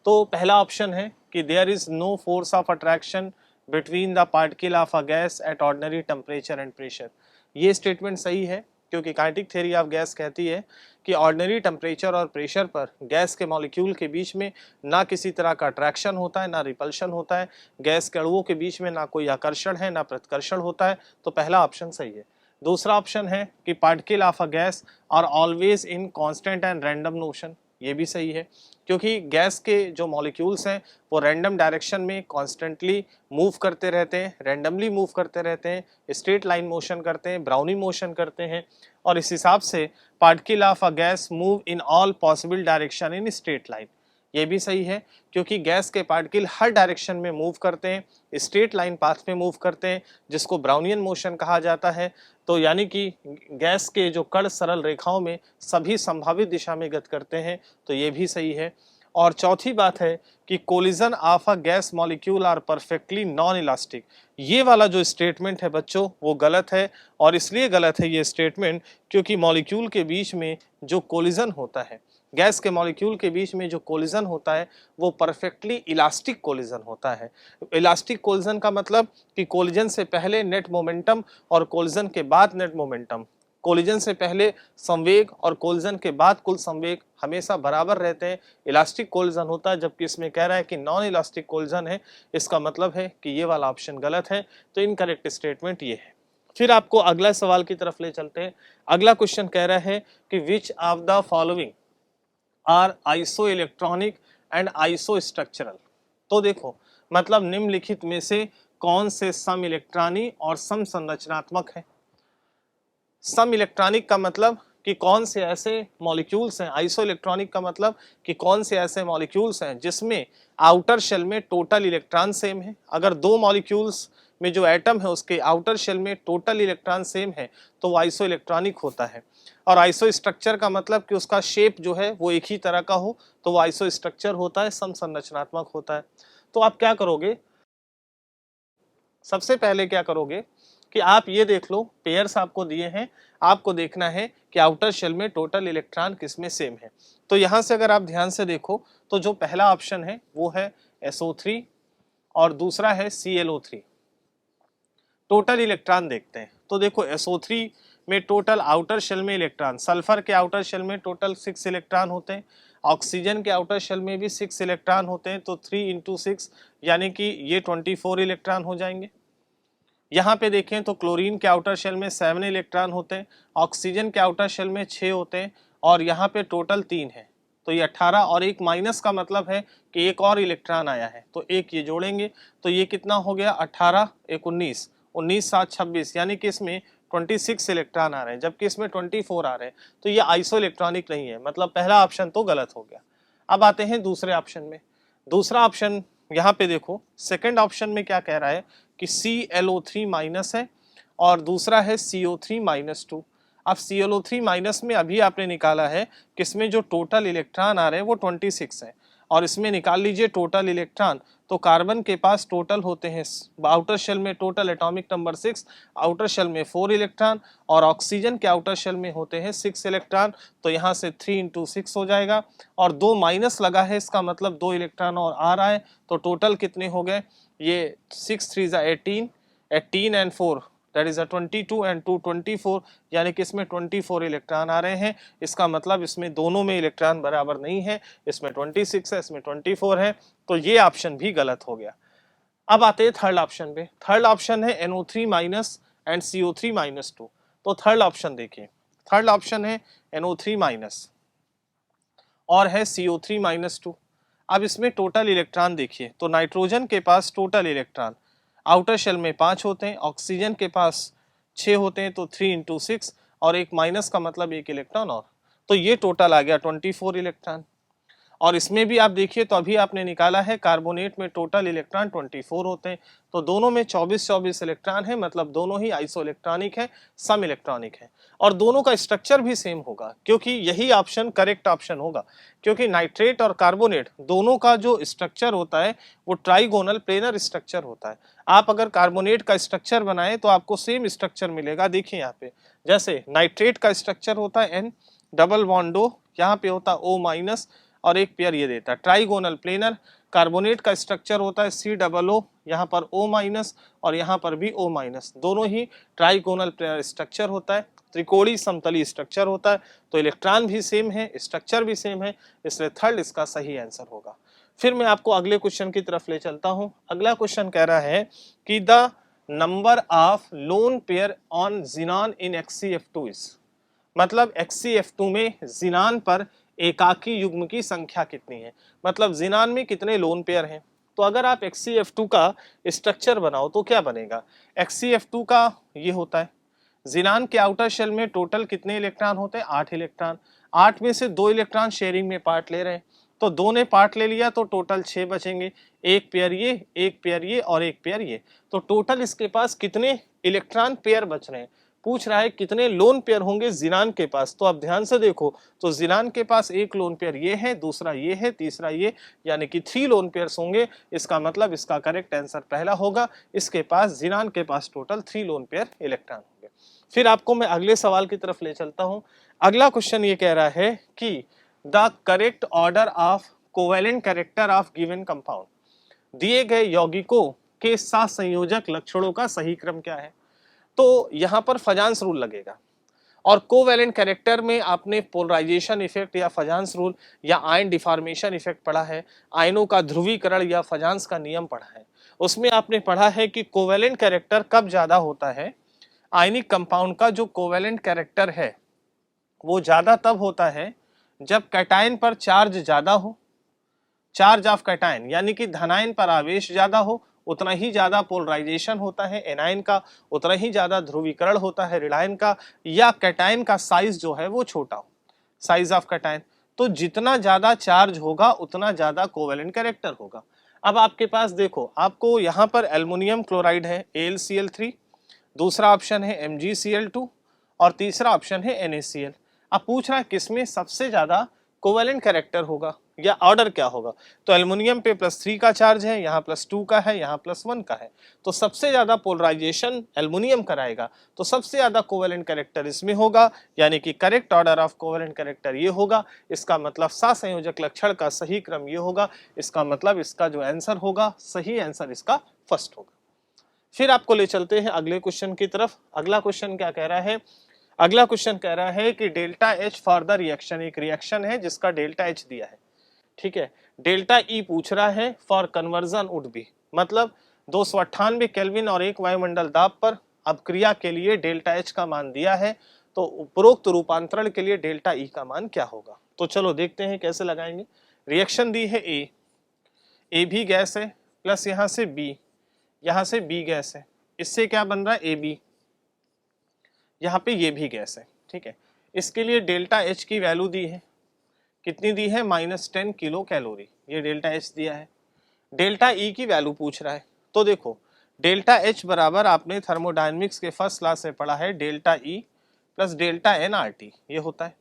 तो पहला ऑप्शन है कि there is no force of attraction between the particle of a gas at ordinary temperature and pressure. ये स्टेटमेंट सही है क्योंकि काइनेटिक थ्योरी ऑफ गैस कहती है कि ऑर्डिनरी टेम्परेचर और प्रेशर पर गैस के मॉलिक्यूल के बीच में ना किसी तरह का अट्रैक्शन होता है, ना रिपल्शन होता है, गैस के अणुओं के बीच में ना कोई आकर्षण है ना प्रतिकर्षण होता है। तो पहला ऑप्शन सही है। दूसरा ऑप्शन है कि particle of a gas are always in constant and random motion, ये भी सही है, क्योंकि गैस के जो मॉलिक्यूल्स हैं वो रैंडम डायरेक्शन में कॉन्स्टेंटली मूव करते रहते हैं, रैंडमली मूव करते रहते हैं, स्ट्रेट लाइन मोशन करते हैं, ब्राउनी मोशन करते हैं, और इस हिसाब से particle of a gas move in all possible direction in straight line. ये भी सही है, क्योंकि गैस के पार्टिकल हर डायरेक्शन में मूव करते हैं, स्ट्रेट लाइन पाथ में मूव करते हैं, जिसको ब्राउनियन मोशन कहा जाता है। तो यानी कि गैस के जो कण सरल रेखाओं में सभी संभावित दिशा में गति करते हैं, तो ये भी सही है। और चौथी बात है कि collision of a gas molecule are perfectly non elastic. ये वाला जो स्टेटमेंट है बच्चों वो गलत है, और इसलिए गलत है ये स्टेटमेंट क्योंकि मॉलिक्यूल के बीच में जो कोलिजन होता है, गैस के मॉलिक्यूल के बीच में जो कोलिजन होता है वो परफेक्टली इलास्टिक कोलिजन होता है। इलास्टिक कोलिजन का मतलब कि कोलिजन से पहले नेट मोमेंटम और कोलिजन के बाद नेट मोमेंटम, कोलिजन से पहले संवेग और कोलिजन के बाद कुल संवेग हमेशा बराबर रहते हैं, इलास्टिक कोलिजन होता है। जबकि इसमें कह रहा है कि नॉन इलास्टिक कोलिजन है, इसका मतलब है कि ये वाला ऑप्शन गलत है, तो इनकरेक्ट स्टेटमेंट ये है। फिर आपको अगला सवाल की तरफ ले चलते हैं। अगला क्वेश्चन कह रहा है कि which of the following are isoelectronic and isostructural. तो देखो, मतलब निम्नलिखित में से कौन से सम इलेक्ट्रॉनिक और सम संरचनात्मक है। सम इलेक्ट्रॉनिक का मतलब कि कौन से ऐसे मॉलिक्यूल्स हैं, आइसो इलेक्ट्रॉनिक का मतलब कि कौन से ऐसे मॉलिक्यूल्स हैं जिसमें आउटर शेल में टोटल इलेक्ट्रॉन सेम है। अगर दो मॉलिक्यूल्स में जो एटम है उसके आउटर शेल में टोटल इलेक्ट्रॉन सेम है तो वो आइसो इलेक्ट्रॉनिक होता है। और आइसो स्ट्रक्चर का मतलब कि उसका शेप जो है वो एक ही तरह का हो तो वो आइसो स्ट्रक्चर होता है, सम संरचनात्मक होता है। तो आप क्या करोगे, सबसे पहले क्या करोगे कि आप ये देख लो, पेयर्स आपको दिए हैं, आपको देखना है कि आउटर शेल में टोटल इलेक्ट्रॉन किसमें सेम है। तो यहाँ से अगर आप ध्यान से देखो तो जो पहला ऑप्शन है वो है SO3 और दूसरा है ClO3। टोटल इलेक्ट्रॉन देखते हैं तो देखो SO3 में टोटल आउटर शेल में इलेक्ट्रॉन, सल्फर के आउटर शेल में टोटल 6 इलेक्ट्रॉन होते हैं, ऑक्सीजन के आउटर शेल में भी 6 इलेक्ट्रॉन होते हैं, तो 3 × 6 यानी कि ये 24 इलेक्ट्रॉन हो जाएंगे। यहाँ पे देखें तो क्लोरीन के आउटर शेल में 7 इलेक्ट्रॉन होते हैं, ऑक्सीजन के आउटर शेल में 6 होते हैं, और यहाँ पे टोटल 3 है, तो ये 18, और एक माइनस का मतलब है कि एक और इलेक्ट्रॉन आया है, तो एक ये जोड़ेंगे तो ये कितना हो गया, 18 एक 19, 19 7 26, यानी कि इसमें 26 इलेक्ट्रॉन आ रहे हैं जबकि इसमें 24 आ रहे हैं, तो ये आइसो इलेक्ट्रॉनिक नहीं है, मतलब पहला ऑप्शन तो गलत हो गया। अब आते हैं दूसरे ऑप्शन में। दूसरा ऑप्शन यहाँ पे देखो, सेकंड ऑप्शन में क्या कह रहा है कि ClO3 माइनस है और दूसरा है CO3-2। अब ClO3- में अभी आपने निकाला है कि इसमें जो टोटल इलेक्ट्रॉन आ रहे हैं वो 26 है, और इसमें निकाल लीजिए टोटल इलेक्ट्रॉन, तो कार्बन के पास टोटल होते हैं आउटर शेल में total atomic number 6, outer shell में 4 इलेक्ट्रॉन, और ऑक्सीजन के आउटर शेल में होते हैं 6 इलेक्ट्रॉन, तो यहाँ से 3 × 6 हो जाएगा, और 2 माइनस लगा है, इसका मतलब 2 इलेक्ट्रॉन और आ रहा है, तो टोटल कितने हो गए, ये 6 3 18, 18 and 4 दैट इज 22 and 2 24, यानी कि इसमें 24 इलेक्ट्रॉन आ रहे हैं। इसका मतलब इसमें दोनों में इलेक्ट्रॉन बराबर नहीं है, इसमें 26 है, इसमें 24 है, तो ये ऑप्शन भी गलत हो गया। अब आते हैं थर्ड ऑप्शन पे। थर्ड ऑप्शन है NO3- एंड CO3-2। तो थर्ड ऑप्शन देखिए, थर्ड ऑप्शन है NO3- और है CO3-2। अब इसमें टोटल इलेक्ट्रॉन देखिए, तो नाइट्रोजन के पास टोटल इलेक्ट्रॉन आउटर शेल में 5 होते हैं, ऑक्सीजन के पास 6 होते हैं, तो 3 × 6, और एक माइनस का मतलब एक इलेक्ट्रॉन और, तो ये टोटल आ गया 24 इलेक्ट्रॉन। और इसमें भी आप देखिए तो अभी आपने निकाला है कार्बोनेट में टोटल इलेक्ट्रॉन 24 होते हैं, तो दोनों में 24 इलेक्ट्रॉन है, मतलब दोनों ही आइसो इलेक्ट्रॉनिक है, सम इलेक्ट्रॉनिक है, और दोनों का स्ट्रक्चर भी सेम होगा, क्योंकि यही ऑप्शन करेक्ट ऑप्शन होगा, क्योंकि नाइट्रेट और कार्बोनेट दोनों का जो स्ट्रक्चर होता है वो ट्राइगोनल प्लेनर स्ट्रक्चर होता है। आप अगर कार्बोनेट का स्ट्रक्चर बनाए तो आपको सेम स्ट्रक्चर मिलेगा। देखिए यहाँ पे जैसे नाइट्रेट का स्ट्रक्चर होता है N डबल बॉन्ड O, यहाँ पे होता है O- और एक पेयर ये देता है ट्राइगोनल प्लेनर। कार्बोनेट का स्ट्रक्चर होता है COO, यहाँ पर O- और यहाँ पर भी O-, दोनों ही ट्राइगोनल प्लेनर स्ट्रक्चर होता है, त्रिकोणीय समतली स्ट्रक्चर होता है, तो इलेक्ट्रॉन भी सेम है, स्ट्रक्चर भी सेम है, इसलिए थर्ड इसका सही आंसर होगा। फिर मैं आपको अगले क्वेश्चन की तरफ ले चलता हूं। अगला क्वेश्चन कह रहा है कि the number of lone pair on xenon in HCF2 is, मतलब HCF2 में जिनान पर एकाकी युग्म की संख्या कितनी है, मतलब जिनान में कितने लोन पेयर हैं। तो अगर आप HCF2 का स्ट्रक्चर बनाओ तो क्या बनेगा, HCF2 का ये होता है, जिनान के आउटर शेल में टोटल कितने इलेक्ट्रॉन होते हैं, 8 इलेक्ट्रॉन, 8 में से 2 इलेक्ट्रॉन शेयरिंग में पार्ट ले रहे हैं, तो 2 ने पार्ट ले लिया तो टोटल 6 बचेंगे, एक पेयर ये, एक पेयर ये और एक पेयर ये, तो टोटल इसके पास कितने इलेक्ट्रॉन पेयर बच रहे हैं। पूछ रहा है कितने लोन पेयर होंगे जिनान के पास, तो आप ध्यान से देखो, तो जिनान के पास एक लोन पेयर ये है, दूसरा ये है, तीसरा ये, यानी कि 3 लोन पेयर्स होंगे। इसका मतलब इसका करेक्ट आंसर पहला होगा, इसके पास जिनान के पास टोटल 3 लोन पेयर इलेक्ट्रॉन होंगे। फिर आपको मैं अगले सवाल की तरफ ले चलता हूं। अगला क्वेश्चन ये कह रहा है कि the correct order of covalent character of given compound, दिए गए यौगिकों के साथ संयोजक लक्षणों का सही क्रम क्या है। तो यहाँ पर फजांस रूल लगेगा, और कोवेलेंट कैरेक्टर में आपने पोलराइजेशन इफेक्ट या फजांस रूल या आयन डिफॉर्मेशन इफेक्ट पढ़ा है, आयनों का ध्रुवीकरण या फजांस का नियम पढ़ा है। उसमें आपने पढ़ा है कि कोवेलेंट कैरेक्टर कब ज्यादा होता है, आयनिक कंपाउंड का जो कोवेलेंट कैरेक्टर है वो ज्यादा तब होता है जब कैटायन पर चार्ज ज्यादा हो, चार्ज ऑफ कैटायन यानी कि धनायन पर आवेश ज्यादा हो, उतना ही ज्यादा पोलराइजेशन होता है एनायन का, उतना ही ज्यादा ध्रुवीकरण होता है ऋणायन का, या कैटायन का साइज जो है वो छोटा हो, साइज ऑफ कैटायन। तो जितना ज्यादा चार्ज होगा उतना ज्यादा कोवेलेंट कैरेक्टर होगा। अब आपके पास देखो, आपको यहाँ पर एल्युमिनियम क्लोराइड है AlCl3, दूसरा ऑप्शन है MgCl2 और तीसरा ऑप्शन है NaCl। अब पूछ रहा है किसमें सबसे ज्यादा कोवेलेंट कैरेक्टर होगा या ऑर्डर क्या होगा, तो एल्युमिनियम पे +3 का चार्ज है, यहाँ +2 का है, यहाँ +1 का है, तो सबसे ज्यादा पोलराइजेशन एल्युमिनियम कराएगा, तो सबसे ज्यादा कोवेलेंट कैरेक्टर इसमें होगा, यानी कि correct order of covalent character ये होगा। इसका मतलब सहसंयोजक लक्षण का सही क्रम ये होगा, इसका मतलब इसका जो आंसर होगा, सही आंसर इसका फर्स्ट होगा। फिर आपको ले चलते हैं अगले क्वेश्चन की तरफ। अगला क्वेश्चन क्या कह रहा है, अगला क्वेश्चन कह रहा है कि delta H for the reaction, एक रिएक्शन है जिसका डेल्टा H दिया है, ठीक है, डेल्टा E पूछ रहा है फॉर कन्वर्जन वुड बी, मतलब 298 केल्विन और 1 वायुमंडल दाब पर अपक्रिया के लिए डेल्टा H का मान दिया है, तो उपरोक्त रूपांतरण के लिए डेल्टा E का मान क्या होगा। तो चलो देखते हैं कैसे लगाएंगे। रिएक्शन दी है A भी गैस है, प्लस यहाँ से B, यहाँ से B गैस है, इससे क्या बन रहा है AB, यहाँ पे ये भी गैस है, ठीक है। इसके लिए डेल्टा H की वैल्यू दी है, कितनी दी है, -10 किलो कैलोरी, ये डेल्टा H दिया है। डेल्टा E की वैल्यू पूछ रहा है, तो देखो डेल्टा H बराबर आपने थर्मोडायनेमिक्स के फर्स्ट क्लास में पढ़ा है, delta E plus delta NRT ये होता है,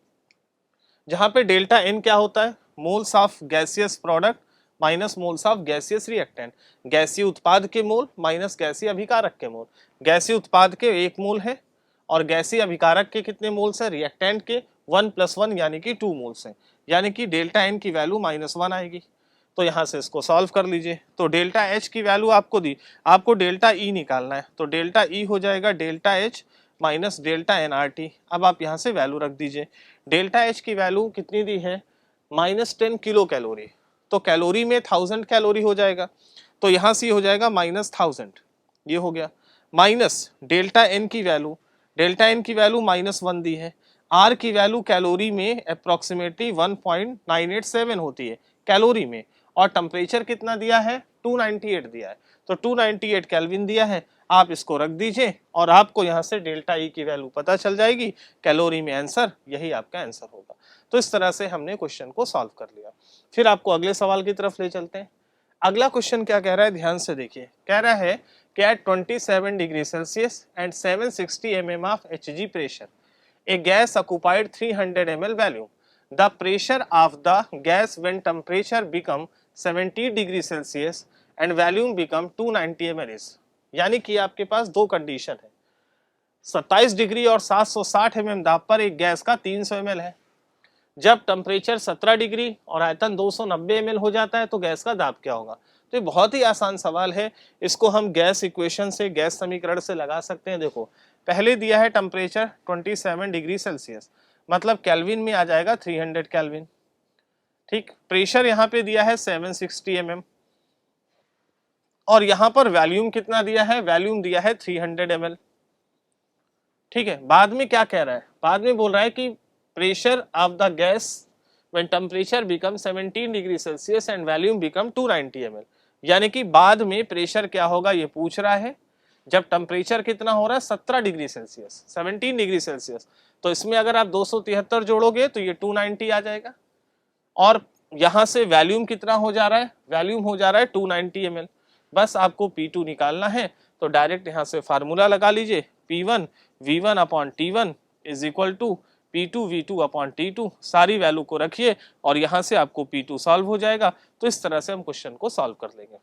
जहाँ पे डेल्टा N क्या होता है, moles of gaseous product minus moles of gaseous reactant, गैसीय उत्पाद के मोल माइनस गैसीय अभिकारक के मोल, गैसीय उत्पाद के 1 मोल है और गैसीय अभिकारक के कितने मोल्स है, रिएक्टेंट के 1 + 1 यानी कि 2 मोल्स हैं, यानी कि डेल्टा N की वैल्यू -1 आएगी। तो यहाँ से इसको सॉल्व कर लीजिए, तो डेल्टा H की वैल्यू आपको दी, आपको डेल्टा E निकालना है, तो डेल्टा E हो जाएगा delta H minus delta NRT। अब आप यहाँ से वैल्यू रख दीजिए, डेल्टा H की वैल्यू कितनी दी है, -10 किलो कैलोरी, तो कैलोरी में 1000 कैलोरी हो जाएगा, तो यहाँ से हो जाएगा -1000, ये हो गया, माइनस डेल्टा N की वैल्यू, डेल्टा N की वैल्यू -1 दी है, R की वैल्यू कैलोरी में अप्रोक्सीमेटली 1.987 होती है कैलोरी में, और टेम्परेचर कितना दिया है, 298 दिया है, तो 298 केल्विन दिया है, आप इसको रख दीजिए और आपको यहाँ से डेल्टा E की वैल्यू पता चल जाएगी, कैलोरी में आंसर, यही आपका आंसर होगा। तो इस तरह से हमने क्वेश्चन को सॉल्व कर लिया। फिर आपको अगले सवाल की तरफ ले चलते हैं। अगला क्वेश्चन क्या कह रहा है, ध्यान से देखिए, कह रहा है कि at 27 degree Celsius and 760 mm of Hg pressure a gas occupied 300 ml volume, the pressure of the gas when temperature become 70 degree Celsius and volume become 290 ml is, यानी कि आपके पास दो कंडीशन है, 27 डिग्री और 760 mm दाब पर एक gas का 300 ml है, जब टेम्परेचर 17 डिग्री और आयतन 290 ml हो जाता है तो गैस का दाब क्या होगा। तो ये बहुत ही आसान सवाल है, इसको हम गैस इक्वेशन से, गैस समीकरण से लगा सकते हैं। देखो पहले दिया है टेम्परेचर 27 डिग्री सेल्सियस, मतलब केल्विन में आ जाएगा 300 केल्विन, ठीक, प्रेशर यहाँ पे दिया है 760 mm और यहाँ पर वॉल्यूम कितना दिया है, वॉल्यूम दिया है 300 ml, ठीक है। बाद में क्या कह रहा है, बाद में बोल रहा है कि pressure of the gas when temperature becomes 17 degree Celsius and volume become 290 ml। यानी कि बाद में प्रेशर क्या होगा ये पूछ रहा है, जब टेम्परेचर कितना हो रहा है 17 डिग्री सेल्सियस, 17 डिग्री सेल्सियस, तो इसमें अगर आप 273 जोड़ोगे तो ये 290 आ जाएगा। और यहां से वॉल्यूम कितना हो जा रहा है, वॉल्यूम हो जा रहा है 290 ml। बस आपको P2 निकालना है, तो डायरेक्ट यहां से फार्मूला लगा लीजिए, P1 V1 upon T1 is equal to P2 V2 upon T2, सारी वैल्यू को रखिए और यहां से आपको P2 सॉल्व हो जाएगा। तो इस तरह से हम क्वेश्चन को सॉल्व कर लेंगे।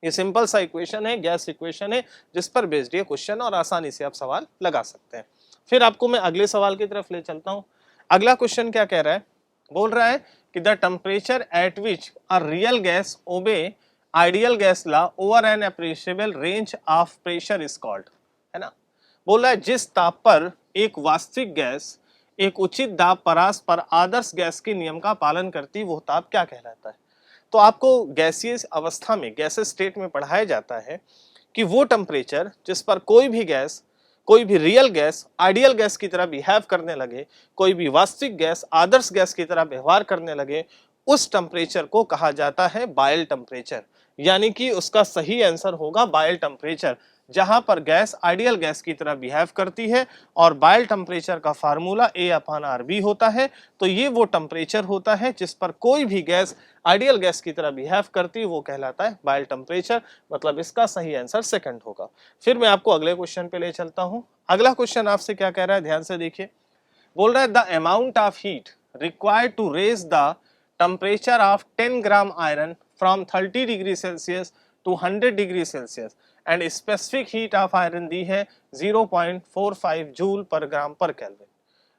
ये सिंपल सा इक्वेशन है, गैस इक्वेशन है, जिस पर बेस्ड ये क्वेश्चन और आसानी से आप सवाल लगा सकते हैं। फिर आपको मैं अगले सवाल की तरफ ले चलता हूं। अगला क्वेश्चन क्या कह रहा है, बोल रहा है कि the temperature at which a real gas obey ideal gas law over an appreciable range of pressure is called, है ना। बोल रहा है जिस ताप पर एक वास्तविक गैस एक उचित दाब परास पर आदर्श गैस के नियम का पालन करती, वो ताप क्या कहलाता है। तो आपको गैसीय अवस्था में, गैसेस स्टेट में पढ़ाया जाता है कि वो टेम्परेचर जिस पर कोई भी गैस, कोई भी रियल गैस आइडियल गैस की तरह बिहेव करने लगे, कोई भी वास्तविक गैस आदर्श गैस की तरह व्यवहार करने लगे, उस टेम्परेचर को कहा जाता है बॉयल टेम्परेचर। यानी कि उसका सही आंसर होगा बॉयल टेम्परेचर, जहां पर गैस आइडियल गैस की तरह बिहेव करती है और बॉयल टेम्परेचर का फार्मूला A/RB होता है। तो ये वो टेम्परेचर होता है जिस पर कोई भी गैस आइडियल गैस की तरह बिहेव करती है, वो कहलाता है बॉयल टेम्परेचर। मतलब इसका सही आंसर सेकंड होगा। फिर मैं आपको अगले क्वेश्चन पे ले चलता हूं। अगला क्वेश्चन आपसे क्या कह रहा है, ध्यान से देखिए। बोल रहा है the amount of heat required to raise the temperature of 10 gram iron from 30 degree Celsius to 100 degree Celsius and specific heat of iron दी है 0.45 जूल पर ग्राम पर केल्विन।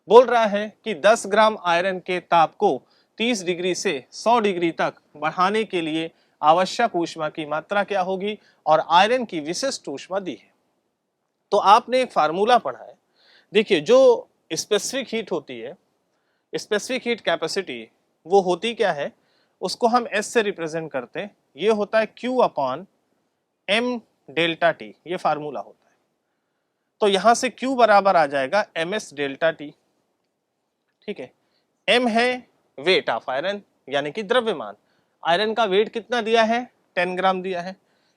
बोल रहा है कि 10 ग्राम आयरन के ताप को 30 डिग्री से 100 डिग्री तक बढ़ाने के लिए आवश्यक ऊष्मा की मात्रा क्या होगी और आयरन की विशिष्ट ऊष्मा दी है। तो आपने एक फार्मूला पढ़ा है, देखिए जो स्पेसिफिक हीट होती है, स्पेसिफिक हीट कैपेसिटी, वो होती क्या है, उसको हम S से रिप्रेजेंट करते हैं, ये होता है Q upon M delta T, ये फार्मूला होता है। तो यहां से Q बराबर आ जाएगा MS डेल्टा T, ठीक है। M है वेट ऑफ आयरन, यानी कि द्रव्यमान, आयरन का वेट कितना दिया है 10 ग्राम दिया है,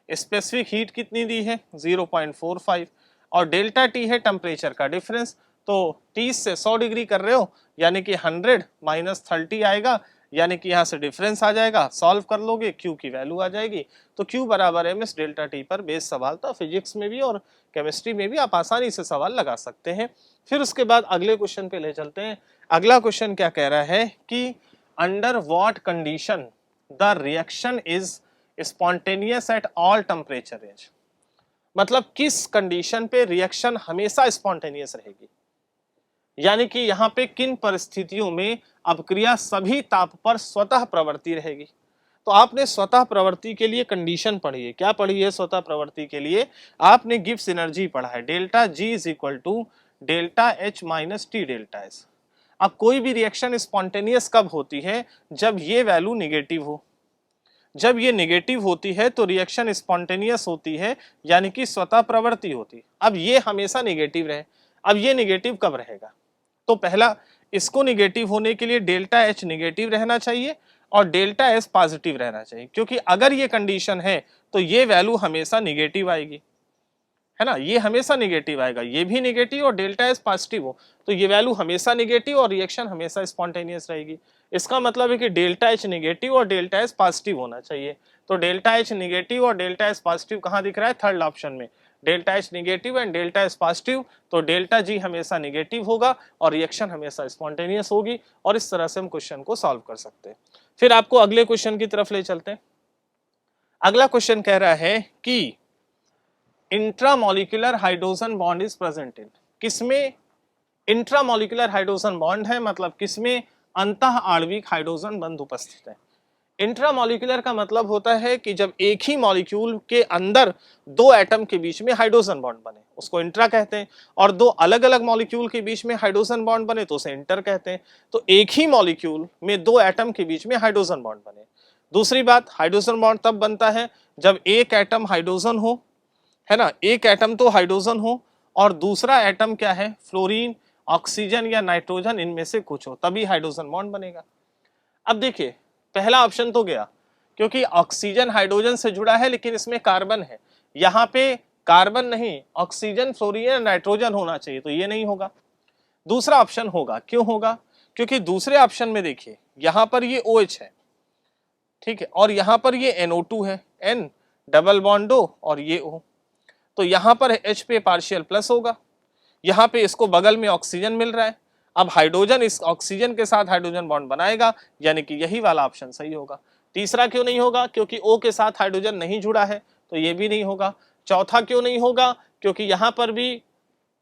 स्पेसिफिक हीट कितनी दी है 0.45 और डेल्टा T है टेम्परेचर का डिफरेंस। तो 30 से 100 डिग्री कर रहे हो यानी कि 100 माइनस 30 आएगा, यानी कि यहाँ से डिफरेंस आ जाएगा, सॉल्व कर लोगे Q की वैल्यू आ जाएगी। तो Q बराबर MS डेल्टा T पर बेस सवाल था, फिजिक्स में भी और केमिस्ट्री में भी आप आसानी से सवाल लगा सकते हैं। फिर उसके बाद अगले क्वेश्चन पे ले चलते हैं। अगला क्वेश्चन क्या कह रहा है कि under what condition the reaction is spontaneous at all temperature range. मतलब किस कंडीशन पे रिएक्शन हमेशा स्पॉन्टेनियस रहेगी, यानी कि यहाँ पे किन परिस्थितियों में अपक्रिया सभी ताप पर स्वतः प्रवृत्ति रहेगी। तो आपने स्वतः प्रवृत्ति के लिए कंडीशन पढ़ी है, क्या पढ़ी है स्वतः प्रवृत्ति के लिए, आपने गिब्स एनर्जी पढ़ा है, delta G is equal to delta H minus T delta S। अब कोई भी रिएक्शन स्पॉन्टेनियस कब होती है, जब ये वैल्यू निगेटिव हो। जब ये नेगेटिव होती है तो रिएक्शन स्पॉन्टेनियस होती है, यानी कि स्वतः प्रवृत्ति होती है। अब ये हमेशा नेगेटिव रहे, अब ये नेगेटिव कब रहेगा, तो पहला इसको नेगेटिव होने के लिए डेल्टा H नेगेटिव रहना चाहिए और डेल्टा S पॉजिटिव रहना चाहिए, क्योंकि अगर ये कंडीशन है तो ये वैल्यू हमेशा नेगेटिव आएगी, है ना, ये हमेशा नेगेटिव आएगा, ये भी नेगेटिव और डेल्टा S पॉजिटिव हो तो ये वैल्यू हमेशा नेगेटिव और रिएक्शन हमेशा स्पॉन्टेनियस रहेगी। इसका मतलब है कि डेल्टा H नेगेटिव और डेल्टा S पॉजिटिव होना चाहिए। तो डेल्टा H नेगेटिव और डेल्टा S पॉजिटिव कहाँ दिख रहा है, थर्ड ऑप्शन में, delta H negative and delta S positive. तो डेल्टा G हमेशा नेगेटिव होगा और रिएक्शन हमेशा स्पॉन्टेनियस होगी, और इस तरह से हम क्वेश्चन को सॉल्व कर सकते हैं। फिर आपको अगले क्वेश्चन की तरफ ले चलते हैं। अगला क्वेश्चन कह रहा है कि intramolecular hydrogen bond is present in, किसमें इंट्रामोलिकुलर हाइड्रोजन बॉन्ड है, मतलब किसमें अंतः आणविक हाइड्रोजन बंध उपस्थित है। इंट्रामोलिकुलर का मतलब होता है कि जब एक ही मॉलिक्यूल के अंदर दो एटम के बीच में हाइड्रोजन बॉन्ड बने उसको इंट्रा कहते हैं, और दो अलग अलग मॉलिक्यूल के बीच में हाइड्रोजन बॉन्ड बने तो उसे इंटर कहते हैं। तो एक ही मॉलिक्यूल में दो एटम के बीच में हाइड्रोजन बॉन्ड बने। दूसरी बात, हाइड्रोजन बॉन्ड तब बनता है जब एक एटम हाइड्रोजन हो, है ना, एक एटम तो हाइड्रोजन हो और दूसरा एटम क्या है, फ्लोरीन, ऑक्सीजन या नाइट्रोजन, इनमें से कुछ हो, तभी हाइड्रोजन बॉन्ड बनेगा। अब देखिए पहला ऑप्शन तो गया, क्योंकि ऑक्सीजन हाइड्रोजन से जुड़ा है लेकिन इसमें कार्बन है, यहाँ पे कार्बन नहीं ऑक्सीजन फ्लोरीन नाइट्रोजन होना चाहिए, तो ये नहीं होगा। दूसरा ऑप्शन होगा, क्यों होगा, क्योंकि दूसरे ऑप्शन में देखिए यहाँ पर ये OH है, ठीक है, और यहाँ पर ये NO2 है, N डबल बॉन्ड O और ये O, तो यहाँ पर H पे पार्शियल प्लस होगा, यहाँ पे इसको बगल में ऑक्सीजन मिल रहा है, अब हाइड्रोजन इस ऑक्सीजन के साथ हाइड्रोजन बॉन्ड बनाएगा, यानी कि यही वाला ऑप्शन सही होगा। तीसरा क्यों नहीं होगा, क्योंकि O के साथ हाइड्रोजन नहीं जुड़ा है, तो ये भी नहीं होगा। चौथा क्यों नहीं होगा, क्योंकि यहाँ पर भी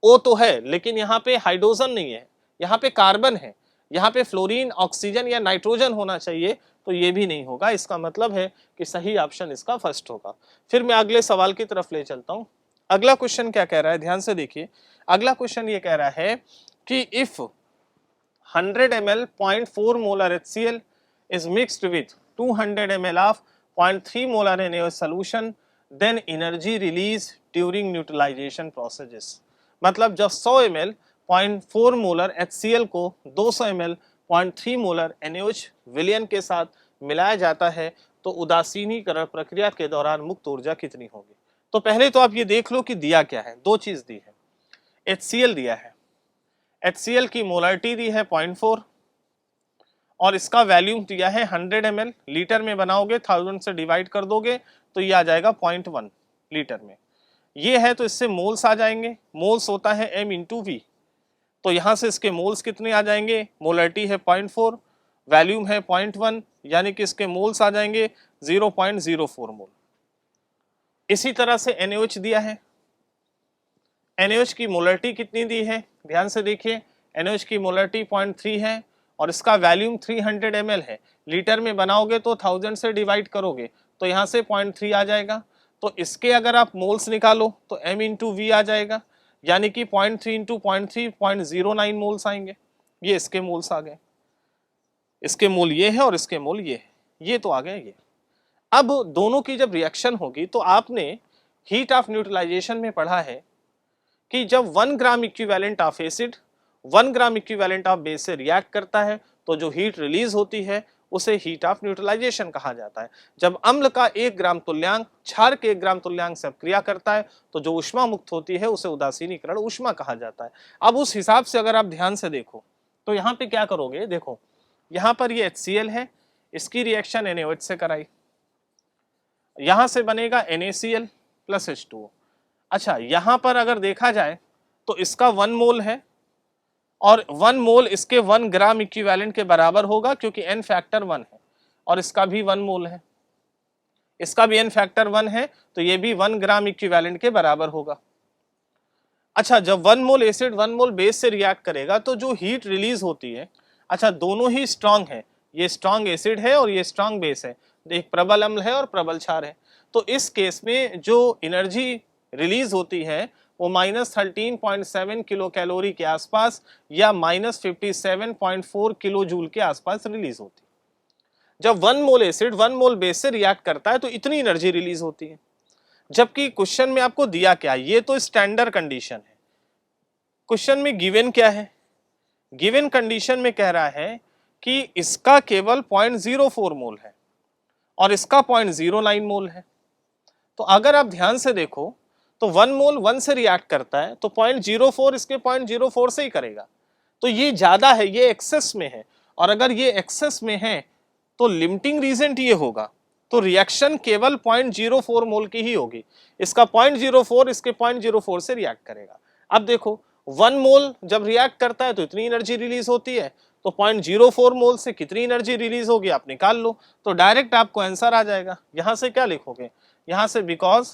O तो है लेकिन यहाँ पे हाइड्रोजन नहीं है, यहाँ पे कार्बन है, यहाँ पे फ्लोरीन ऑक्सीजन या नाइट्रोजन होना चाहिए, तो ये भी नहीं होगा। इसका मतलब है कि सही ऑप्शन इसका फर्स्ट होगा। फिर मैं अगले सवाल की तरफ ले चलता हूँ। अगला क्वेश्चन क्या कह रहा है, ध्यान से देखिए। अगला क्वेश्चन ये कह रहा है कि if 100 ml 0.4 molar HCl is mixed with 200 ml of 0.3 molar NaOH solution, then energy release during neutralization processes। मतलब जब 100 ml 0.4 मोलर HCl को 200 ml 0.3 मोलर NaOH विलयन के साथ मिलाया जाता है तो उदासीनीकरण प्रक्रिया के दौरान मुक्त ऊर्जा कितनी होगी। तो पहले तो आप ये देख लो कि दिया क्या है, दो चीज दी है। HCl दिया है, HCl की मोलरिटी दी है 0.4 और इसका वैल्यूम दिया है 100 ml, लीटर में बनाओगे 1000 से डिवाइड कर दोगे तो ये आ जाएगा 0.1 लीटर में। ये है तो इससे मोल्स आ जाएंगे, मोल्स होता है m इंटू वी, तो यहाँ से इसके मोल्स कितने आ जाएंगे, मोलरिटी है 0.4, वैल्यूम है 0.1, यानी कि इसके मोल्स आ जाएंगे 0.04 मोल। इसी तरह से NaOH दिया है, NaOH की मोलरिटी कितनी दी है, ध्यान से देखिए, NaOH की मोलरिटी 0.3 है और इसका वैल्यूम 300 ml है, लीटर में बनाओगे तो 1000 से डिवाइड करोगे तो यहाँ से 0.3 आ जाएगा, तो इसके अगर आप मोल्स निकालो तो m इंटू वी आ जाएगा, यानी कि 0.3 इंटू 0.3 0.09 मोल्स आएंगे। ये इसके मोल्स आ गए, इसके मोल ये है और इसके मोल ये है, ये तो आ गए ये। अब दोनों की जब रिएक्शन होगी तो आपने हीट ऑफ न्यूट्रलाइजेशन में पढ़ा है कि जब 1 gram equivalent of acid 1 gram equivalent of base से रिएक्ट करता है तो जो हीट रिलीज होती है उसे हीट ऑफ न्यूट्रलाइजेशन कहा जाता है। जब अम्ल का 1 ग्राम तुल्यांक क्षार के 1 ग्राम तुल्यांक से अपक्रिया करता है तो जो ऊष्मा मुक्त होती है उसे उदासीनीकरण ऊष्मा कहा जाता है। अब उस हिसाब से अगर आप ध्यान से देखो तो यहाँ पे क्या करोगे, देखो यहाँ पर ये HCl है, इसकी रिएक्शन NaOH से कराई, यहाँ से बनेगा NaCl प्लस H2O। अच्छा यहाँ पर अगर देखा जाए तो इसका 1 मोल है और 1 मोल इसके 1 ग्राम इक्विवेलेंट के बराबर होगा क्योंकि n फैक्टर 1 है और इसका भी 1 मोल है, इसका भी n फैक्टर 1 है तो ये भी 1 ग्राम इक्विवेलेंट के बराबर होगा। अच्छा जब 1 मोल एसिड 1 मोल बेस से रिएक्ट करेगा तो जो हीट रिलीज होती है, अच्छा दोनों ही स्ट्रांग है, ये स्ट्रांग एसिड है और ये स्ट्रांग बेस है, एक प्रबल अम्ल है और प्रबल क्षार है, तो इस केस में जो एनर्जी रिलीज होती है वो -13.7 किलो कैलोरी के आसपास या -57.4 किलो जूल के आसपास रिलीज होती है। जब 1 मोल एसिड 1 मोल बेस से रिएक्ट करता है तो इतनी एनर्जी रिलीज होती है, जबकि क्वेश्चन में आपको दिया क्या, ये तो स्टैंडर्ड कंडीशन है। क्वेश्चन में गिवन क्या है, गिवन कंडीशन में कह रहा है कि इसका केवल 0.04 मोल है और इसका 0.09 मोल है। तो अगर आप ध्यान से देखो तो 1 मोल 1 से रिएक्ट करता है तो 0.04 इसके 0.04 से ही करेगा, तो ये ज्यादा है, ये एक्सेस में है, और अगर ये एक्सेस में है तो लिमिटिंग रीजेंट ये होगा, तो रिएक्शन केवल 0.04 मोल की ही होगी, इसका 0.04 इसके 0.04 से रिएक्ट करेगा। अब देखो 1 मोल जब रिएक्ट करता है तो इतनी एनर्जी रिलीज होती है, तो 0.04 मोल से कितनी एनर्जी रिलीज होगी आप निकाल लो, तो डायरेक्ट आपको आंसर आ जाएगा। यहां से क्या लिखोगे, यहां से because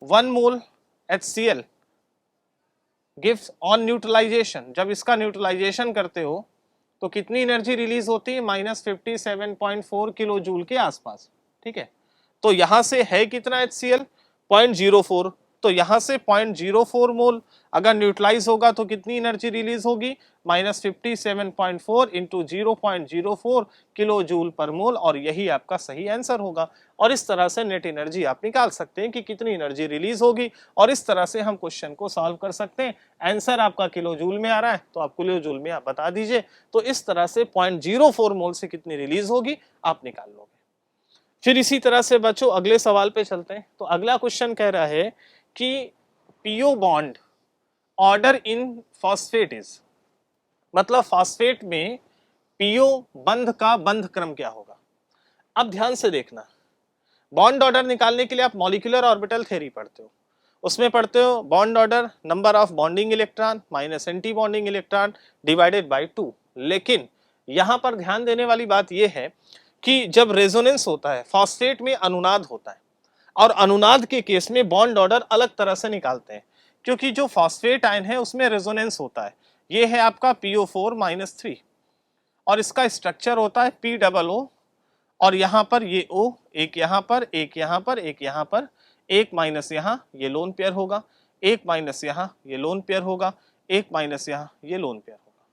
1 mole HCl gives on neutralization, जब इसका न्यूट्रलाइजेशन करते हो तो कितनी एनर्जी रिलीज होती है, -57.4 किलो जूल के आसपास, ठीक है। तो यहां से है कितना HCl 0.04, तो यहाँ से 0.04 मोल अगर न्यूट्रलाइज होगा तो कितनी एनर्जी रिलीज होगी, -57.4 इंटू 0.04 किलो जूल पर मोल, और यही आपका सही आंसर होगा। और इस तरह से नेट एनर्जी आप निकाल सकते हैं कि कितनी एनर्जी रिलीज होगी, और इस तरह से हम क्वेश्चन को सॉल्व कर सकते हैं। आंसर आपका किलो जूल में आ रहा है तो आप किलो जूल में आप बता दीजिए, तो इस तरह से 0.04 मोल से कितनी रिलीज होगी आप निकाल लोगे। फिर इसी तरह से बच्चों अगले सवाल पे चलते हैं। तो अगला क्वेश्चन कह रहा है कि PO bond order in phosphate is, मतलब फॉस्फेट में पीओ बंध का बंध क्रम क्या होगा। अब ध्यान से देखना, बॉन्ड ऑर्डर निकालने के लिए आप मॉलिक्यूलर ऑर्बिटल थ्योरी पढ़ते हो, उसमें पढ़ते हो bond order number of bonding electron minus anti bonding electron divided by 2। लेकिन यहां पर ध्यान देने वाली बात यह है कि जब रेजोनेंस होता है फॉस्फेट में अनुनाद होता है, और अनुनाद के केस में बॉन्ड ऑर्डर अलग तरह से निकालते हैं, क्योंकि जो फॉस्फेट आयन है उसमें रेजोनेंस होता है। ये है आपका PO4-3 और इसका स्ट्रक्चर होता है POO, और यहाँ पर ये O, एक यहाँ पर, एक यहाँ पर, एक यहाँ पर, एक माइनस यहाँ ये लोन पेयर होगा, एक माइनस यहाँ ये लोन पेयर होगा, एक माइनस यहाँ ये लोन पेयर होगा,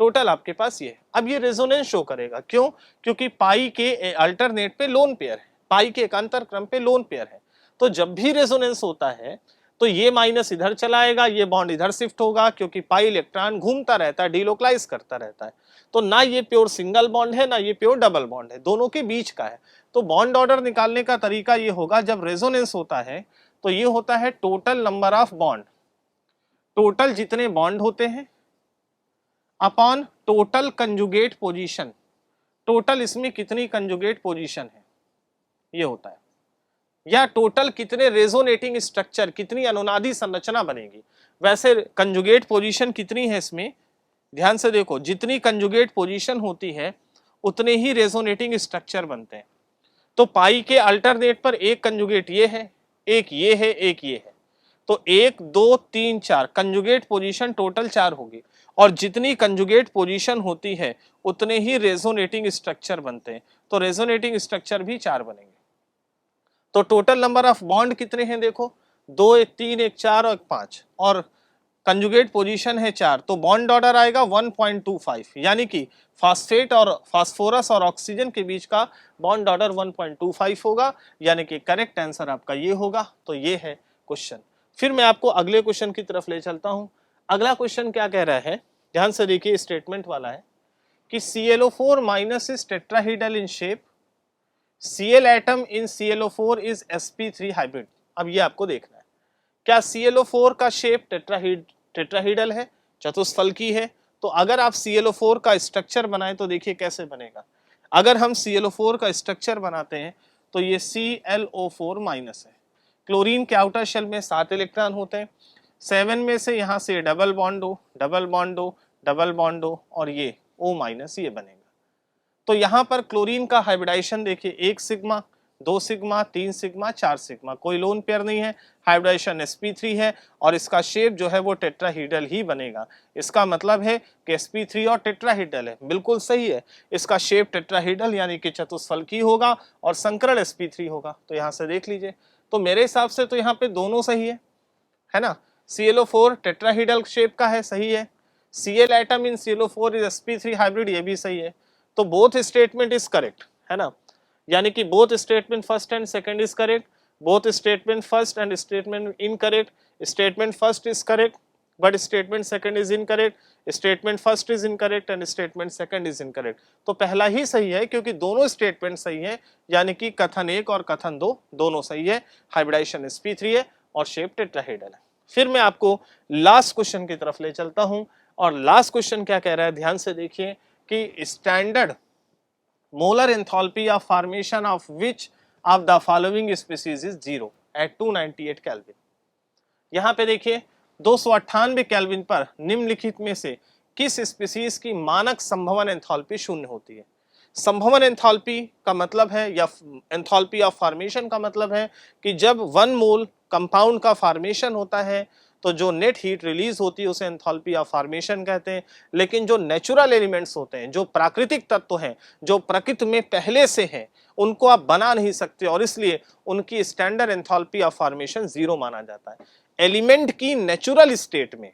टोटल आपके पास ये। अब ये रेजोनेंस शो करेगा, क्यों? क्योंकि पाई के अल्टरनेट पे लोन पेयर है, पाई के एकांतर क्रम पे लोन पेयर है। तो जब भी रेजोनेंस होता है तो ये माइनस इधर चला आएगा, ये बॉन्ड इधर शिफ्ट होगा, क्योंकि पाई इलेक्ट्रॉन घूमता रहता है, डिलोकलाइज करता रहता है। तो ना ये प्योर सिंगल बॉन्ड है ना ये प्योर डबल बॉन्ड है, दोनों के बीच का है। तो बॉन्ड ऑर्डर निकालने का तरीका ये होगा, जब रेजोनेंस होता है तो ये होता है total number of bond, total जितने बॉन्ड होते हैं upon total conjugate position, total इसमें कितनी कंजुगेट पोजीशन है ये होता है, या टोटल कितने रेजोनेटिंग स्ट्रक्चर, कितनी अनुनादी संरचना बनेगी। वैसे कंजुगेट पोजीशन कितनी है इसमें, ध्यान से देखो, जितनी कंजुगेट पोजीशन होती है उतने ही रेजोनेटिंग स्ट्रक्चर बनते हैं। तो पाई के अल्टरनेट पर एक कंजुगेट ये है, एक ये है, एक ये है, तो 1 2 3 4 कंजुगेट पोजीशन टोटल 4 होगी, और जितनी कंजुगेट पोजीशन होती है उतने ही रेजोनेटिंग स्ट्रक्चर बनते हैं, तो रेजोनेटिंग स्ट्रक्चर भी 4 बनेंगे। तो टोटल नंबर ऑफ बॉन्ड कितने हैं देखो, 2 1 3 1 4 और 5, और कंजुगेट पोजीशन है 4, तो बॉन्ड ऑर्डर आएगा 1.25, यानी कि फास्फेट और फास्फोरस और ऑक्सीजन के बीच का बॉन्ड ऑर्डर 1.25 होगा, यानी कि करेक्ट आंसर आपका ये होगा। तो ये है क्वेश्चन। फिर मैं आपको अगले क्वेश्चन की तरफ ले चलता हूं। अगला क्वेश्चन क्या कह रहा है, ध्यान से देखिए, स्टेटमेंट वाला है कि ClO4- is tetrahedral in shape, Cl atom in ClO4 is sp3 hybrid. अब ये आपको देखना है, क्या ClO4 का शेप टेट्राहेड्रल है, चतुष्फलकी है। तो अगर आप ClO4 का स्ट्रक्चर बनाएं तो देखिए कैसे बनेगा। अगर हम ClO4 का स्ट्रक्चर बनाते हैं तो ये ClO4- है, क्लोरीन के आउटर शेल में 7 इलेक्ट्रॉन होते हैं, 7 में से यहाँ से डबल बॉन्ड हो, डबल बॉन्ड हो, डबल बॉन्ड हो, और ये O- ये बनेगा। तो यहाँ पर क्लोरीन का हाइब्रिडाइजेशन देखिए, 1 सिग्मा, 2 सिग्मा, 3 सिग्मा, 4 सिग्मा, कोई लोन पेयर नहीं है, हाइब्रिडाइजेशन sp3 है, और इसका शेप जो है वो टेट्राहेड्रल ही बनेगा। इसका मतलब है कि sp3 और टेट्राहेड्रल है, बिल्कुल सही है, इसका शेप टेट्राहेड्रल यानी कि चतुष्फलकी होगा, और संकरण sp3 होगा। तो यहाँ से देख लीजिए, तो मेरे हिसाब से तो यहाँ पे दोनों सही है ना। ClO4 टेट्राहेड्रल शेप का है, सही है। Cl atom in ClO4 is sp3 hybrid, ये भी सही है। तो बोथ स्टेटमेंट इज करेक्ट, है ना, यानी कि both statement first and second is correct, both statement first and statement incorrect, statement first is correct but statement second is incorrect, statement first is incorrect and statement second is incorrect. तो पहला ही सही है क्योंकि दोनों statement सही है, यानी कि कथन 1 और कथन 2 दोनों सही है, हाइब्रिडाइजेशन sp3 है और शेप टेट्राहेड्रल है। फिर मैं आपको लास्ट क्वेश्चन की तरफ ले चलता हूं, और लास्ट क्वेश्चन क्या कह रहा है, ध्यान से देखिए कि standard molar enthalpy of formation of which of the following species is 0 at 298 Kelvin. यहाँ पे देखिए 298 केल्विन पर निम्नलिखित में से किस स्पीसीज की मानक संभवन एंथैल्पी 0 होती है। संभवन एंथैल्पी का मतलब है, या एंथैल्पी ऑफ फॉर्मेशन का मतलब है कि जब 1 मोल कंपाउंड का फॉर्मेशन होता है तो जो नेट हीट रिलीज होती है उसे एंथैल्पी ऑफ फॉर्मेशन कहते हैं। लेकिन जो नेचुरल एलिमेंट्स होते हैं, जो प्राकृतिक तत्व हैं, जो प्रकृति में पहले से हैं, उनको आप बना नहीं सकते और इसलिए उनकी स्टैंडर्ड एंथैल्पी ऑफ फॉर्मेशन 0 माना जाता है। एलिमेंट की नेचुरल स्टेट में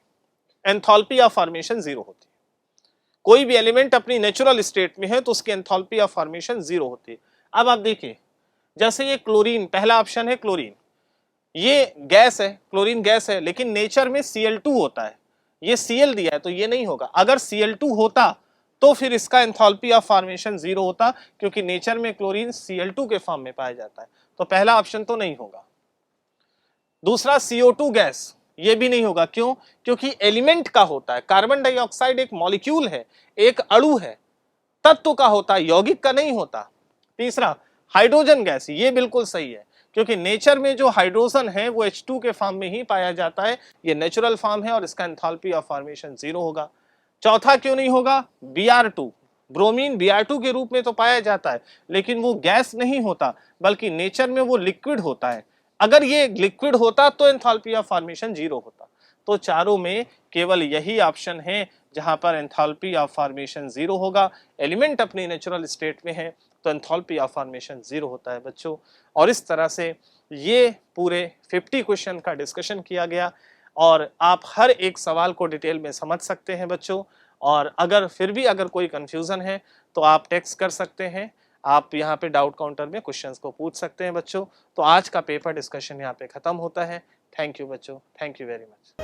एंथैल्पी ऑफ फॉर्मेशन 0 होती है। कोई भी एलिमेंट अपनी नेचुरल स्टेट में है तो उसकी एंथैल्पी ऑफ फॉर्मेशन 0 होती है। अब आप देखिए, जैसे ये क्लोरीन, पहला ऑप्शन है क्लोरीन, ये गैस है, क्लोरीन गैस है, लेकिन नेचर में Cl2 होता है, ये Cl दिया है तो ये नहीं होगा। अगर Cl2 होता तो फिर इसका एंथैल्पी ऑफ फॉर्मेशन 0 होता, क्योंकि नेचर में क्लोरीन Cl2 के फॉर्म में पाया जाता है, तो पहला ऑप्शन तो नहीं होगा। दूसरा CO2 गैस, ये भी नहीं होगा। क्यों? क्योंकि एलिमेंट का होता है, कार्बन डाइऑक्साइड एक मॉलिक्यूल है, एक अणु है, तत्व का होता है, यौगिक का नहीं होता। तीसरा हाइड्रोजन गैस, ये बिल्कुल सही है, क्योंकि नेचर में जो हाइड्रोजन है वो H2 के फॉर्म में ही पाया जाता है, ये नेचुरल फॉर्म है और इसका एंथैल्पी ऑफ फॉर्मेशन 0 होगा। चौथा क्यों नहीं होगा? Br2, ब्रोमीन Br2 के रूप में तो पाया जाता है, लेकिन वो गैस नहीं होता, बल्कि नेचर में वो लिक्विड होता है। अगर ये लिक्विड होता तो एंथैल्पी ऑफ फॉर्मेशन 0 होता। तो चारों में केवल यही ऑप्शन है जहां पर एंथैल्पी ऑफ फॉर्मेशन 0 होगा। एलिमेंट अपनी नेचुरल स्टेट में है तो एंथैल्पी ऑफ फॉर्मेशन 0 होता है बच्चों। और इस तरह से ये पूरे 50 क्वेश्चन का डिस्कशन किया गया और आप हर एक सवाल को डिटेल में समझ सकते हैं बच्चों। और अगर फिर भी अगर कोई कंफ्यूजन है तो आप टेक्स्ट कर सकते हैं, आप यहाँ पे डाउट काउंटर में क्वेश्चंस को पूछ सकते हैं बच्चों। तो आज का पेपर डिस्कशन यहाँ पे खत्म होता है। थैंक यू बच्चों, थैंक यू वेरी मच।